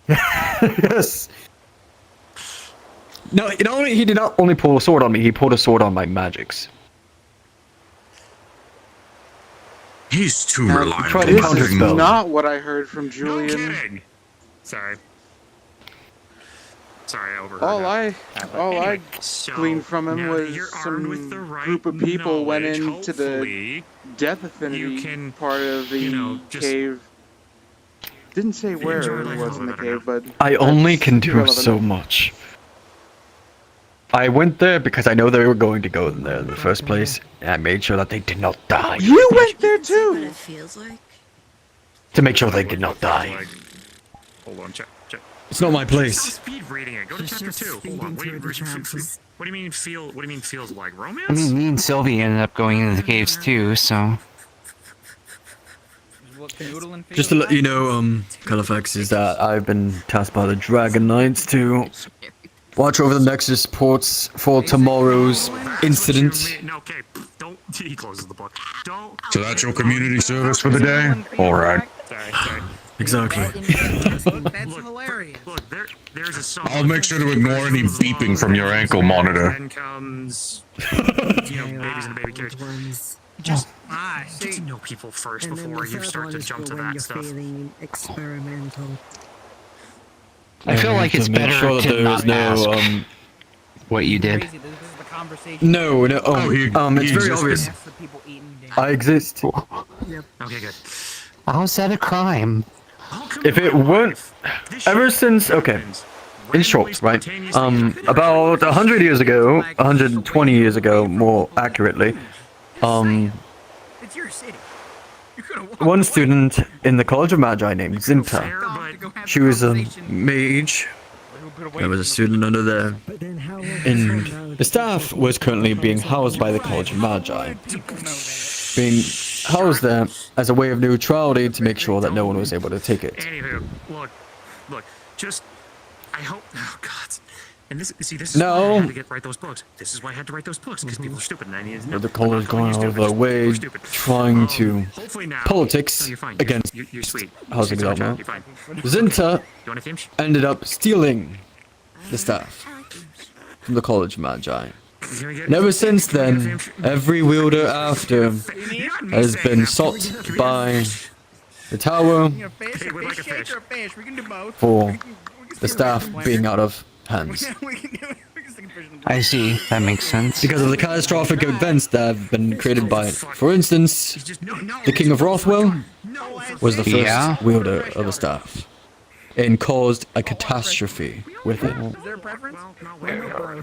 Yes. No, he did not only pull a sword on me, he pulled a sword on my magics. He's too Now, reliable. try to This counterspell. is not what I heard from No Julian. kidding. Sorry. Sorry, I overheard All that. I So, gleaned from him now that was you're armed with the some right group of people went knowledge, into the hopefully death affinity can, part of the just cave. Didn't say where enjoy it life a was in the little cave, but I only that's can do irrelevant. so much. I went there because I know they were going to go in there in the first place, and I made sure that they did not die. You went there too. To make sure they did not die. Hold on, check. It's not my Stop place. speed reading it. Go to chapter 2. Hold on. What do you mean feels like romance? I mean, me and Sylvie ended up going into the caves too, so. Just to let you know, Califax, is that I've been tasked by the Dragon Knights to watch over the Nexus ports for tomorrow's incident. No, okay. Don't. He closes the book. Don't. So that's your community service for the day? Alright. Sorry. Exactly. That's hilarious. Look, there's a song. I'll make sure to ignore any beeping from your ankle monitor. Then comes, babies and the baby carriage. Just get to know people first before you start to jump to that stuff. Feeling experimental. I feel like it's better sure that to there not is no ask what you did. Crazy, this is the conversation. no. he It's very existed. obvious. That's the people eating dinner. I exist. Okay, good. How's that a crime? If it weren't, ever since in short, right? About 100 years ago, 120 years ago, more accurately, It's your city. one student in the College of Magi named Zinta. She was a mage. I was a student under there. And the staff was currently being housed by the College of Magi. Being housed there as a way of neutrality to make sure that no one was able to take it. Anywho, look, just, I hope, oh god. And this is No. why I had to write those books. This is why I had to write those books, because people are stupid and I needed to know. The college going out of their way, trying to politics against You're sweet. housing You're development. fine. Zinta You want a finish? ended up stealing the staff from the College of Magi. And ever since then, every wielder after has been sought by the tower for the staff being out of hands. I see. That makes sense. Because of the catastrophic events that have been created by it. For instance, the King of Rothwell was the first wielder of the staff and caused a catastrophe with it. Is there a preference?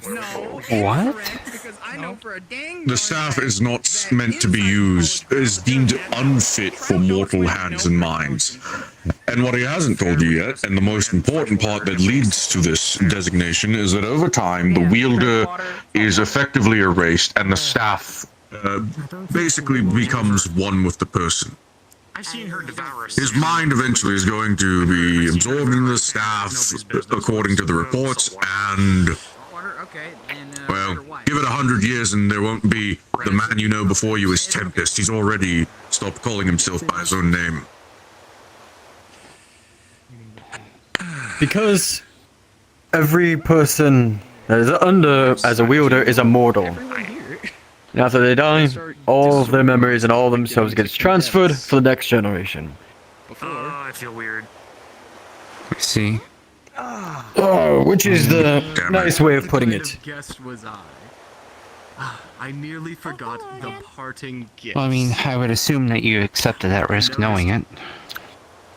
No. What? Because I know for a dang. The staff is not meant to be used, is deemed unfit for mortal hands and minds. And what he hasn't told you yet, and the most important part that leads to this designation, is that over time, the wielder is effectively erased and the staff basically becomes one with the person. I've seen her devour a His mind eventually is going to be absorbed into the staff, according to the reports, and, well, give it 100 years and there won't be the man you know before you as Tempest. He's already stopped calling himself by his own name. Because every person that is under as a wielder is immortal. And after they die, all of their memories and all of themselves gets transferred for the next generation. Oh, I feel weird. I see. Oh, which is the nice way of putting it. Guest was I. I nearly forgot the parting gift. Well, I mean, I would assume that you accepted that risk knowing it.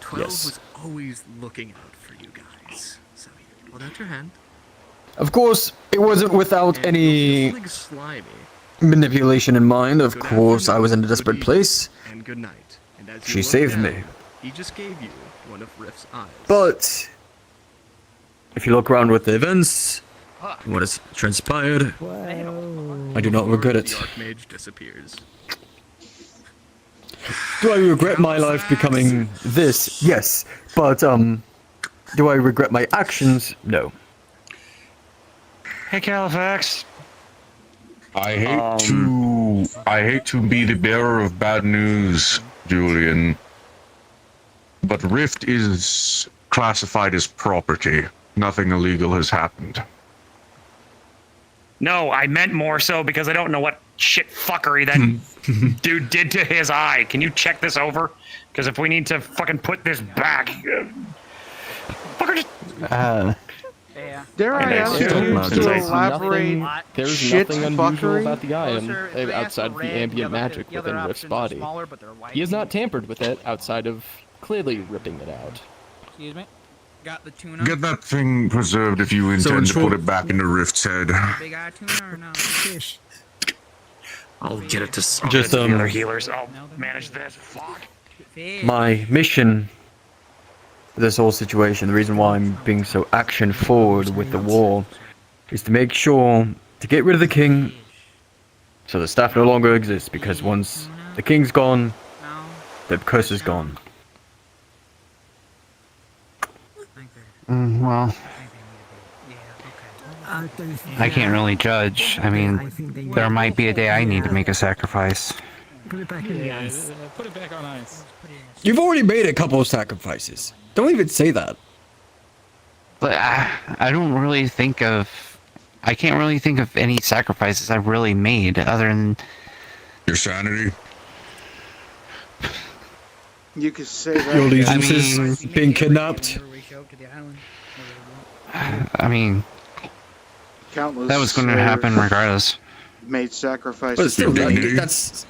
12 Yes. was always looking out for you guys. So here, hold out your hand. Of course, it wasn't without any Something slimy. manipulation in mind. Of course, I was in a desperate place. And good night. And as you She look saved down, me. He just gave you one of Riff's eyes. But if you look around with the events, what has transpired, I do not regret it. The Archmage disappears. Do I regret my life becoming this? Yes. But, do I regret my actions? No. Hey, Califax. I hate to be the bearer of bad news, Julian, but Rift is classified as property. Nothing illegal has happened. No, I meant more so because I don't know what shit fuckery that dude did to his eye. Can you check this over? Because if we need to fucking put this back, fucker just. Dare I ask you to elaborate There's shit nothing unusual fuckery? about the item outside of the ambient magic within Rift's body. He has not tampered with it outside of clearly ripping it out. Excuse me? Got the tuna? Get that thing preserved if you intend to put it back into Rift's head. Big eye tuna or no? I'll get it to Just, the other healers. I'll manage this. Fuck. My mission, this whole situation, the reason why I'm being so action forward with the war, is to make sure to get rid of the king, so the staff no longer exists. Because once the king's gone, the curse is gone. Well, I can't really judge. I mean, there might be a day I need to make a sacrifice. Put it back in the ice. Put it back on ice. You've already made a couple of sacrifices. Don't even say that. But I don't really think of... I can't really think of any sacrifices I've really made other than... Your sanity? You could say that. Your allegiances, being kidnapped. I mean, Countless. that was going to happen regardless. Made sacrifices. But still, for me. that's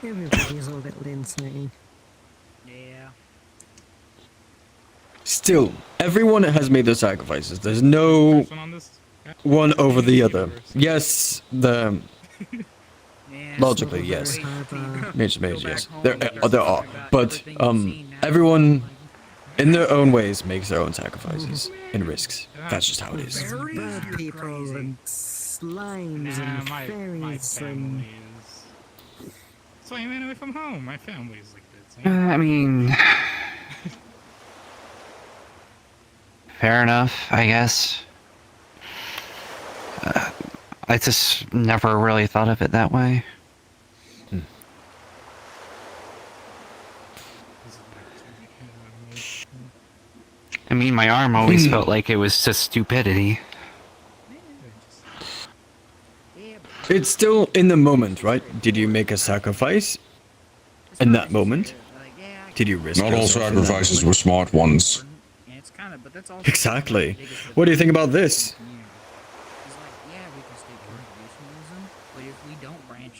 Everybody's a little insane. Yeah. still everyone has made their sacrifices. There's no one over the other. Yes, the logically yes, mage, yes. There are, but everyone in their own ways makes their own sacrifices and risks. That's just how it is. Bad people and slimes and fairies and... That's why I ran away from home. My family's like this. I mean, fair enough, I guess. I just never really thought of it that way. I mean, my arm always felt like it was just stupidity. It's still in the moment, right? Did you make a sacrifice in that moment? Did you risk? Not all yourself in that sacrifices moment? were smart ones. Exactly. What do you think about this?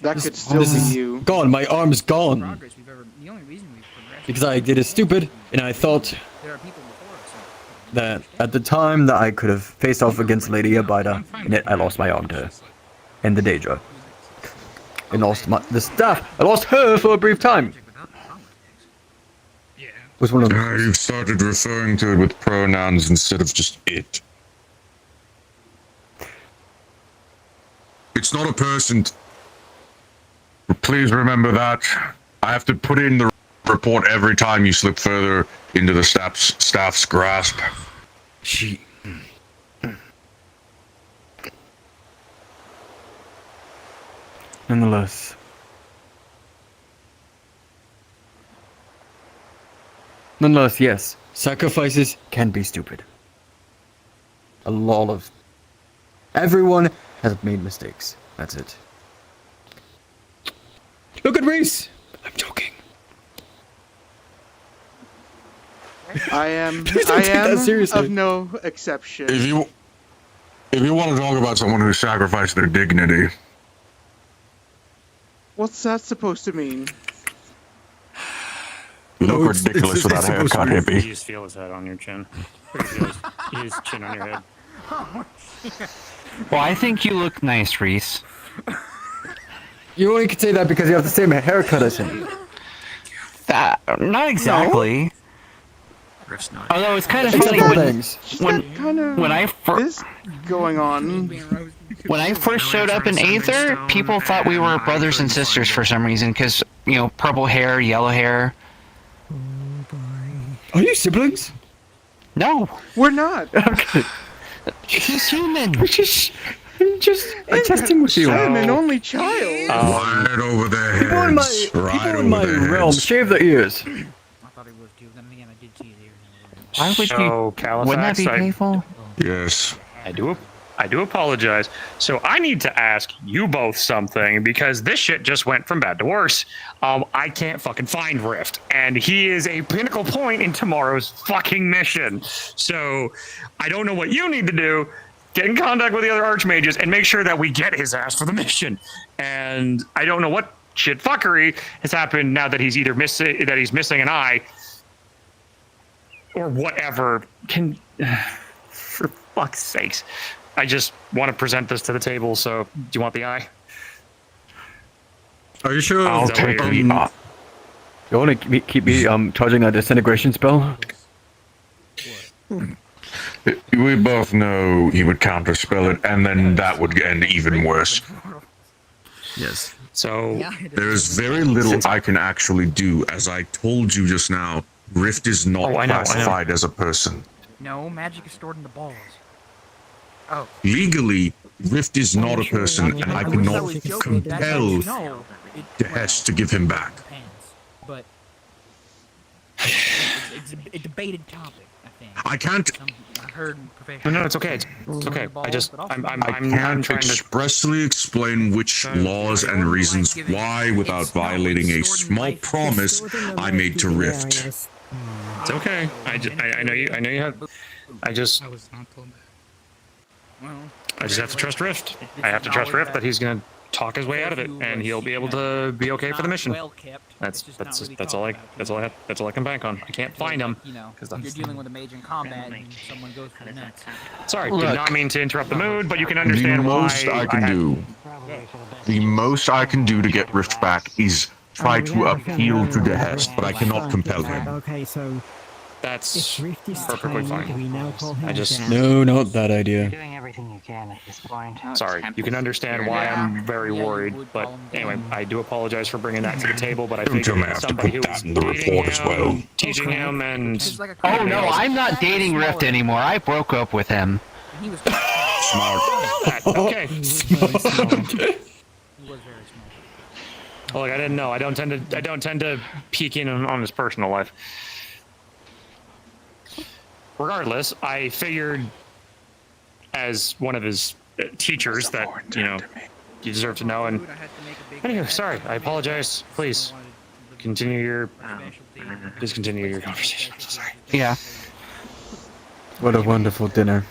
That could still This be is you. gone. My arm's gone. Because I did it stupid, and I thought that at the time that I could have faced off against Lady Abida, and yet I lost my arm to her. And the Daedra. I lost the staff. I lost her for a brief time. Was one of them. You've started referring to it with pronouns instead of just it. It's not a person. Please remember that. I have to put in the report every time you slip further into the staff's grasp. Nonetheless, yes, sacrifices can be stupid. A lot of... Everyone has made mistakes. That's it. Look at Rhys! I'm joking. I am. Please I don't take that am seriously. of no exception. If you want to talk about someone who sacrificed their dignity, What's that supposed to mean? you look ridiculous with that haircut, You hippie. just feel his head on your chin. Or you feel his chin on your head. Well, I think you look nice, Rhys. You only can say that because you have the same haircut as him. Not exactly. Although it's kind of funny when I first going on. When I first showed up in Aether, people thought we were brothers and sisters for some reason, because, you know, purple hair, yellow hair. Are you siblings? No. We're not. Okay. He's human. I'm just testing with you. I'm an only child. Right over their heads. People in my, right people in over my their realm heads. shave their ears. Why would So, you? Wouldn't that be Califax, painful? Yes. I do apologize. So I need to ask you both something because this shit just went from bad to worse. I can't fucking find Rift, and he is a pinnacle point in tomorrow's fucking mission. So I don't know what you need to do. Get in contact with the other archmages and make sure that we get his ass for the mission. And I don't know what shit fuckery has happened now that he's either missing an eye or whatever. For fuck's sakes. I just want to present this to the table, so do you want the eye? Are you sure? I'll take it. You want to keep me charging a disintegration spell? We both know he would counterspell it, and then that would end even worse. Yes. So there's very little I can actually do. As I told you just now, Rift is not I know. classified as a person. No, magic is stored in the balls. Oh. Legally, Rift is not a person, and I cannot compel Hess to give him back. But it's a debated topic, I think. I can't. I heard professional. No, it's okay. It's okay. I can't expressly explain which laws and reasons why without violating a small promise I made to Rift. It's okay. I know you. I know you have. I just was not told that. Well, I just have to trust Rift. I have to trust Rift that he's gonna talk his way out of it, and he'll be able to be okay for the mission. That's all I can bank on. I can't find him. Because you're dealing with a mage in combat, and someone goes for the nuts. Sorry, did not mean to interrupt the mood, but you can understand the why. most I can do. The most I can do to get Rift back is try to appeal to Dehest, but I cannot compel him. Okay, so that's Rift is perfectly tiny, fine. do we now call him I just down? No, not that idea. Doing everything you can at this point. sorry. You can understand why I'm very worried, but anyway, I do apologize for bringing that to the table. But I think You may have to somebody put who that was in the dating report as well. him, teaching him, and Oh no, I'm not dating Rift anymore. I broke up with him. Smart. okay. He was very smart. Well, look, I didn't know. I don't tend to peek in on his personal life. Regardless, I figured as one of his teachers that you deserve to know. And anyway, sorry. I apologize. Please continue your conversation. I'm so sorry. Yeah. What a wonderful dinner.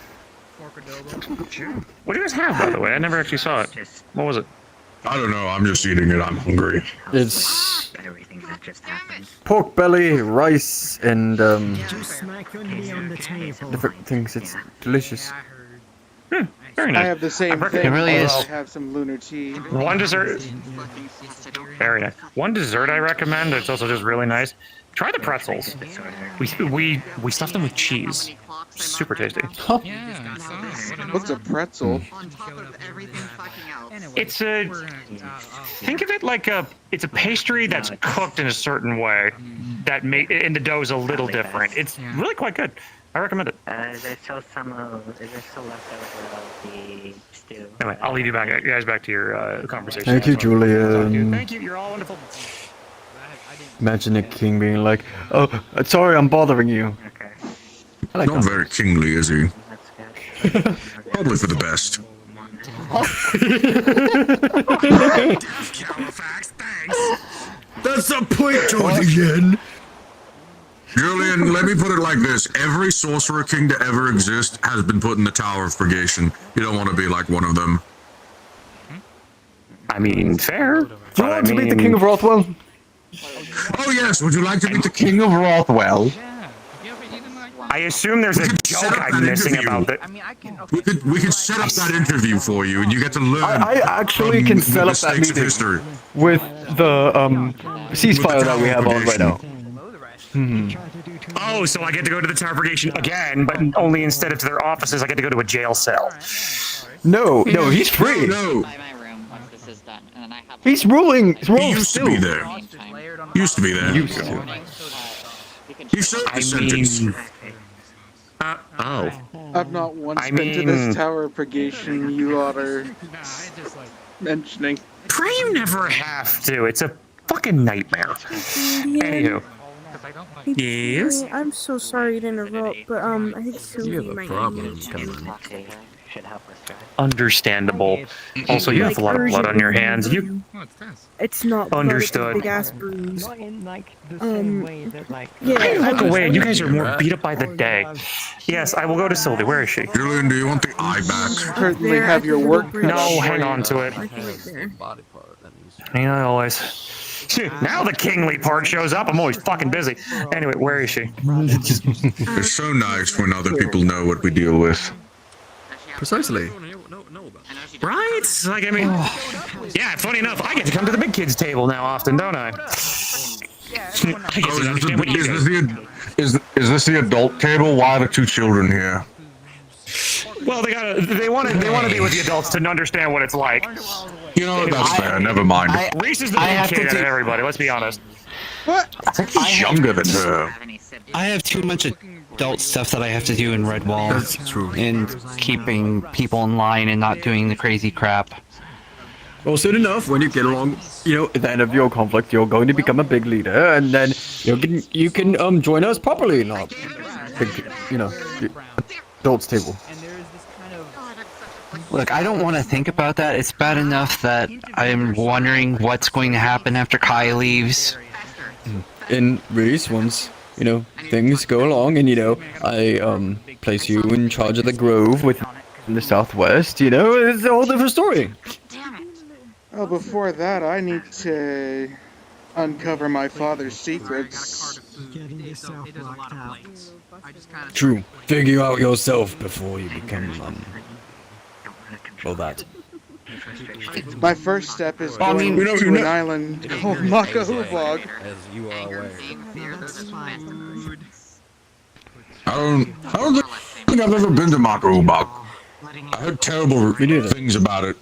What do you guys have, by the way? I never actually saw it. What was it? I don't know. I'm just eating it. I'm hungry. It's pork belly, rice, and different things. It's delicious. Very nice. I have the same thing. It really is. I have some lunar tea. One dessert. Very nice. One dessert I recommend. It's also just really nice. Try the pretzels. We stuff them with cheese. Super tasty. What's a pretzel? It's a. Think of it like it's a pastry that's cooked in a certain way, and the dough's a little different. It's really quite good. I recommend it. Is there still left over of the stew? Anyway, I'll leave you guys back to your conversation. Thank you, Julian. Thank you. You're all wonderful. Imagine a king being like, "Oh, sorry, I'm bothering you." Not very kingly, is he? Probably for the best. That's the point, Julian. Julian, let me put it like this. Every sorcerer king to ever exist has been put in the Tower of Purgation. You don't want to be like one of them. I mean, fair. Do you want to meet the King of Rothwell? Oh yes, would you like to meet the King of Rothwell? I assume there's a joke I'm missing about that. We could set up that interview for you, and you get to learn. I actually can set up that meeting with the ceasefire that we have on right now. Oh, so I get to go to the Tower of Purgation again, but only instead of to their offices, I get to go to a jail cell. No, he's free. No. He's ruling. He used to be there. Used to be there. Used to. He served the sentence. Oh. I've not once been to this Tower of Purgation you lot are mentioning. Pray you never have to. It's a fucking nightmare. Anywho. Yes? I'm so sorry to interrupt, but I think Sylvie might need to. Understandable. Also, you have a lot of blood on your hands. It's not blood, Understood. It's a big ass bruise. I look away, and you guys are more beat up by the day. Yes, I will go to Sylvie. Where is she? Julian, do you want the eye back? Certainly have your work. No, hang on to it. Always. Now the kingly part shows up. I'm always fucking busy. Anyway, where is she? It's so nice when other people know what we deal with. Precisely. Right? Like, I mean, yeah, funny enough, I get to come to the big kids table now often, don't I? Is this the adult table? Why are the two children here? Well, they want to be with the adults to understand what it's like. You know, that's fair. Never mind. Rhys is the big kid out of everybody, let's be honest. What? I think he's younger than her. I have too much adult stuff that I have to do in Redwall. That's true. And keeping people in line and not doing the crazy crap. Well, soon enough, when you get along, at the end of your conflict, you're going to become a big leader, and then you can join us properly in our big, the adults table. Look, I don't want to think about that. It's bad enough that I'm wondering what's going to happen after Kai leaves. In Rhys, once things go along, and I place you in charge of the grove within the southwest. It's a whole different story. Well, before that, I need to uncover my father's secrets. Getting yourself locked out. True. Figure out yourself before you become well, that. My first step is going to an island called Makahubog. As you are aware. I don't think I've ever been to Makahubak. I heard terrible things about it.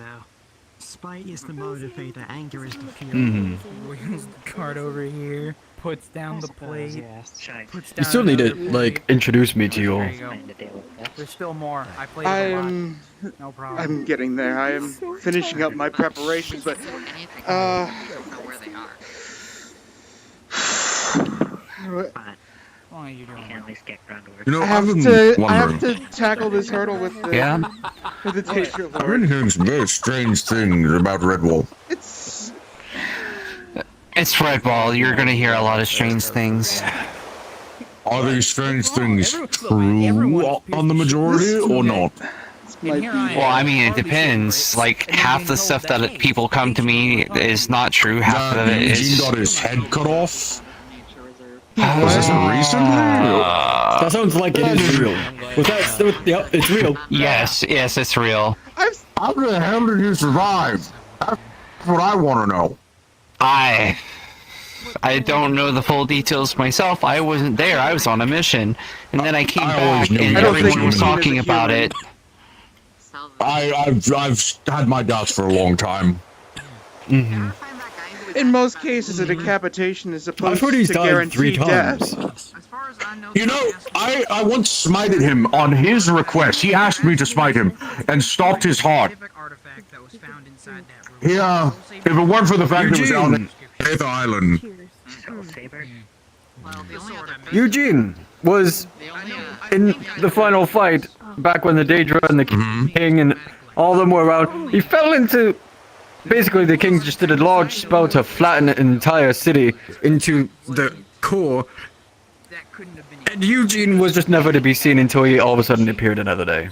Spite is the motivator, anger is the fuel. Wheels the cart over here, puts down the plate. Puts You down still need to another plate. introduce me to your. There you go. There's still more. I played it a lot. No problem. I'm getting there. I am finishing up my preparations, but Why are you doing? At least get ground work. You know, I have to tackle this hurdle with the with the Teacher I've been Lord. hearing some very strange things about Redwall. It's Redwall. You're gonna hear a lot of strange things. Are these strange things true on the majority or not? Well, I mean, it depends. Like, half the stuff that people come to me is not true. Half of it Eugene is. got his head cut off. Was this recently? That sounds like it is real. Was that? Yep, it's real. Yes, it's real. How the hell did you survive? That's what I want to know. I don't know the full details myself. I wasn't there. I was on a mission, and then I came back, and everyone was talking about it. I've had my doubts for a long time. In most cases, a decapitation is supposed heard he's to died guarantee 3 times. death. You know, I once smited him on his request. He asked me to smite him and stopped his heart. Yeah, if it weren't for the fact that it was on Aether Island. Eugene was in the final fight back when the Daedra and the King and all of them were around. He fell into. Basically, the king just did a large spell to flatten an entire city into the core. And Eugene was just never to be seen until he all of a sudden appeared another day.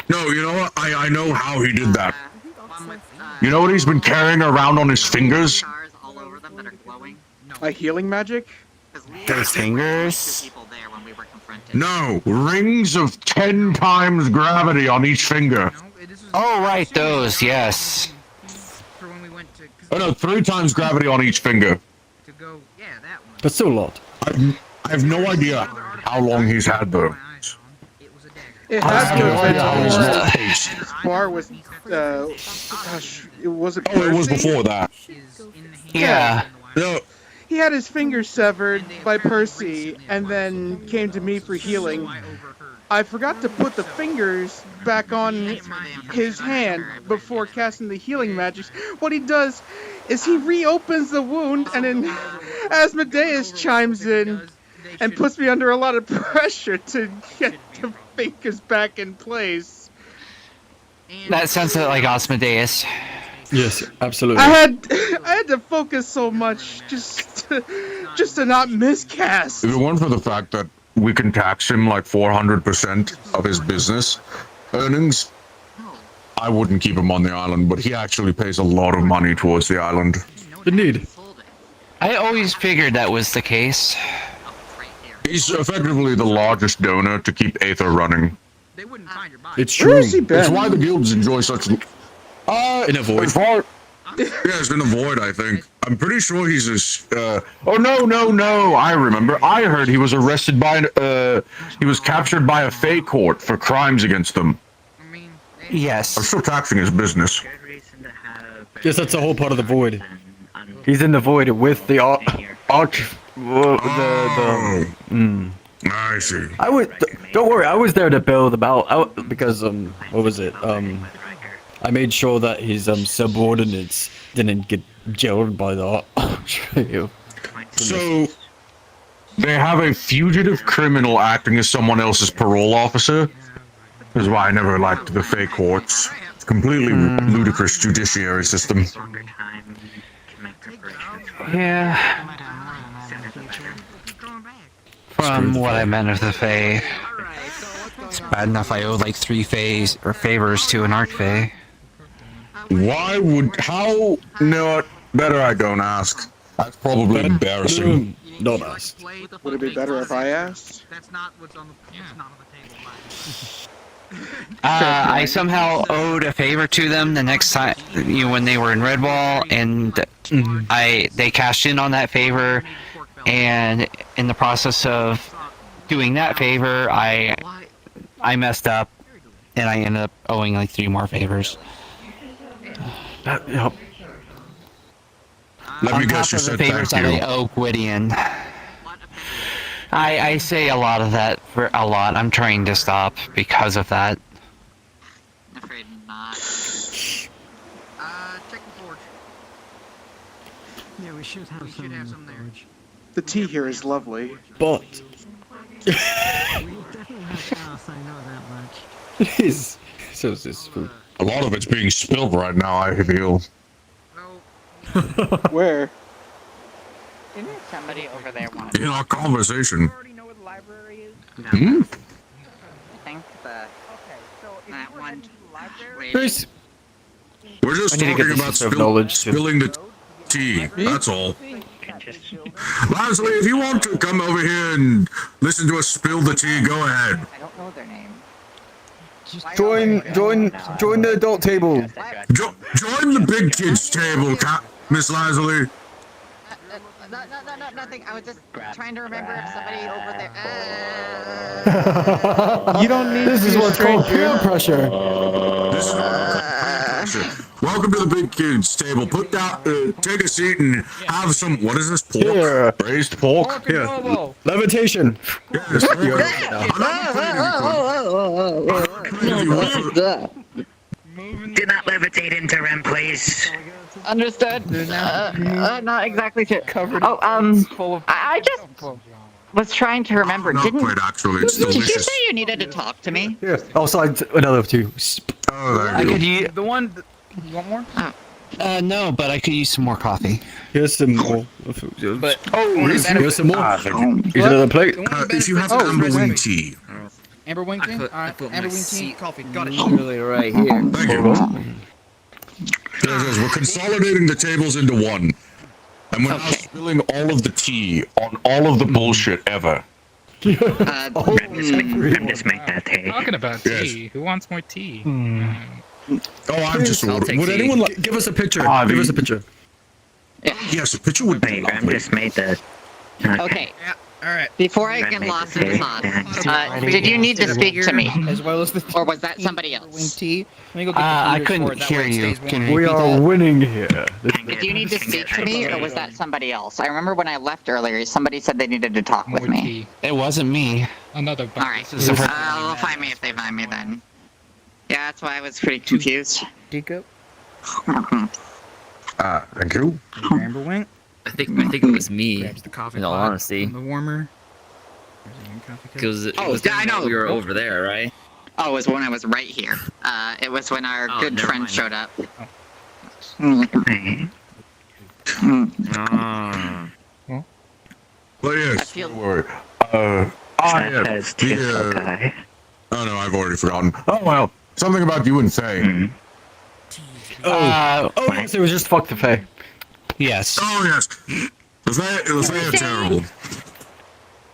No, you know what? I know how he did that. You know what he's been carrying around on his fingers? A healing magic? His fingers? No, rings of 10 times gravity on each finger. Oh, right, those, yes. Oh no, 3 times gravity on each finger. That's still a lot. I have no idea how long he's had those. It has to have been before Bar was, gosh, it wasn't. Oh, it was before that. Yeah. No. He had his fingers severed by Percy, and then came to me for healing. I forgot to put the fingers back on his hand before casting the healing magics. What he does is he reopens the wound, and then Asmodeus chimes in and puts me under a lot of pressure to get the fingers back in place. That sounds like Asmodeus. Yes, absolutely. I had to focus so much just to not miscast. If it weren't for the fact that we can tax him like 400% of his business earnings, I wouldn't keep him on the island, but he actually pays a lot of money towards the island. Indeed. I always figured that was the case. He's effectively the largest donor to keep Aether running. It's true. Where has he been? It's why the guilds enjoy such... In a void. Yes, in a void, I think. I'm pretty sure he's a... Oh, no, I remember. I heard he was arrested by... he was captured by a Fey court for crimes against them. Yes. I'm still taxing his business. Yes, that's the whole part of the void. He's in the void with the arch... I see. I was... Don't worry, I was there to bail them out because, what was it? I made sure that his subordinates didn't get jailed by the trio. So, they have a fugitive criminal acting as someone else's parole officer? This is why I never liked the fake courts. It's a completely ludicrous judiciary system. Yeah. From what I meant with the Fae, it's bad enough I owe like 3 Faes or favors to an Archfey. How? No, better I don't ask. That's probably embarrassing. Not asked. Would it be better if I asked? That's not what's on the what's not on the table. I somehow owed a favor to them the next time, when they were in Redwall, and they cashed in on that favor, and in the process of doing that favor, I messed up, and I ended up owing like 3 more favors. Yep. Let me guess, you said favors thank that you. I owe Gwydion. I say a lot of that for a lot. I'm trying to stop because of that. I'm afraid not. Check the forge. Yeah, we should have some there. The tea here is lovely. But We definitely have gas, I know that much. it is. So is this food. A lot of it's being spilled right now, I feel. Where? Didn't somebody over there want In our conversation. know where the library is? Hmm? I think that one. Rhys, We're just I need to get talking this about sort of knowledge. spilling the tea. That's all. Leslie, if you want to come over here and listen to us spill the tea, go ahead. I don't know their name. Join the adult table. Join the big kids table, Miss Leslie. No, nothing. I was just trying to remember if somebody over there. You don't need This to is be a what's called stranger. peer pressure. Welcome to the big kids table. Put down, take a seat and have some. What is this? Pork? Here. Braised pork? Here. Levitation. Yes. Do not levitate into REM, please. Understood. Not exactly sure. I just was trying to remember. Not Didn't quite, actually. It's Did you delicious. say you needed to talk to me? Yeah. Oh, so another 2. Oh, there I you could go. use. The one. You want more? No, but I could use some more coffee. Here's some more. But Here's some more. Here's another plate. If you have amber wing tea. Amber wing tea. Alright, amber wing tea, coffee. Got it. Literally right here. Thank you. We're consolidating the tables into one. And we're now spilling all of the tea on all of the bullshit ever. I'm just making that tea. Talking about tea. Who wants more tea? Oh, I'm just ordering. Would anyone like... Give us a picture. Ah, Give us a picture. Yes, a picture would be Wait, I'm lovely. just made the... Okay. Yeah. All right. Before I get lost in the sauce, did you need to speak to me, As well as the or was that somebody wing else? tea. Let me go get the I heaters couldn't for it, that hear way it you. stays Can warm. you We repeat are that? winning here. Did you need to speak to me, or was that somebody else? I remember when I left earlier, somebody said they needed to talk with More me. tea. It wasn't me. Another All box. right. This is the first They'll find me if they find me then. Yeah, that's why I was pretty confused. Deco. Thank you. Amber wing. I think it was me. Grabs the coffee In all pot honesty. from the warmer. There's a young coffee cup. Because it Oh, was yeah, I know. we were over there, right? Oh, it was when I was right here. It was when our Oh, good never friend mind. showed up. But I yes, feel- don't worry. That Yeah. has tearful guy. Oh no, I've already forgotten. Oh well, something about you and Faye. Oh, yes, it was just fuck the Fae. Yes. Oh yes, the Faye are terrible.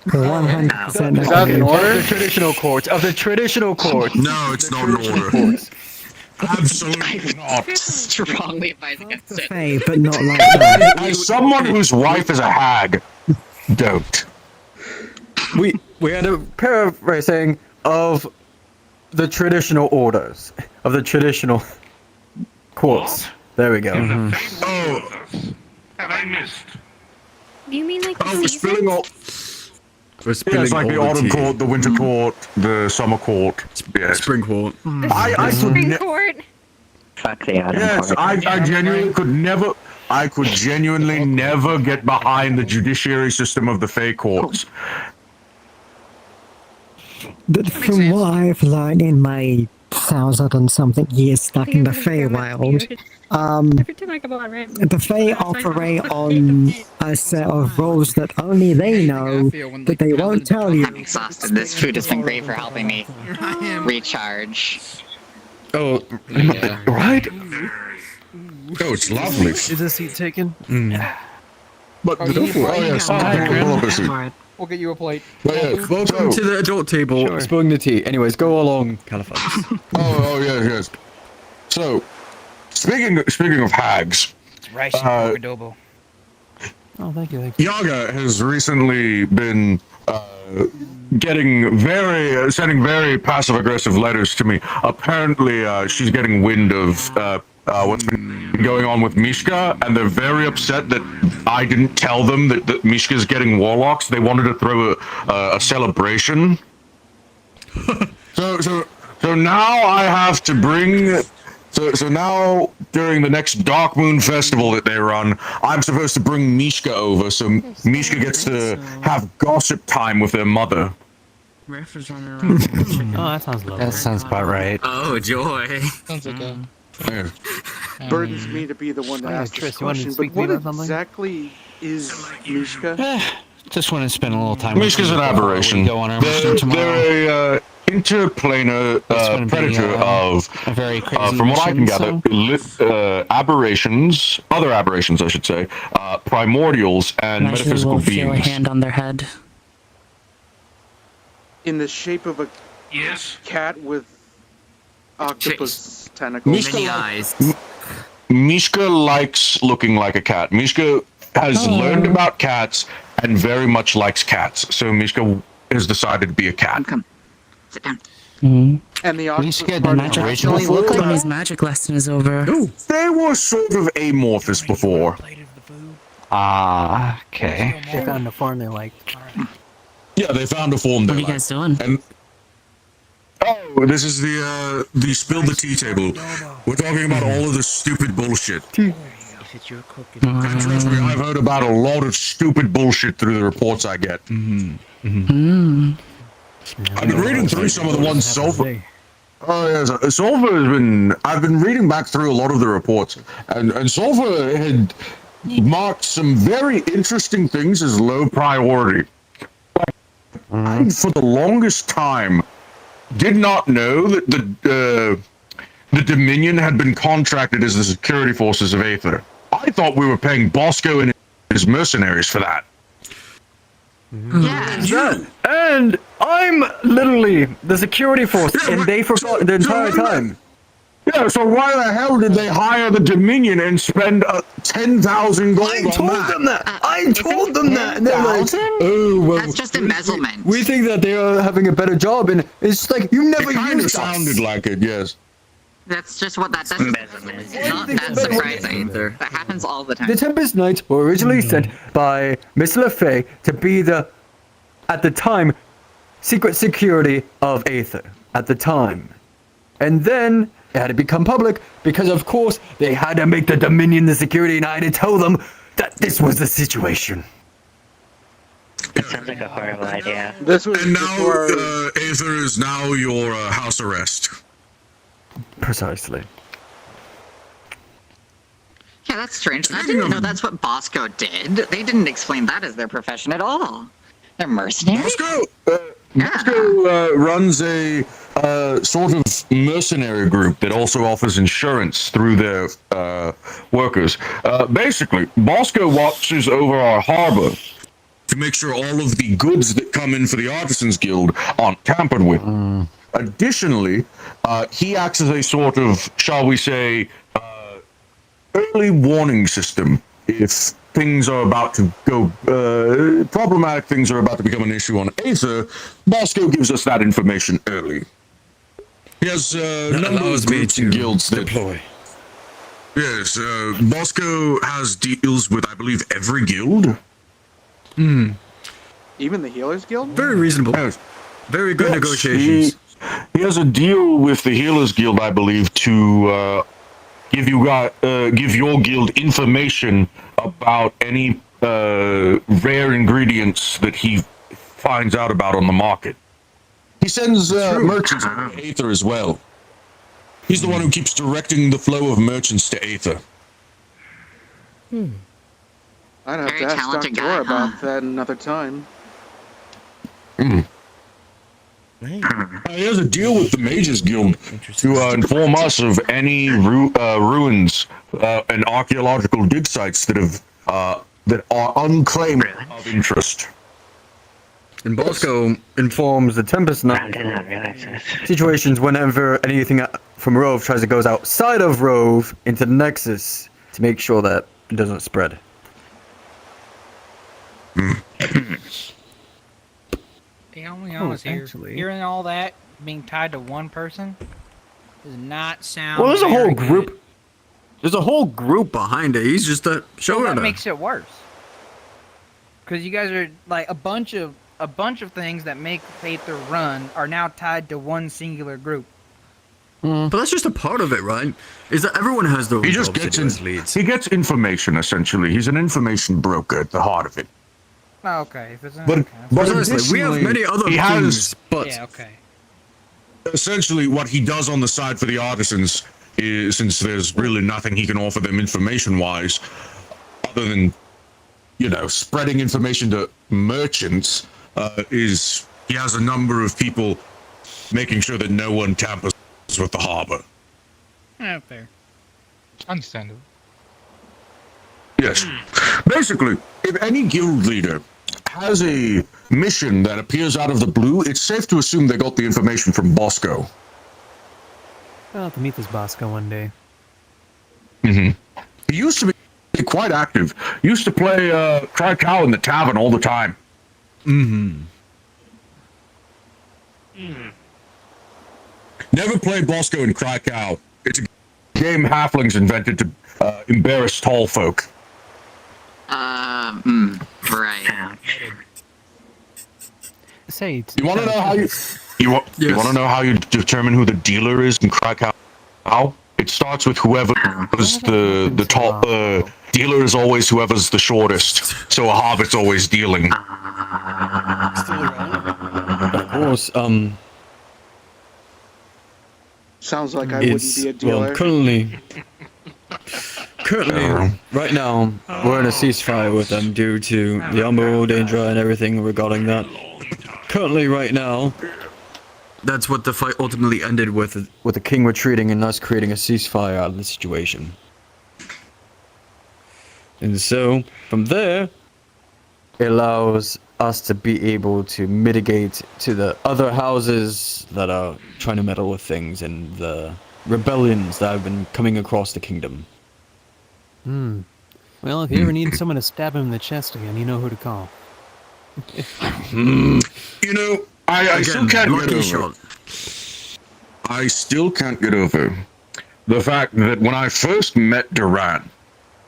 100% Is that in agree. order? Of the traditional courts. Of the traditional courts. No, it's not in order. Courts. Absolutely not. Strongly advise against it. Fae, but not like that. As someone whose wife is a hag, don't. We had a paraphrasing of the traditional orders. Of the traditional courts. There we go. Oh, have I missed? You mean like the Oh, we're seasons? spilling all. We're Yeah, it's like the all autumn tea. court, the winter court, the summer court. Yes. Spring court. I could Spring ne- court. Fuck the autumn Yes, court. I genuinely could never. I could genuinely never get behind the judiciary system of the Fey courts. But from what I've learned in my 1,000-something years stuck in the Feywild. Every time I come on, right? The Fey operate on a set of rules that only they know, but they won't tell you. I'm exhausted. This food has been great for helping me recharge. Oh, right? Oh, it's lovely. Is this seat taken? But the We'll get you a plate. Welcome to the adult table, spilling the tea. Anyways, go along, Caliphus. Oh, yes. So, speaking of hags, Rice and adobo. Oh, thank you. Yaga has recently been sending very passive-aggressive letters to me. Apparently, she's getting wind of what's been going on with Mishka, and they're very upset that I didn't tell them that Mishka's getting warlocks. They wanted to throw a celebration. So now I have to bring. So now during the next Dark Moon Festival that they run, I'm supposed to bring Mishka over, so Mishka gets to have gossip time with their mother. Ref is running around. Oh, that sounds lovely. That sounds about right. Oh, joy. Sounds like a... Burdens me to be the one to ask this question, but what exactly is Mishka? Just want to spend a little time. Mishka's an aberration. Go on our mission tomorrow. They're a interplanar predator of, very crazy from what I can mission, gather, aberrations, other aberrations, I should say, primordials and metaphysical beings. Feel a hand on their head. In the shape of a cat with octopus tentacles. Mishka likes looking like a cat. Mishka has learned about cats and very much likes cats. So Mishka has decided to be a cat. Come. Sit down. And the octopus Actually, look when his magic lesson is over. They were sort of amorphous before. Okay. They found a form they liked. Yeah, they found a form. What are you guys doing? And this is the spill the tea table. We're talking about all of the stupid bullshit. And trust me, I've heard about a lot of stupid bullshit through the reports I get. I've been reading through some of the ones Sulfur. Oh yes, Sulfur has been. I've been reading back through a lot of the reports, and Sulfur had marked some very interesting things as low priority. I, for the longest time, did not know that the Dominion had been contracted as the security forces of Aether. I thought we were paying Bosco and his mercenaries for that. Yeah, and I'm literally the security force, and they forgot the entire time. Yeah, so why the hell did they hire the Dominion and spend 10,000 gold on that? I told them that. And they're like, oh, well. That's just embezzlement. We think that they are having a better job, and it's like, you never used us. Sounded like it, yes. That's just what that does. It's not that surprising. That happens all the time. The Tempest Knights were originally sent by Miss LeFay to be the, at the time, secret security of Aether. At the time. And then it had to become public because, of course, they had to make the Dominion the security, and I had to tell them that this was the situation. That sounds like a horrible idea. This was and now Aether is now your house arrest. Precisely. Yeah, that's strange. I didn't know that's what Bosco did. They didn't explain that as their profession at all. They're mercenaries. Bosco runs a sort of mercenary group that also offers insurance through their workers. Basically, Bosco watches over our harbor to make sure all of the goods that come in for the Artisans Guild aren't tampered with. Additionally, he acts as a sort of, shall we say, early warning system if things are about to go, problematic things are about to become an issue on Aether. Bosco gives us that information early. He has a number of groups and guilds that deploy. Yes, Bosco has deals with, I believe, every guild. Even the Healers Guild? Very reasonable. Very good negotiations. He has a deal with the Healers Guild, I believe, to give your guild information about any rare ingredients that he finds out about on the market. He sends merchants to Aether as well. He's the one who keeps directing the flow of merchants to Aether. I'd have Very to ask talented Dr. guy, about that another time. He has a deal with the Mages Guild to inform us of any ruins and archaeological dig sites that have that are unclaimed of interest. And Bosco informs the Tempest Knight situations whenever anything from Rove tries to goes outside of Rove into the Nexus to make sure that it doesn't spread. Yeah, I'll be honest here. Hearing all that being tied to one person does not sound. Well, there's a whole very good. group. There's a whole group behind it. He's just a Well, showrunner. that makes it worse. Because you guys are like a bunch of things that make Aether run are now tied to one singular group. But that's just a part of it, right? Is that everyone has their own He just jobs to gets do as leads. He gets information essentially. He's an information broker at the heart of it. Oh, okay. If it's But, okay. but honestly, we have many other he things, has, but Yeah, okay. essentially what he does on the side for the artisans is, since there's really nothing he can offer them information-wise, other than, you know, spreading information to merchants, is he has a number of people making sure that no one tampers with the harbor. Yeah, fair. Understandable. Yes. Basically, if any guild leader has a mission that appears out of the blue, it's safe to assume they got the information from Bosco. I'll have to meet this Bosco one day. He used to be quite active. He used to play Cry Cow in the tavern all the time. Never play Bosco in Cry Cow. It's a game halflings invented to embarrass tall folk. Right. Say, You want to know how you want to know how you determine who the dealer is in Cry Cow? It starts with whoever is the top dealer is always whoever's the shortest. So a hobbit's always dealing. of course, Sounds like I wouldn't be a dealer. well, currently, right now, we're in a ceasefire with them due to the Umbral danger and everything regarding that. Currently, right now, that's what the fight ultimately ended with the king retreating and us creating a ceasefire out of the situation. And so, from there, it allows us to be able to mitigate to the other houses that are trying to meddle with things and the rebellions that have been coming across the kingdom. Well, if you ever need someone to stab him in the chest again, you know who to call. You know, I still can't get over. I still can't get over the fact that when I first met Duran,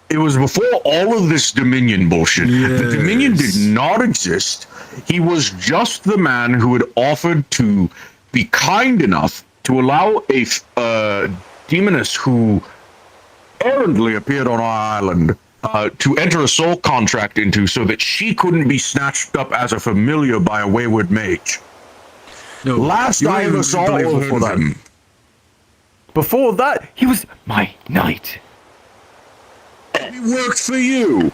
it was before all of this Dominion bullshit. The Dominion did not exist. He was just the man who had offered to be kind enough to allow a demoness who errantly appeared on our island to enter a soul contract into so that she couldn't be snatched up as a familiar by a wayward mage. No, Last I ever saw him. Before that, he was my knight. He worked for you.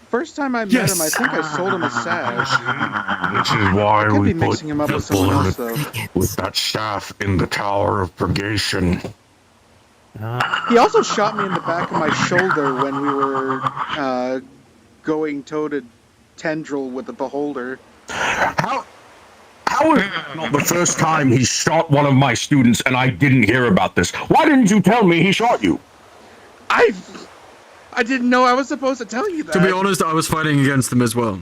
First time I met him, I think I sold him a sash. Which is why I could we be put mixing him up the with someone else, though. bullet with that staff in the Tower of Purgation. He also shot me in the back of my shoulder when we were going toe to tendril with the Beholder. How is it not the first time he shot one of my students and I didn't hear about this? Why didn't you tell me he shot you? I didn't know I was supposed to tell you that. To be honest, I was fighting against them as well.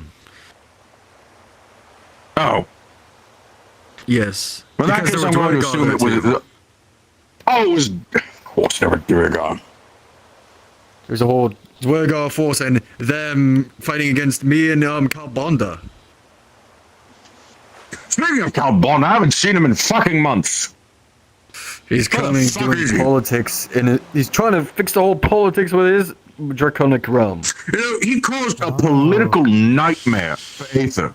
Oh. Yes. Well, in that case, I'm going to assume it was... Oh, it was... What's never doing on? There's a whole Dwergar force and them fighting against me and Calbonda. Speaking of Calbon, I haven't seen him in fucking months. He's coming doing politics, and he's trying to fix the whole politics with his draconic realm. You know, he caused a political nightmare for Aether.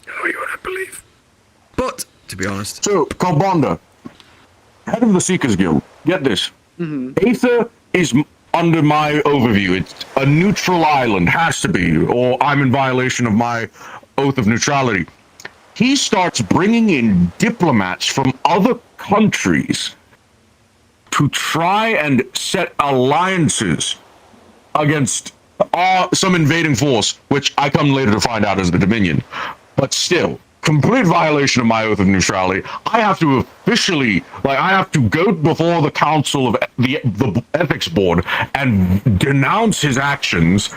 Oh, you wouldn't believe. But, to be honest... So, Calbonda, head of the Seekers Guild. Get this. Mm-hmm. Aether is under my overview. It's a neutral island, has to be, or I'm in violation of my oath of neutrality. He starts bringing in diplomats from other countries to try and set alliances against some invading force, which I come later to find out is the Dominion. But still, complete violation of my oath of neutrality. I have to officially, I have to go before the council of the ethics board and denounce his actions.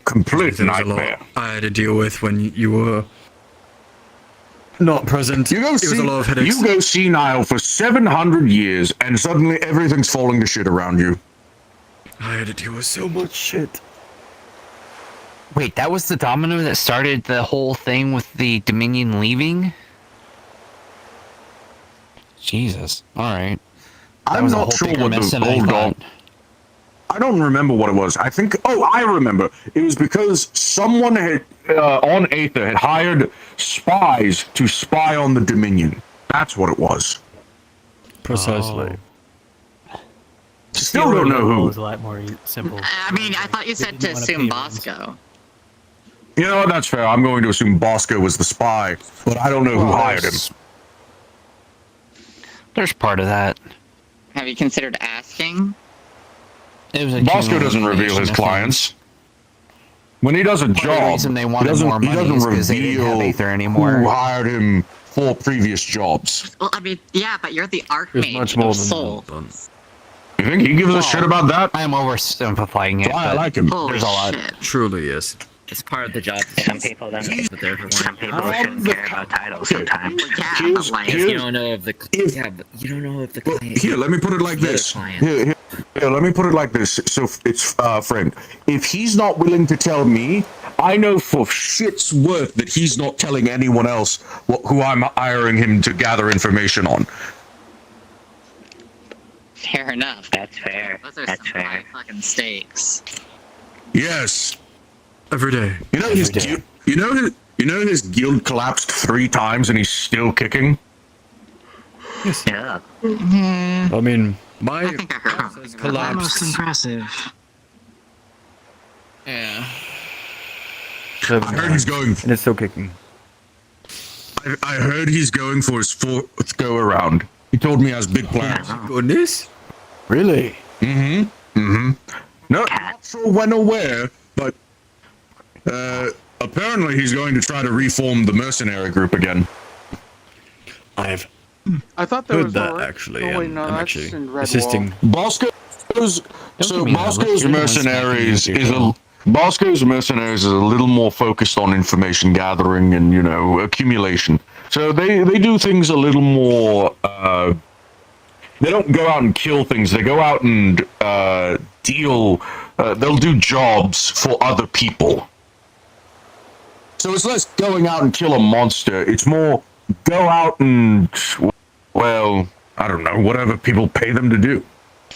Complete nightmare. I had to deal with when you were not present. You go senile for 700 years, and suddenly everything's falling to shit around you. I had to deal with so much shit. Wait, that was the domino that started the whole thing with the Dominion leaving? Jesus. Alright. I'm not sure what the hold on. I don't remember what it was. I think. Oh, I remember. It was because someone had on Aether had hired spies to spy on the Dominion. That's what it was. Precisely. Still don't know who. Was a lot more simple. I mean, I thought you said to assume Bosco. You know what? That's fair. I'm going to assume Bosco was the spy, but I don't know who hired him. There's part of that. Have you considered asking? It was Bosco doesn't reveal his clients. When he does a job, the reason they wanted more money is because they didn't have Aether anymore. Who hired him for previous jobs. Well, I mean, yeah, but you're the Archmage much more of than Soul. You think he gives a shit about that? I'm oversimplifying it. I like him. There's a lot. Truly is. It's part of the job. Some people don't. Some people shouldn't care about titles sometimes. You don't know if the you don't know if the client. Here, let me put it like this. Here, let me put it like this. So it's friend. If he's not willing to tell me, I know for shit's worth that he's not telling anyone else who I'm hiring him to gather information on. Fair enough. That's fair. Those are That's some fair. high fucking stakes. Yes. Every day. You know his guild. You know his guild collapsed 3 times and he's still kicking. Yes. Yeah. I mean, my I think I heard has Most collapsed. impressive. Yeah. I heard he's going. And it's still kicking. I heard he's going for his 4th go around. He told me he has big plans. Goodness. Really? No, not sure when or where, but apparently he's going to try to reform the mercenary group again. I've I thought there heard was that already. actually. Oh, wait, and no, I'm that's actually in Redwall. assisting. Bosco's give me that. You're the one mercenaries smacking is into Bosco's mercenaries is a little more focused on information gathering and accumulation. So they do things a little more. They don't go out and kill things. They go out and deal. They'll do jobs for other people. So it's less going out and kill a monster. It's more go out and, well, I don't know, whatever people pay them to do.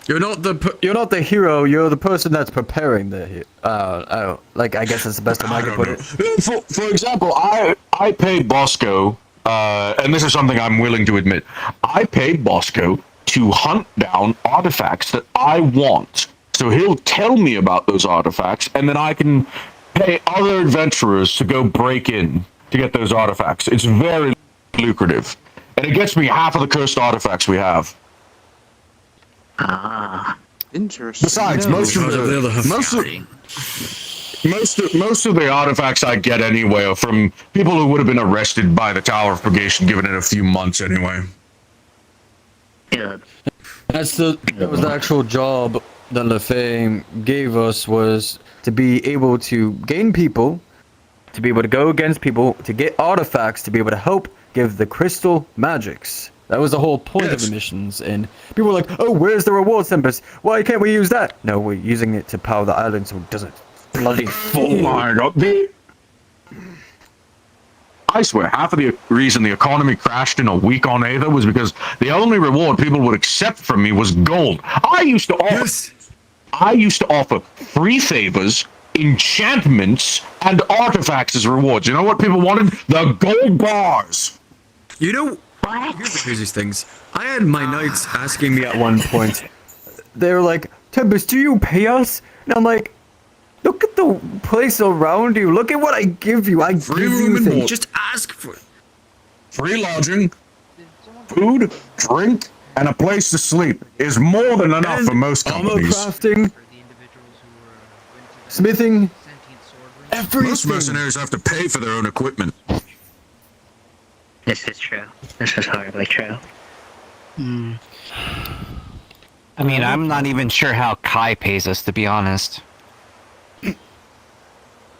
You're not the hero. You're the person that's preparing the. I guess that's the best way I can put it. For example, I paid Bosco, and this is something I'm willing to admit. I paid Bosco to hunt down artifacts that I want. So he'll tell me about those artifacts, and then I can pay other adventurers to go break in to get those artifacts. It's very lucrative, and it gets me half of the cursed artifacts we have. Interesting. Besides, most of the artifacts I get anyway are from people who would have been arrested by the Tower of Purgation, given it a few months anyway. Yeah. That was the actual job that LaFame gave us, was to be able to gain people, to be able to go against people, to get artifacts, to be able to help give the crystal magics. That was the whole point of the missions, and people were like, oh, where's the reward tempest? Why can't we use that? No, we're using it to power the island so it doesn't bloody fall. Oh my god. I swear, half of the reason the economy crashed in a week on Aether was because the only reward people would accept from me was gold. I used to offer free favors, enchantments, and artifacts as rewards. You know what people wanted? The gold bars. You know, here's the craziest things. I had my knights asking me at one point. They were like, Tempest, do you pay us? And I'm like, look at the place around you. Look at what I give you. I give you things. Just ask for it. Free lodging, food, drink, and a place to sleep is more than enough for most companies. Armor crafting, smithing, everything. Most mercenaries have to pay for their own equipment. This is true. This is horribly true. I mean, I'm not even sure how Kai pays us, to be honest.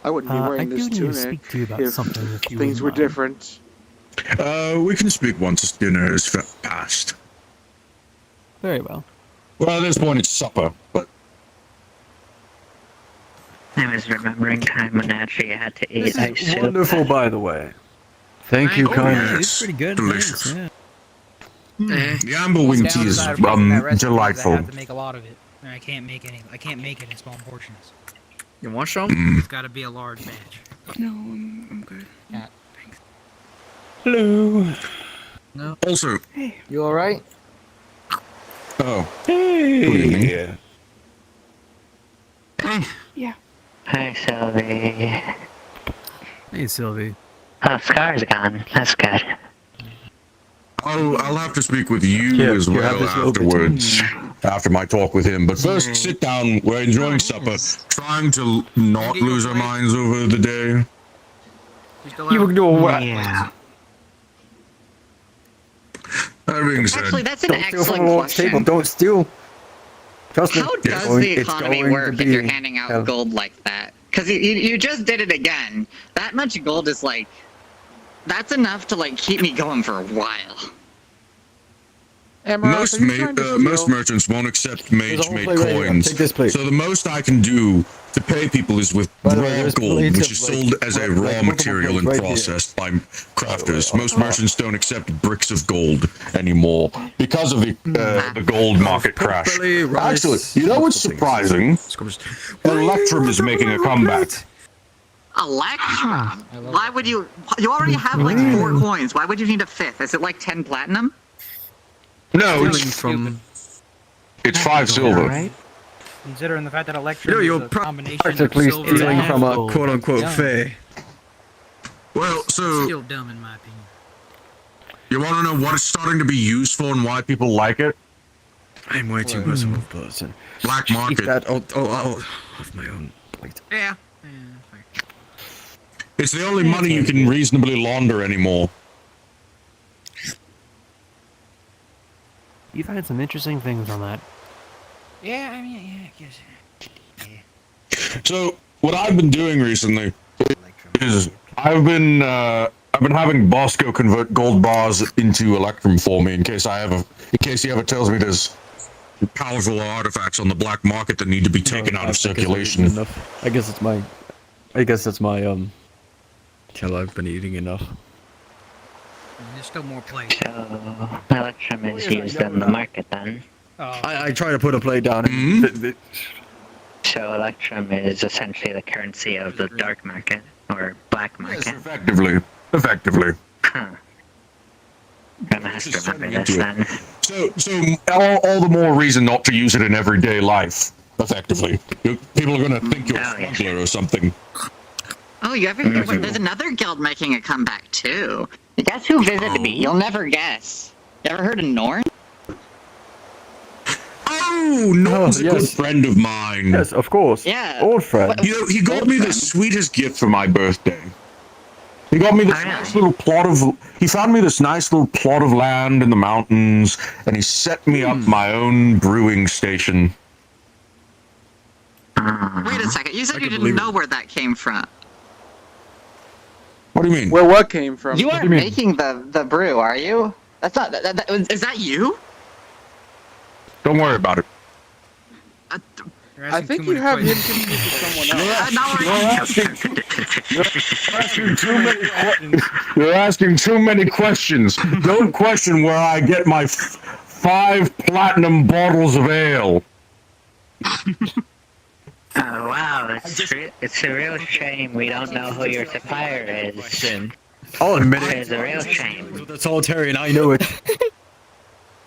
I wouldn't be wearing this tunic if things were different. We can speak once dinner is passed. Very well. Well, at this point it's supper, but... I was remembering time when Atri had to eat This ice is soup. wonderful, by the way. Thank you kindly. It's pretty good. Delicious. Yeah. The amberwing tea is delightful. I have to make a lot of it. And I can't make any. I can't make it in small portions. You want some? It's got to be a large batch. No, I'm good. Yeah, thanks. Hello. No. Also... You alright? Oh. Hey. Good evening. Yeah. Hi, Sylvie. Hey, Sylvie. Oh, Scar's gone. That's good. I'll have to speak with you as well afterwards, after my talk with him. But first, sit down. We're enjoying supper, trying to not lose our minds over the day. You ignore what? Yeah. That being said, Actually, that's an Don't steal from excellent the Lord's table. question. Don't steal. Trust me. How it's does going- the it's economy going to work if be you're handing out hell. gold like that? Because you just did it again. That much gold is like, that's enough to like keep me going for a while. most merchants won't accept mage-made coins. Take this plate. So the most I can do to pay people is with By the raw way, there's gold, plates which of, is like, sold as a raw multiple material and plates right here. processed by crafters. Most merchants don't accept bricks of gold anymore because of the gold market crash. Actually, you know what's surprising? Electrum is making a comeback. Electrum? Why would you? You already have like 4 coins. Why would you need a 5th? Is it like 10 platinum? No, it's 5 silver. Right? Considering the fact that Electrum You're is a combination practically of silver stealing and from a gold. quote-unquote Dumb. fae. Well, so Still dumb in my opinion. you want to know what it's starting to be used for and why people like it? I'm way too much of a person. Black market. I'll have my own plate. Yeah. It's the only money you can reasonably launder anymore. You've had some interesting things on that. Yeah, I mean, yeah, I guess. So what I've been doing recently is I've been having Bosco convert gold bars into Electrum for me in case he ever tells me there's powerful artifacts on the black market that need to be taken out of circulation. I guess that's my till I've been eating enough. There's still more plates. So, Electrum is used in the market then. Oh. I try to put a plate down. So Electrum is essentially the currency of the dark market, or black market. Effectively. Huh. I'm gonna have to remember this then. So all the more reason not to use it in everyday life. Effectively, people are gonna think you're a smuggler or something. Oh, you ever hear? Wait, there's another guild making a comeback too. Guess who visited me? You'll never guess. You ever heard of Norn? Oh, Norn's a good friend of mine. Yes, of course. Yeah. Old friend. You know, he got me the sweetest gift for my birthday. He got me this nice little plot of. He found me this nice little plot of land in the mountains, and he set me up my own brewing station. Wait a second. You said you didn't know where that came from. What do you mean? Where what came from? You aren't making the brew, are you? That's not. Is that you? Don't worry about it. I think you have him confused with someone else. You're asking too many questions. Don't question where I get my 5 platinum bottles of ale. Oh wow, it's a real shame we don't know who your supplier is. I'll admit it. It's a real shame. With a solitarian, I know it.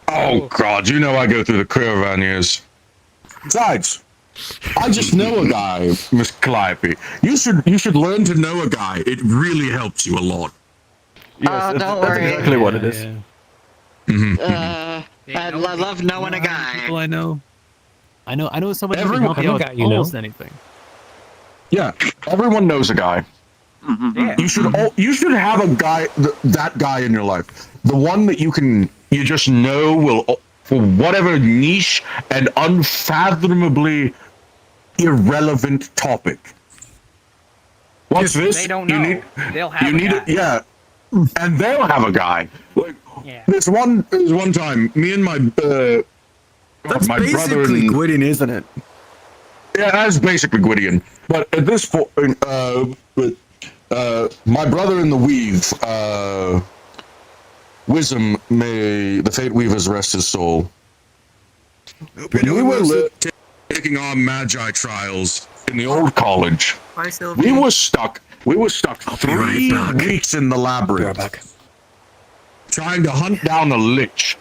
Oh God, you know I go through the caravan years. Besides, I just know a guy, Miss Calliope. You should learn to know a guy. It really helps you a lot. Oh, don't worry. That's exactly what it is. I love knowing a guy. People I know. I know somebody who can Everyone- help you out with you know. almost anything. Yeah, everyone knows a guy. Yeah. You should have a guy, that guy in your life, the one that you just know will, for whatever niche and unfathomably irrelevant topic. What's this? They don't know. They'll have you a need guy. it, yeah, and they'll have a guy. Like, Yeah. there's one time, me and my That's my brother basically and, Gwydion, isn't it? yeah, that's basically Gwydion. But at this point, my brother in the Weave, Wisdom, may the Fate Weavers rest his soul. When we were taking our Magi trials in the old college, we were stuck 3 weeks in the labyrinth, trying to hunt down a lich.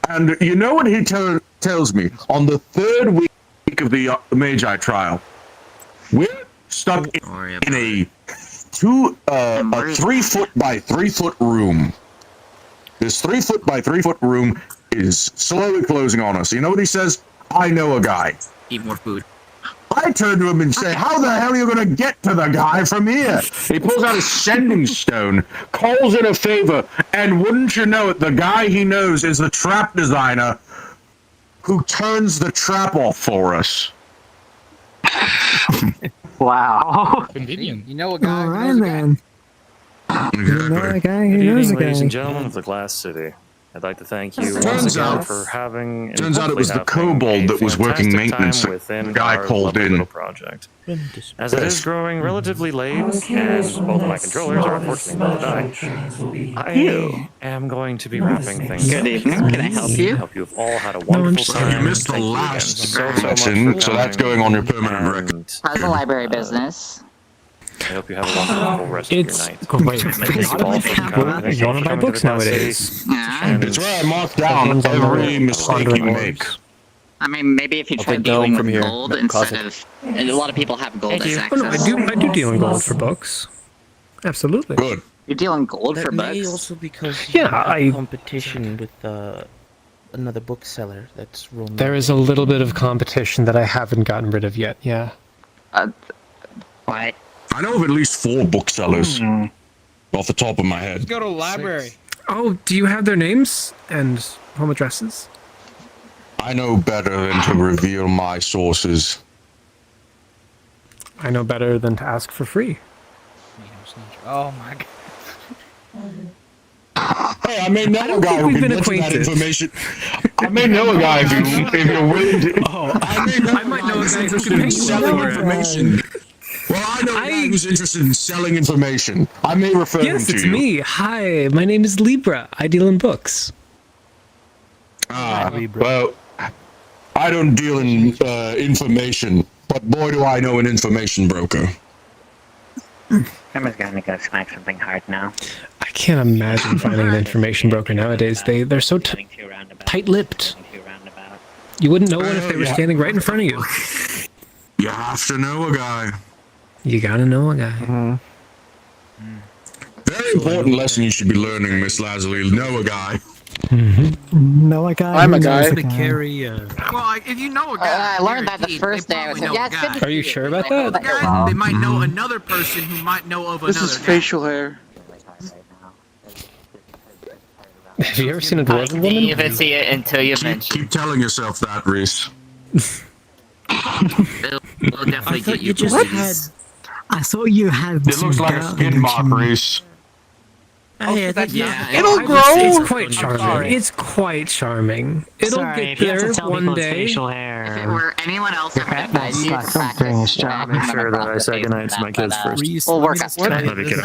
And you know what he tells me? On the 3rd week of the Magi trial, we're stuck in a 3 foot by 3 foot room. This 3 foot by 3 foot room is slowly closing on us. You know what he says? I know a guy. Eat more food. I turn to him and say, how the hell are you going to get to the guy from here? He pulls out a sending stone, calls in a favor, and wouldn't you know it, the guy he knows is the trap designer who turns the trap off for us. Wow. Convenient. You know a guy. All who right, knows a guy. man. You know a guy who Good knows a evening, ladies and guy. gentlemen of the Glass City. I'd like to thank you once Turns again out- for having. and turns out it was the hopefully having kobold a that was working fantastic maintenance. time within The guy our called lovely in. little project. As it is growing relatively late, and both of my controllers are unfortunately about to die, I am going to be wrapping things Good up. evening. Can I help you? I hope you've all had a wonderful Well, time. you missed the Thank you again last so much session, for so that's coming, going on your permanent record. and How's the library business? I hope you have a wonderful rest of your night. Great. Thank you all for coming. You want to buy books nowadays? Yeah. It's where I mark down every mistake you make. I mean, maybe if you I'll try take Dome dealing from with here. gold No, instead closet. of... And a lot of people have gold as Oh, no, I access. do deal in gold for books. Absolutely. Good. You're dealing gold for That may books? also because Yeah, you have I- competition with another bookseller that's roaming. There is a little bit of competition that I haven't gotten rid of yet, yeah. What? I know of at least 4 booksellers off the top of my Let's head. go to the library. Oh, do you have their names and home addresses? I know better than to reveal my sources. I know better than to ask for free. Oh my god. Hey, I may know don't a guy think who we've can been get you that acquainted. information. I may know a guy if you're willing to. I might know a guy who can pay you selling for it. information. Well, I know a guy who's interested in selling information. I may refer him Yes, to it's you. me. Hi, my name is Libra. I deal in books. Well, I don't deal in information, but boy, do I know an information broker. Someone's gonna go smack something hard now. I can't imagine finding an information broker nowadays. They're so tight-lipped. You wouldn't know one if they were standing right in front of you. You have to know a guy. You gotta know a guy. Very important lesson you should be learning, Miss Lazuli. Know a guy. Know a guy. I'm who a guy. knows a To guy. Carry. Well, if you know a guy, I learned that the first day. I was like, yeah, it's good to Are you see sure about that? guy, they might know another person who might know of This another is guy. facial hair. Have you ever seen a dwarven didn't woman? even see it until you Keep telling yourself that, Rhys. We'll definitely get you. I thought you had. It looks like a skin mark, Rhys. It'll grow. It's quite charming. It's quite charming. It'll get there one day. If it were anyone else, I would have advised you to Like doing his practice job. back Make sure that I say goodnight to my kids first. We'll work out Love you, kiddo.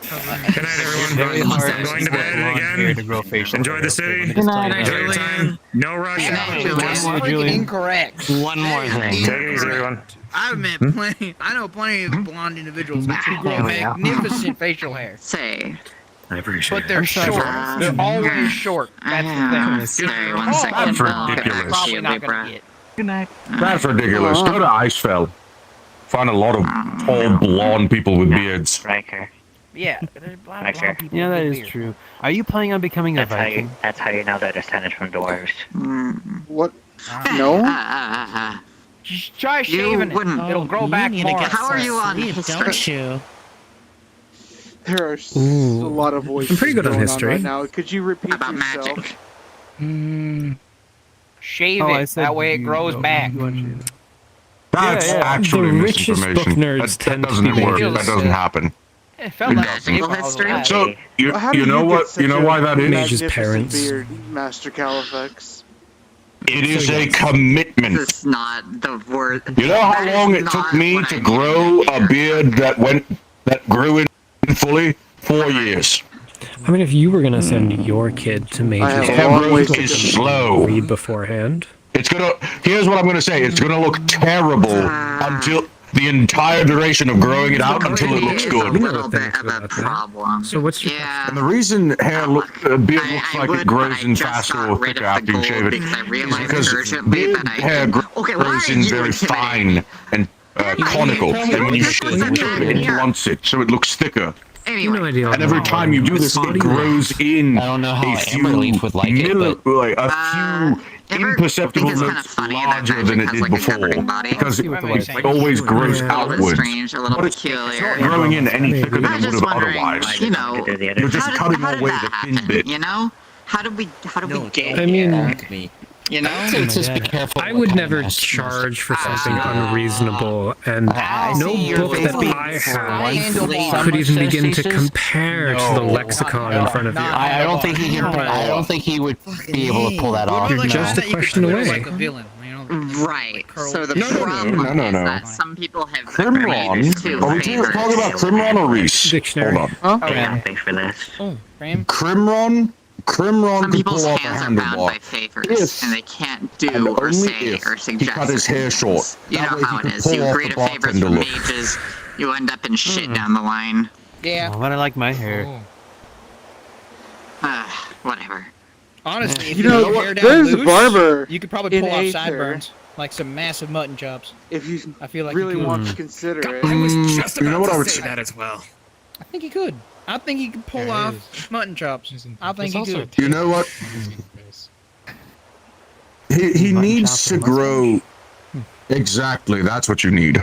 Good night, everyone. Very hard I'm going to for bed blonde hair again. to grow facial Enjoy hair, the okay? city. Let me just tell you Enjoy that. your time. No rush. Freaking incorrect. One more thing. Take it easy, everyone. I've met plenty. I know plenty of blonde individuals who grow magnificent facial hair. Say. I appreciate But they're short. They're always short. That's the thing. Sorry, one second. That's I'll get back ridiculous. to you, Libra. Good night. That's ridiculous. Go to Icefell. Find a lot of tall, blonde people with beards. Riker. Yeah, there's blonde Riker. people. Yeah, that with is beards. true. Are you planning on becoming a That's how you. Viking? That's how you know they're descended from dwarves. What? No? Just try shaving it. It'll grow back more. How are you on history? Don't you? There are a lot of voices I'm pretty good on going history. right now. Could you repeat About yourself? magic. Shave Oh, I it. said That way it you grows know, back. you want you- That's Yeah. actually The richest book misinformation. nerds That tend to doesn't be work. mages. That doesn't happen. It felt like Magical history? So you How do you know get what such you know a why that is? Mage's magnificent parents. Beard, Master Califax. It is a commitment. This is not the word. You know how That is long it not took me what to I grow needed to a hear. beard that grew in fully? 4 years. I mean, if you were gonna send your kid to I major have Hair a long ways growth to is go. slow. read beforehand. It's gonna. Here's what I'm gonna say. It's gonna look terrible until the entire duration of growing it out until it looks It's a good. little bit of a problem. So what's your Yeah. And the reason beard I looks like would, it grows but I in just faster got or rid thicker of the after you gold shave it because I is realized because urgently beard that I hair could. Okay, why grows are in you very intimidating? fine and conical, and when you This shave was a it, bad it hair. blunts it so it looks thicker. Anyway, No idea. And every time you do this, it grows in I don't know how a few Amberleaf would like it, but like a few ever imperceptible think it's kinda notes funny that larger than magic it has, did like, a governing before body? because See what the it like always grows Yeah. a little bit outwards. strange, a little But it's peculiar. not growing in any thicker than I'm it would just have wondering, otherwise. you know, You're just cutting how did away that the thin happen? bit. You know, how did we get I mean, here? You know, just be careful. I what would kind of never mess- charge for something unreasonable, and no see your book that face I being have could even begin to facetious. compare to the lexicon in front of you. I don't think he can. I don't think he would be able to pull that off. You're Like just that a you could question wear away. like a villain, you know? right. So the No, no, no, problem no, no, is no. that some people have Crimron? two Are we favorites. talking about Crimron or Rhys? Dictionary. Hold on. Oh, Yeah, thanks for this. Frame? Crimron Some could people's pull off a hands are bound handlebar by favors, if, and they can't and do or only say if, or he suggest. cut his hair certain short. things. You That know way how he it could is. pull You off agree the to favors bartender from look. mages, you end up in shit down the line. Yeah. Oh, but I like my hair. Whatever. Honestly, if You you know let your what? hair down There's a loose, barber you could probably in pull off Aether. sideburns, like some massive mutton chops. If you I feel like really you could. want to consider it. I was just You know about what I to would say say? that as well. I think he could. I think he could pull off mutton chops. I think he could. You know what? He needs to grow. Exactly, that's what you need.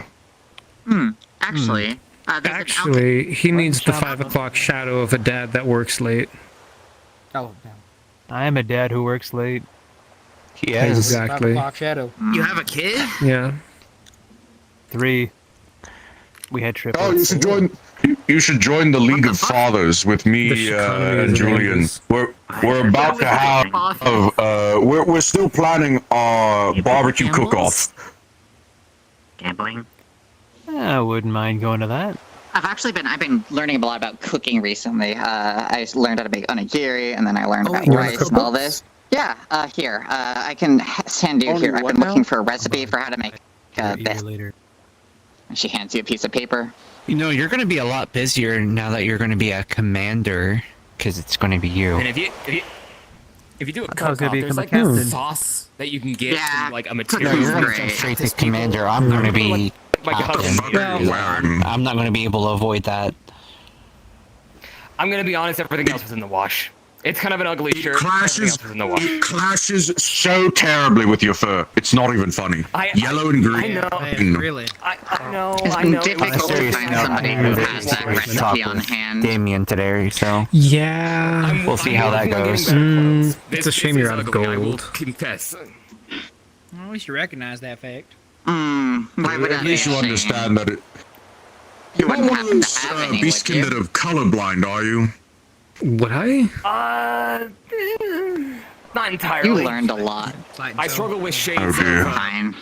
Actually, there's Actually, he needs the 5 o'clock shadow of a dad that works late. Oh, damn. I am a dad who works late. Yeah, Exactly. 5 o'clock shadow. You have a kid? Yeah. 3. We had triplets. Oh, you should join. You should join the League of Fathers with The me Chicanery and of Julian. Angels. We're about to have. We're still planning our barbecue cook-off. Gambling? I wouldn't mind going to that. I've been learning a lot about cooking recently. I learned how to make onigiri, and then I learned about you wanna rice cook and all books? this. Yeah, here. I can send you here. I've what been now? looking for a recipe for how to make this. Later. And she hands you a piece of paper. You know, you're going to be a lot busier now that you're going to be a commander, because it's going to be you. And if you do a thought I was cook-off, gonna there's become a like this captain. sauce that you can get Yeah, from like a No, material. you're going to great. go straight to commander. I'm going to be Like a captain. husband. I'm not going to be able to avoid that. I'm gonna be honest, everything else was in the wash. It's kind of an ugly shirt. Everything Clashes. else was in the wash. It clashes so terribly with your fur. It's not even funny. Yellow and green. I know. Really? I know. It's I know. difficult to Seriously, find no, somebody I who heard has that it. recipe on hand. Damien today, so Yeah. we'll see how that goes. It's a shame you're out of I will gold. confess. Well, at least you recognize that fact. Why would At that be least a you shame? understand that it. You You're not wouldn't one of happen those to have any, beastkin would that you? are colorblind, are you? Would I? Not entirely. You learned a lot. I struggle with shades Oh, of. dear. Fine.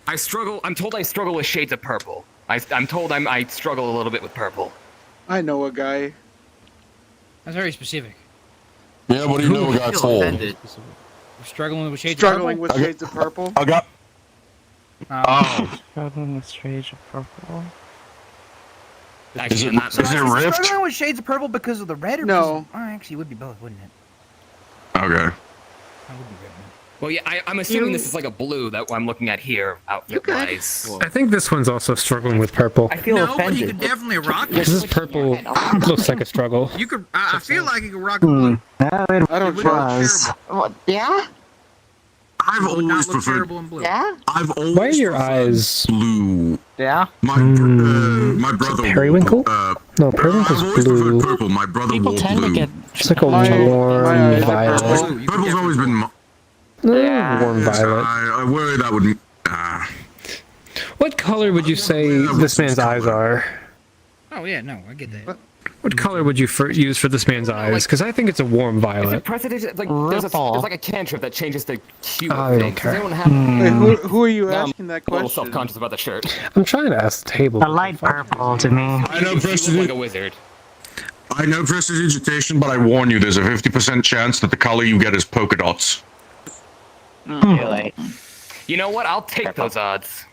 I'm told I struggle with shades of purple. I'm told I struggle a little bit with purple. I know a guy. That's very specific. Yeah, what do you know a guy for? We're struggling with shades Struggling of with purple. shades of purple. I got. Oh. Struggling with shades of purple. Is it, So is it is rift? struggling with shades of purple because of the red, or No. because, oh, actually, it would be both, wouldn't it? Okay. That would be red. Well, yeah, I'm assuming this is like a blue that I'm looking at here, outfit-wise. I think this one's also struggling with purple. I feel No, but offended. you could definitely rock This it. is purple. Looks like a struggle. You could. I feel like you could rock it. I don't trust. Yeah? I've It would not always look preferred. terrible in blue. Yeah? I've always Why are your preferred eyes blue. Yeah? My brother. periwinkle? No, I've periwinkle's always blue. preferred purple. My brother People wore tend blue. to get. It's like a My warm eyes are violet. purple. Purple's always been. Warm violet. I worry that would. What color would you say this man's eyes are? Oh yeah, no, I get that. What color would you use for this man's eyes? Because I think it's a warm Is it violet. precedent? Like, there's like a cantrip that changes the hue I of don't things. Does care. anyone have? Wait, who are you No, asking that I'm a little question? self-conscious about the shirt. I'm trying to ask the table. The light purple to me. I know You look like a prestidigitation. wizard. I know prestidigitation, but I warn you, there's a 50% chance that the color you get is polka dots. Too late. You know what? I'll take those odds.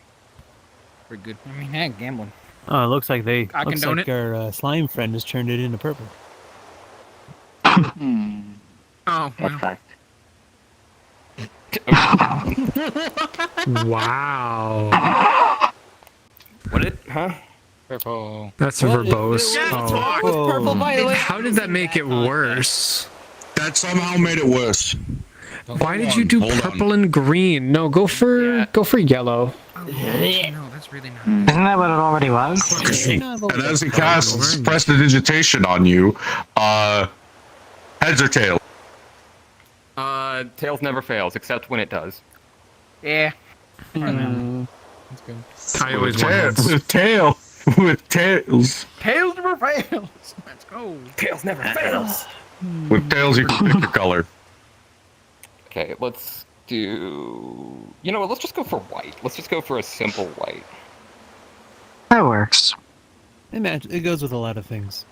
Pretty good. I mean, heck, gambling. Oh, it looks like they. I looks condone like it. our slime friend has turned it into purple. Oh, Get well. fucked. Wow. What it? Huh? Purple. That's a verbose. Oh. Purple violet. How did that make it worse? That somehow made it worse. Why did you do Hold on. purple and green? No, go for yellow. No, that's really not. Isn't that what it already was? And as he casts prestidigitation on you, heads or tails? Tails never fails, except when it does. Yeah. That's good. I always With want heads. with tails. Tails never fails. Let's go. Tails never fails. With tails, you can pick your color. Okay, let's do. You know what? Let's just go for white. Let's just go for a simple white. That works. It goes with a lot of things.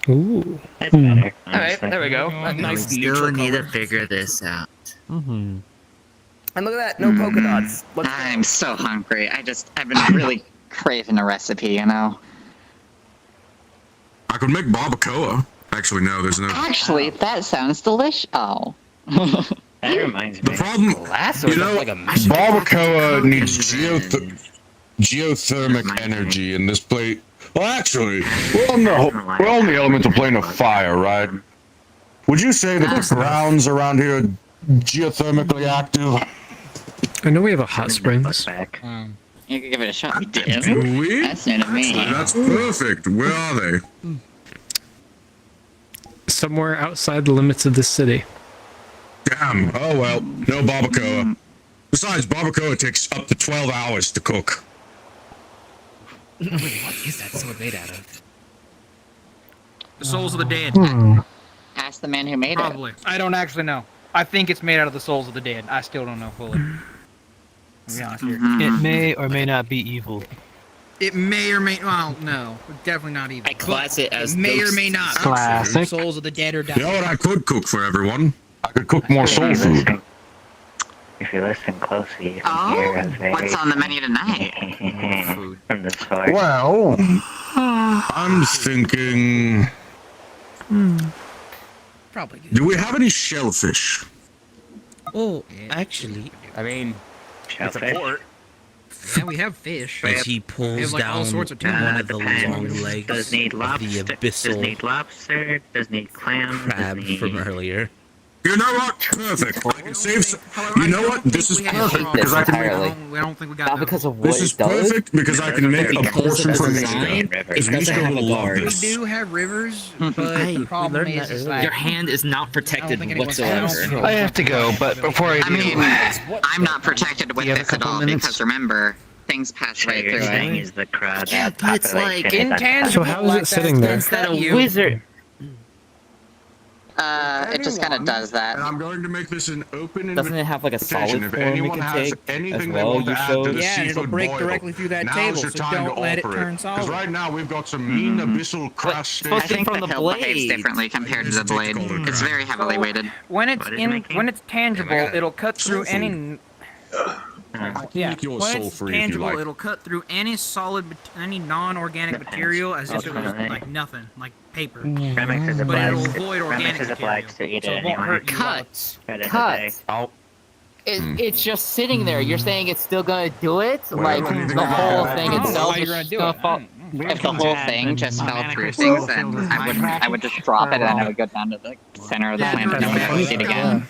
Ooh. That's better. All right, there we go. A nice We neutral still need color. to figure this out. Mm-hmm. And look at that, no polka dots. Let's go. I'm so hungry. I've been really craving a recipe, you know? I could make barbacoa. Actually, no, there's no. Actually, that sounds delicious. Oh. That reminds me. The problem, Glass or you know, like a mashed barbacoa needs geothermic energy, and this plate. Well, actually, we're on the elemental plane of fire, right? Would you say that the grounds around here are geothermically active? I know we have a hot springs. You could give it a shot. We do. Do we? That's new to me. That's perfect. Where are they? Somewhere outside the limits of this city. Damn. Oh well, no barbacoa. Besides, barbacoa takes up to 12 hours to cook. Wait, what is that sword made out of? The souls of the dead. Ask the man who made Probably. I don't actually know. I think it's made out of the souls of the dead. I still don't know fully. To be honest here. It may or may not be evil. It may or may. Well, no, definitely not evil. I class it as may or ghosts. may not. Classic. Souls of the dead are You know dying. what I could cook for everyone? I could cook more soul food. If you listen closely, you can hear a very What's on the menu tonight? from the sword. Well, I'm thinking. Probably good. Do we have any shellfish? Oh, actually, I mean, it's a Shellfish? port. Yeah, we have fish. as he We pulls have like all down sorts of one of the depends. long legs Does need of lobster. the Does need abyssal lobster. Does need clam. crab does need... from earlier. You know what? Perfect. I can save. You know what? This is perfect because I can make. We don't think we got Not because of what This it is does. perfect because I can make a portion for design, Mishka. it's And Mishka doesn't have will a love guard. We this. do have rivers, but Hey, the we problem learned is, that is earlier. like, Your hand is not protected think anyone's- whatsoever. I have to go, but before I I mean, I'm not protected with you have a this at couple all minutes? because remember, things pass So right you're through saying it. is the crowd Yeah, but it's like population is intangible. So how is it sitting there? Is that a You. wizard? It just kind of does that. And I'm going to make this an open Doesn't it have like a solid invitation. If form we anyone can has take anything as they well? want to You add showed. to the Yeah, and it'll seafood break boil, directly through that now's table, your so time don't to let it offer turn solid. Because right now we've got some mean abyssal crash I station. think the hilt behaves differently compared to the blade. It's very heavily weighted. When it's tangible, it'll cut through any. Yeah, Make yours when soul it's free if you tangible, like. it'll cut through any solid, any non-organic material as if it was Okay. like nothing, like paper. Remix is But it'll obliged. avoid organic Remix is obliged to material, eat so it it won't anyway. hurt you. Cut. At the end of the Cut. day. Oh. It's just sitting there. You're saying it's still gonna do it? Well, like anything the whole like thing that. itself How you're gonna do it? fall. If the whole thing just fell through things, then I would just drop it and then it would go down to the center of the planet and no one would see it again.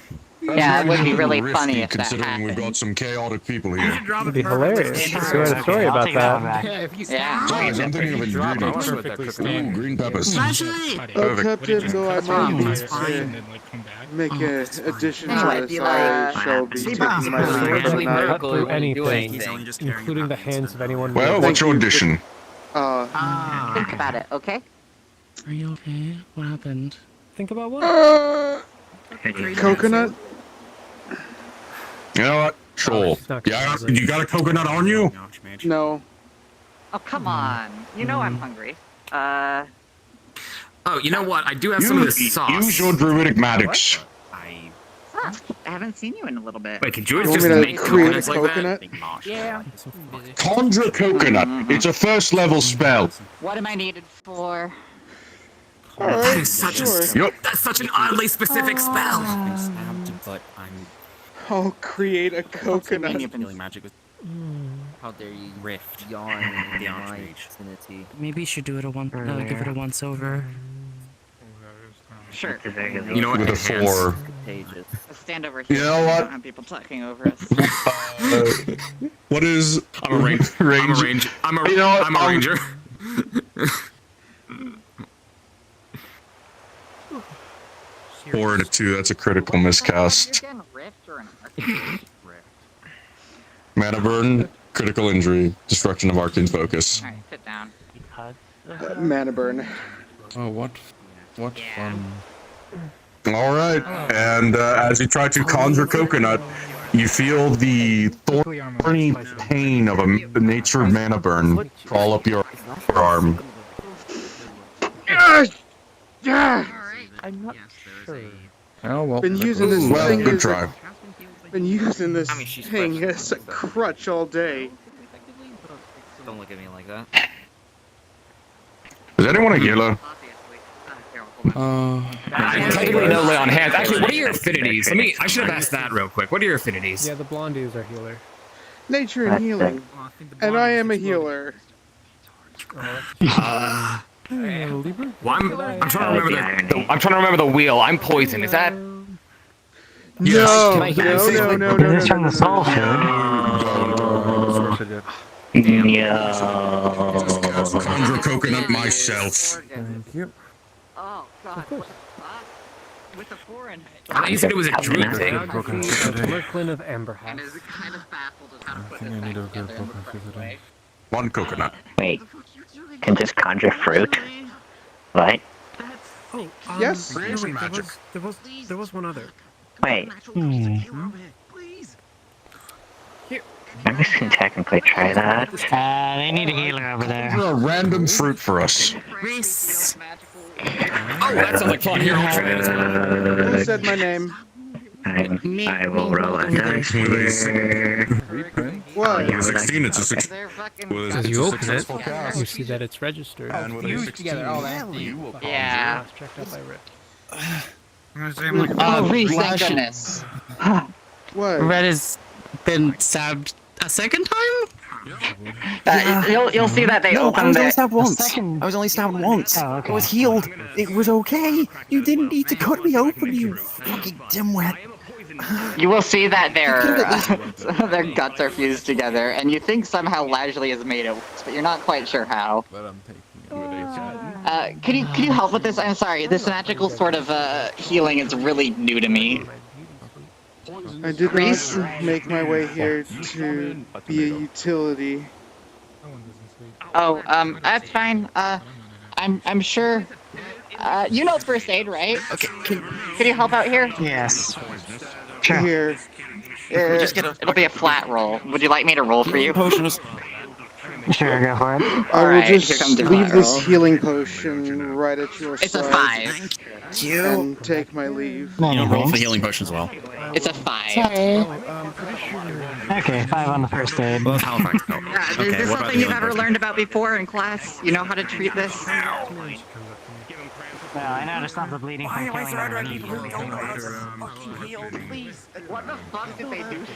Yeah, it would be really funny if that considering we've happened. got some chaotic people here. It'd be hilarious. You had a story about that. Yeah. Guys, I'm thinking of ingredients. Ooh, green peppers. Oh, Perfect. Captain, though I might need It's fine. to make an addition to Anyway, this, I shall be taking my leave for the night. Cut through anything, including the hands of anyone. Well, what's your addition? Think about it, okay? Are you okay? What happened? Think about what? Coconut? You know what? Sure. Yeah, you got a coconut on you? No. Oh, come on. You know I'm hungry. Oh, you know what? I do have some of this sauce. Use your druidic magics. I haven't seen you in a little bit. Wait, can You druids want just me to make create a coconuts like that? coconut? Yeah. Conjure coconut. It's a first level spell. What am I needed for? That is such Sure. that's such an oddly specific spell. But I'm I'll create a coconut. how dare you rift yawn in my vicinity. Maybe you should do it give it a once over. Sure. You know what? With a Enhance. 4. Contagious. Let's stand over here. You know what? Don't have people talking over us. What is I'm a ranger. I'm a ranger. You know what? I'm a ranger. 4 and a 2, that's a critical miscast. You're getting rift or an arcane? Mana burn, critical injury, destruction of arcane focus. Alright, sit down. Mana burn. Oh, what fun. Alright, and as you try to conjure coconut, you feel the thorny pain of a nature mana burn crawl up your arm. Yeah! I'm not sure. Oh, well. Been using this Well, thing good as try. been using this thing as a crutch all day. Don't look at me like that. Is anyone a healer? Technically no lay on hands. Actually, what are your affinities? I should have asked that real quick. What are your affinities? Yeah, the blondies are healer. Nature and healing. And I am a healer. Well, I'm trying to remember I'm trying to remember the wheel. I'm poison. Is that? No, Can I hear no, this? no, no, no, This is from the soul food. Conjure coconut myself. Thank you. Oh, God. What the fuck? With the 4 in it. I you said it was a druid thing. Merklin of Amber And House. is kind of baffled at how to put I this need back a good together in the focus correct today. way. One coconut. Wait. Can just conjure fruit? What? Oh, Yes? Creation magic. There was one other. Wait. Maybe we can technically try that. They need a healer over there. Conjure a random fruit for us. Rhys. Oh, that sounds like fun. Here, I'll try it as well. Who said my name? I will roll a dice here. What? Yeah, 16, it's a 16. They're fucking. As you open it, you see that it's registered. And with a Fused 16, together. Oh, that you will conjure. Yeah. Checked out by Rick. I'm gonna say I'm like, Oh, Rhys, thank that should- goodness. What? Red has been stabbed a second time? You'll see that they No, I open was the. only stabbed once. I was only stabbed once. Oh, okay. I was healed. It was okay. You didn't need to cut me open, you fucking dimwit. You will see that their guts are fused together, and you think somehow Lashley has made it, but you're not quite sure how. But I'm taking it. Can you help with this? I'm sorry. This magical sort of healing is really new to me. I did Rhys? not make my way here to be a utility. Oh, that's fine. I'm sure You know first aid, right? Okay. Can you help out here? Yes. Here. We just get it'll be a flat roll. Would you like me to roll for you? Potions. Sure, go for it. I will Alright, here just comes your leave flat this roll. healing potion right at your It's a side 5. and take my leave. Roll for healing potion as well. It's a 5. Sorry. Okay, 5 on the first aid. Well, Halifax. Oh. Yeah, Okay, is this what about something you've healing ever potion? learned about before in class? You know how to treat this? Well, I know to stop the bleeding from killing them. Please. What the fuck did they do?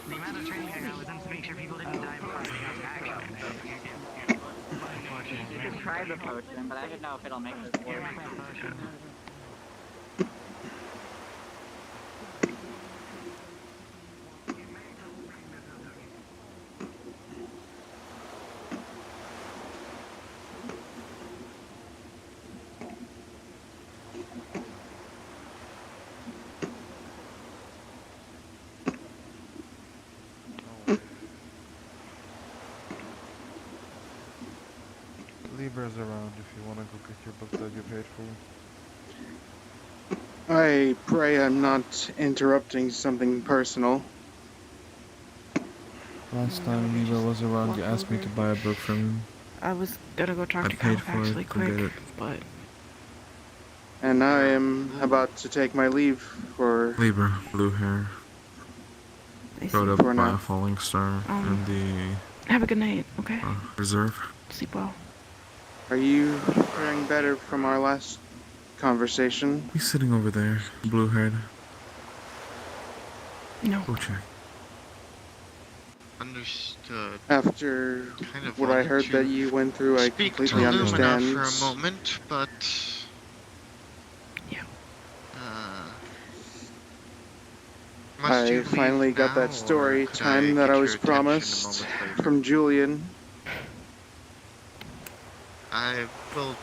The amount of training I got was to make sure people didn't die before they got back. You can try the potion, but I don't know if it'll make this work. Libra's around if you want to go get your book that you paid for. I pray I'm not interrupting something personal. Last time Libra was around, you asked me to buy a book from him. I was gonna go talk I to paid Kyle for it, actually go get quick, it. but And I am about to take my leave for Libra, blue hair. I Brought see. up For by now. a falling star in the have a good night, okay? reserve. Sleep well. Are you faring better from our last conversation? He's sitting over there, blue haired. No. Go check. Understood. After Kind of what I wanted heard to that you went through, I speak completely to Lumina understand. for a moment, but yeah. Must I you leave finally got now, that story or could time I that get I your was attention a promised moment later? from Julian. I will.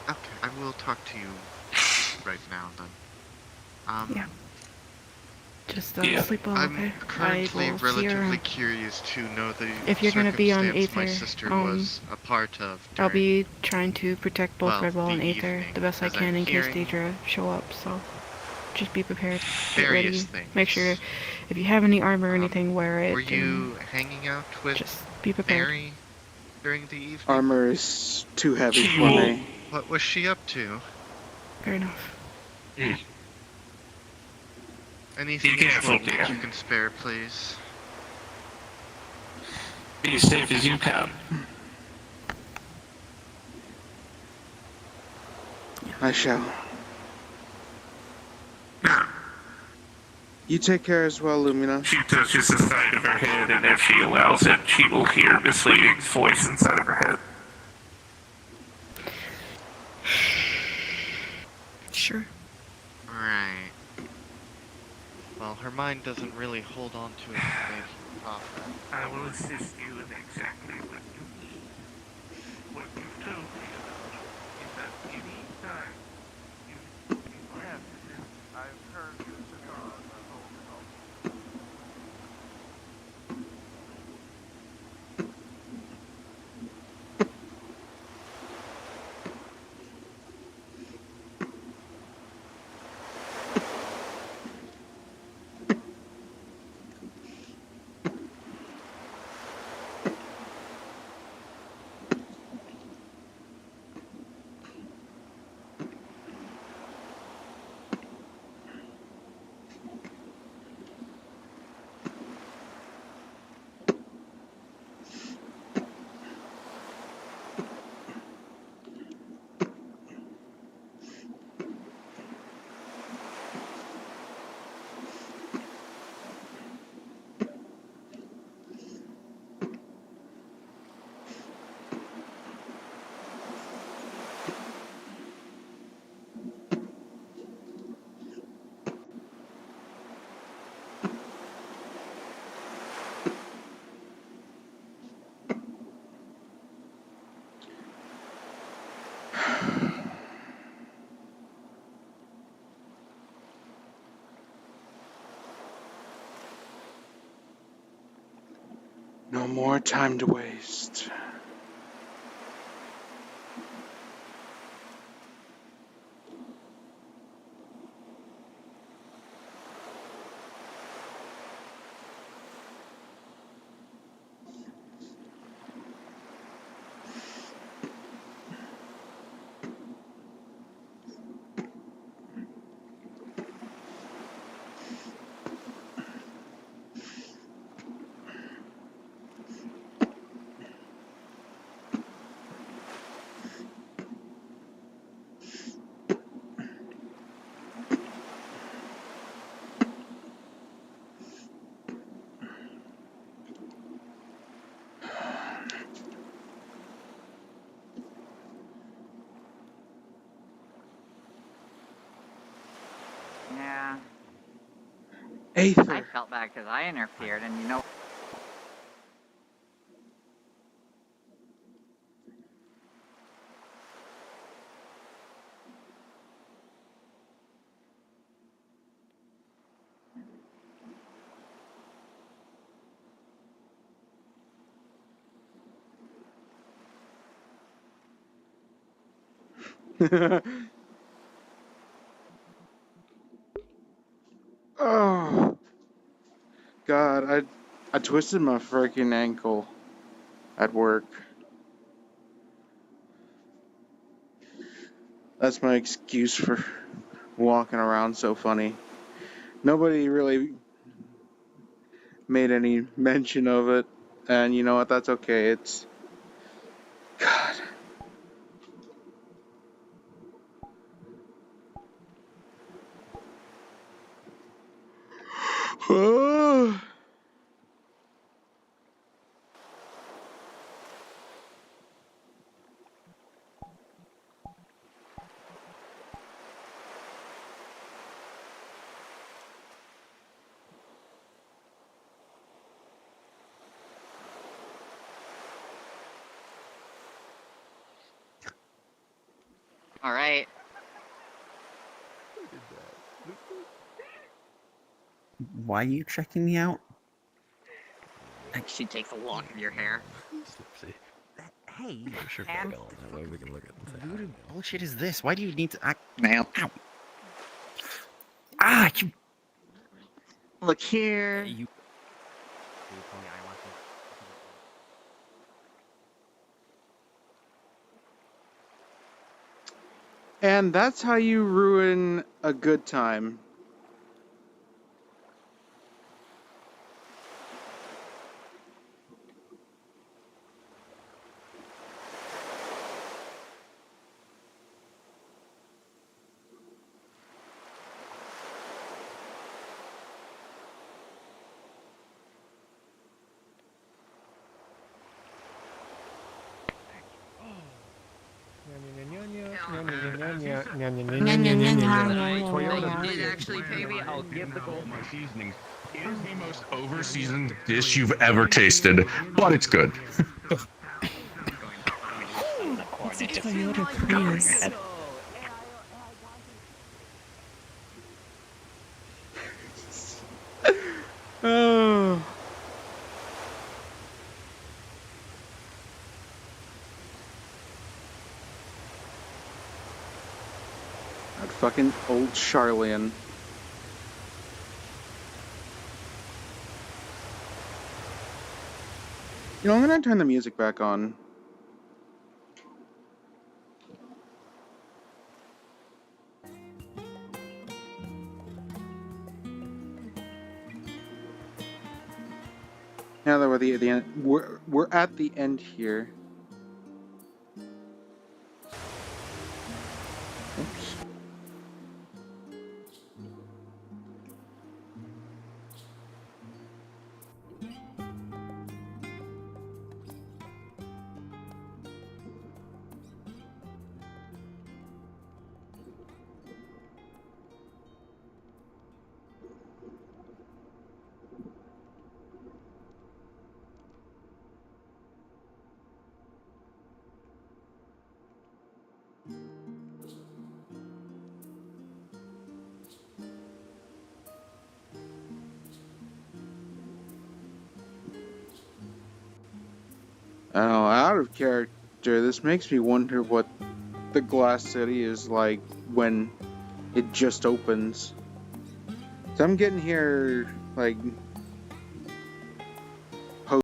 Okay, I will talk to you right now then. Yeah. Just Yeah. sleep well, I'm okay? currently I will see you relatively around. curious to know the If you're gonna be on circumstance my Aether, sister was a part of. I'll During, be trying to protect both well, Redwall and the Aether evening, the best I as can I'm in case hearing Daedra show up, so just be prepared. Get ready. various things. Make sure if you have any armor or anything, wear it. Were and you hanging out with just be prepared. Mary during the evening? Armor is too heavy for me. What was she up to? Fair enough. Anything important that you can spare, please? Be as safe as you can. I shall. You take care as well, Lumina. She touches the side of her head, and if she allows it, she will hear Miss Lady's voice inside of her head. Sure. Right. Well, her mind doesn't really hold on to information proper. I will assist you in exactly what you need. What you told me is that any time you have I've heard you No more time to waste. Yeah. Aether. I felt bad because I interfered, and you know. Oh, God, I twisted my freaking ankle at work. That's my excuse for walking around so funny. Nobody really made any mention of it, and you know what? That's okay. It's God. All right. Why are you checking me out? She takes a lock of your hair. Hey, Sure, and that way we can look at and say, who bullshit is this? Why do you need to act? Male. Ow. Ah, you. Look here. You. And that's how you ruin a good time. Toyota did actually pay me. I'll give the gold. My seasonings. It is the most over-seasoned dish you've ever tasted, but it's good. It's a Toyota Prius. Oh. That fucking old Charlian. You know, I'm gonna turn the music back on. Now that we're at the end, we're at the end here. Oops. Oh, out of character, this makes me wonder what the Glass City is like when it just opens. So I'm getting here, like,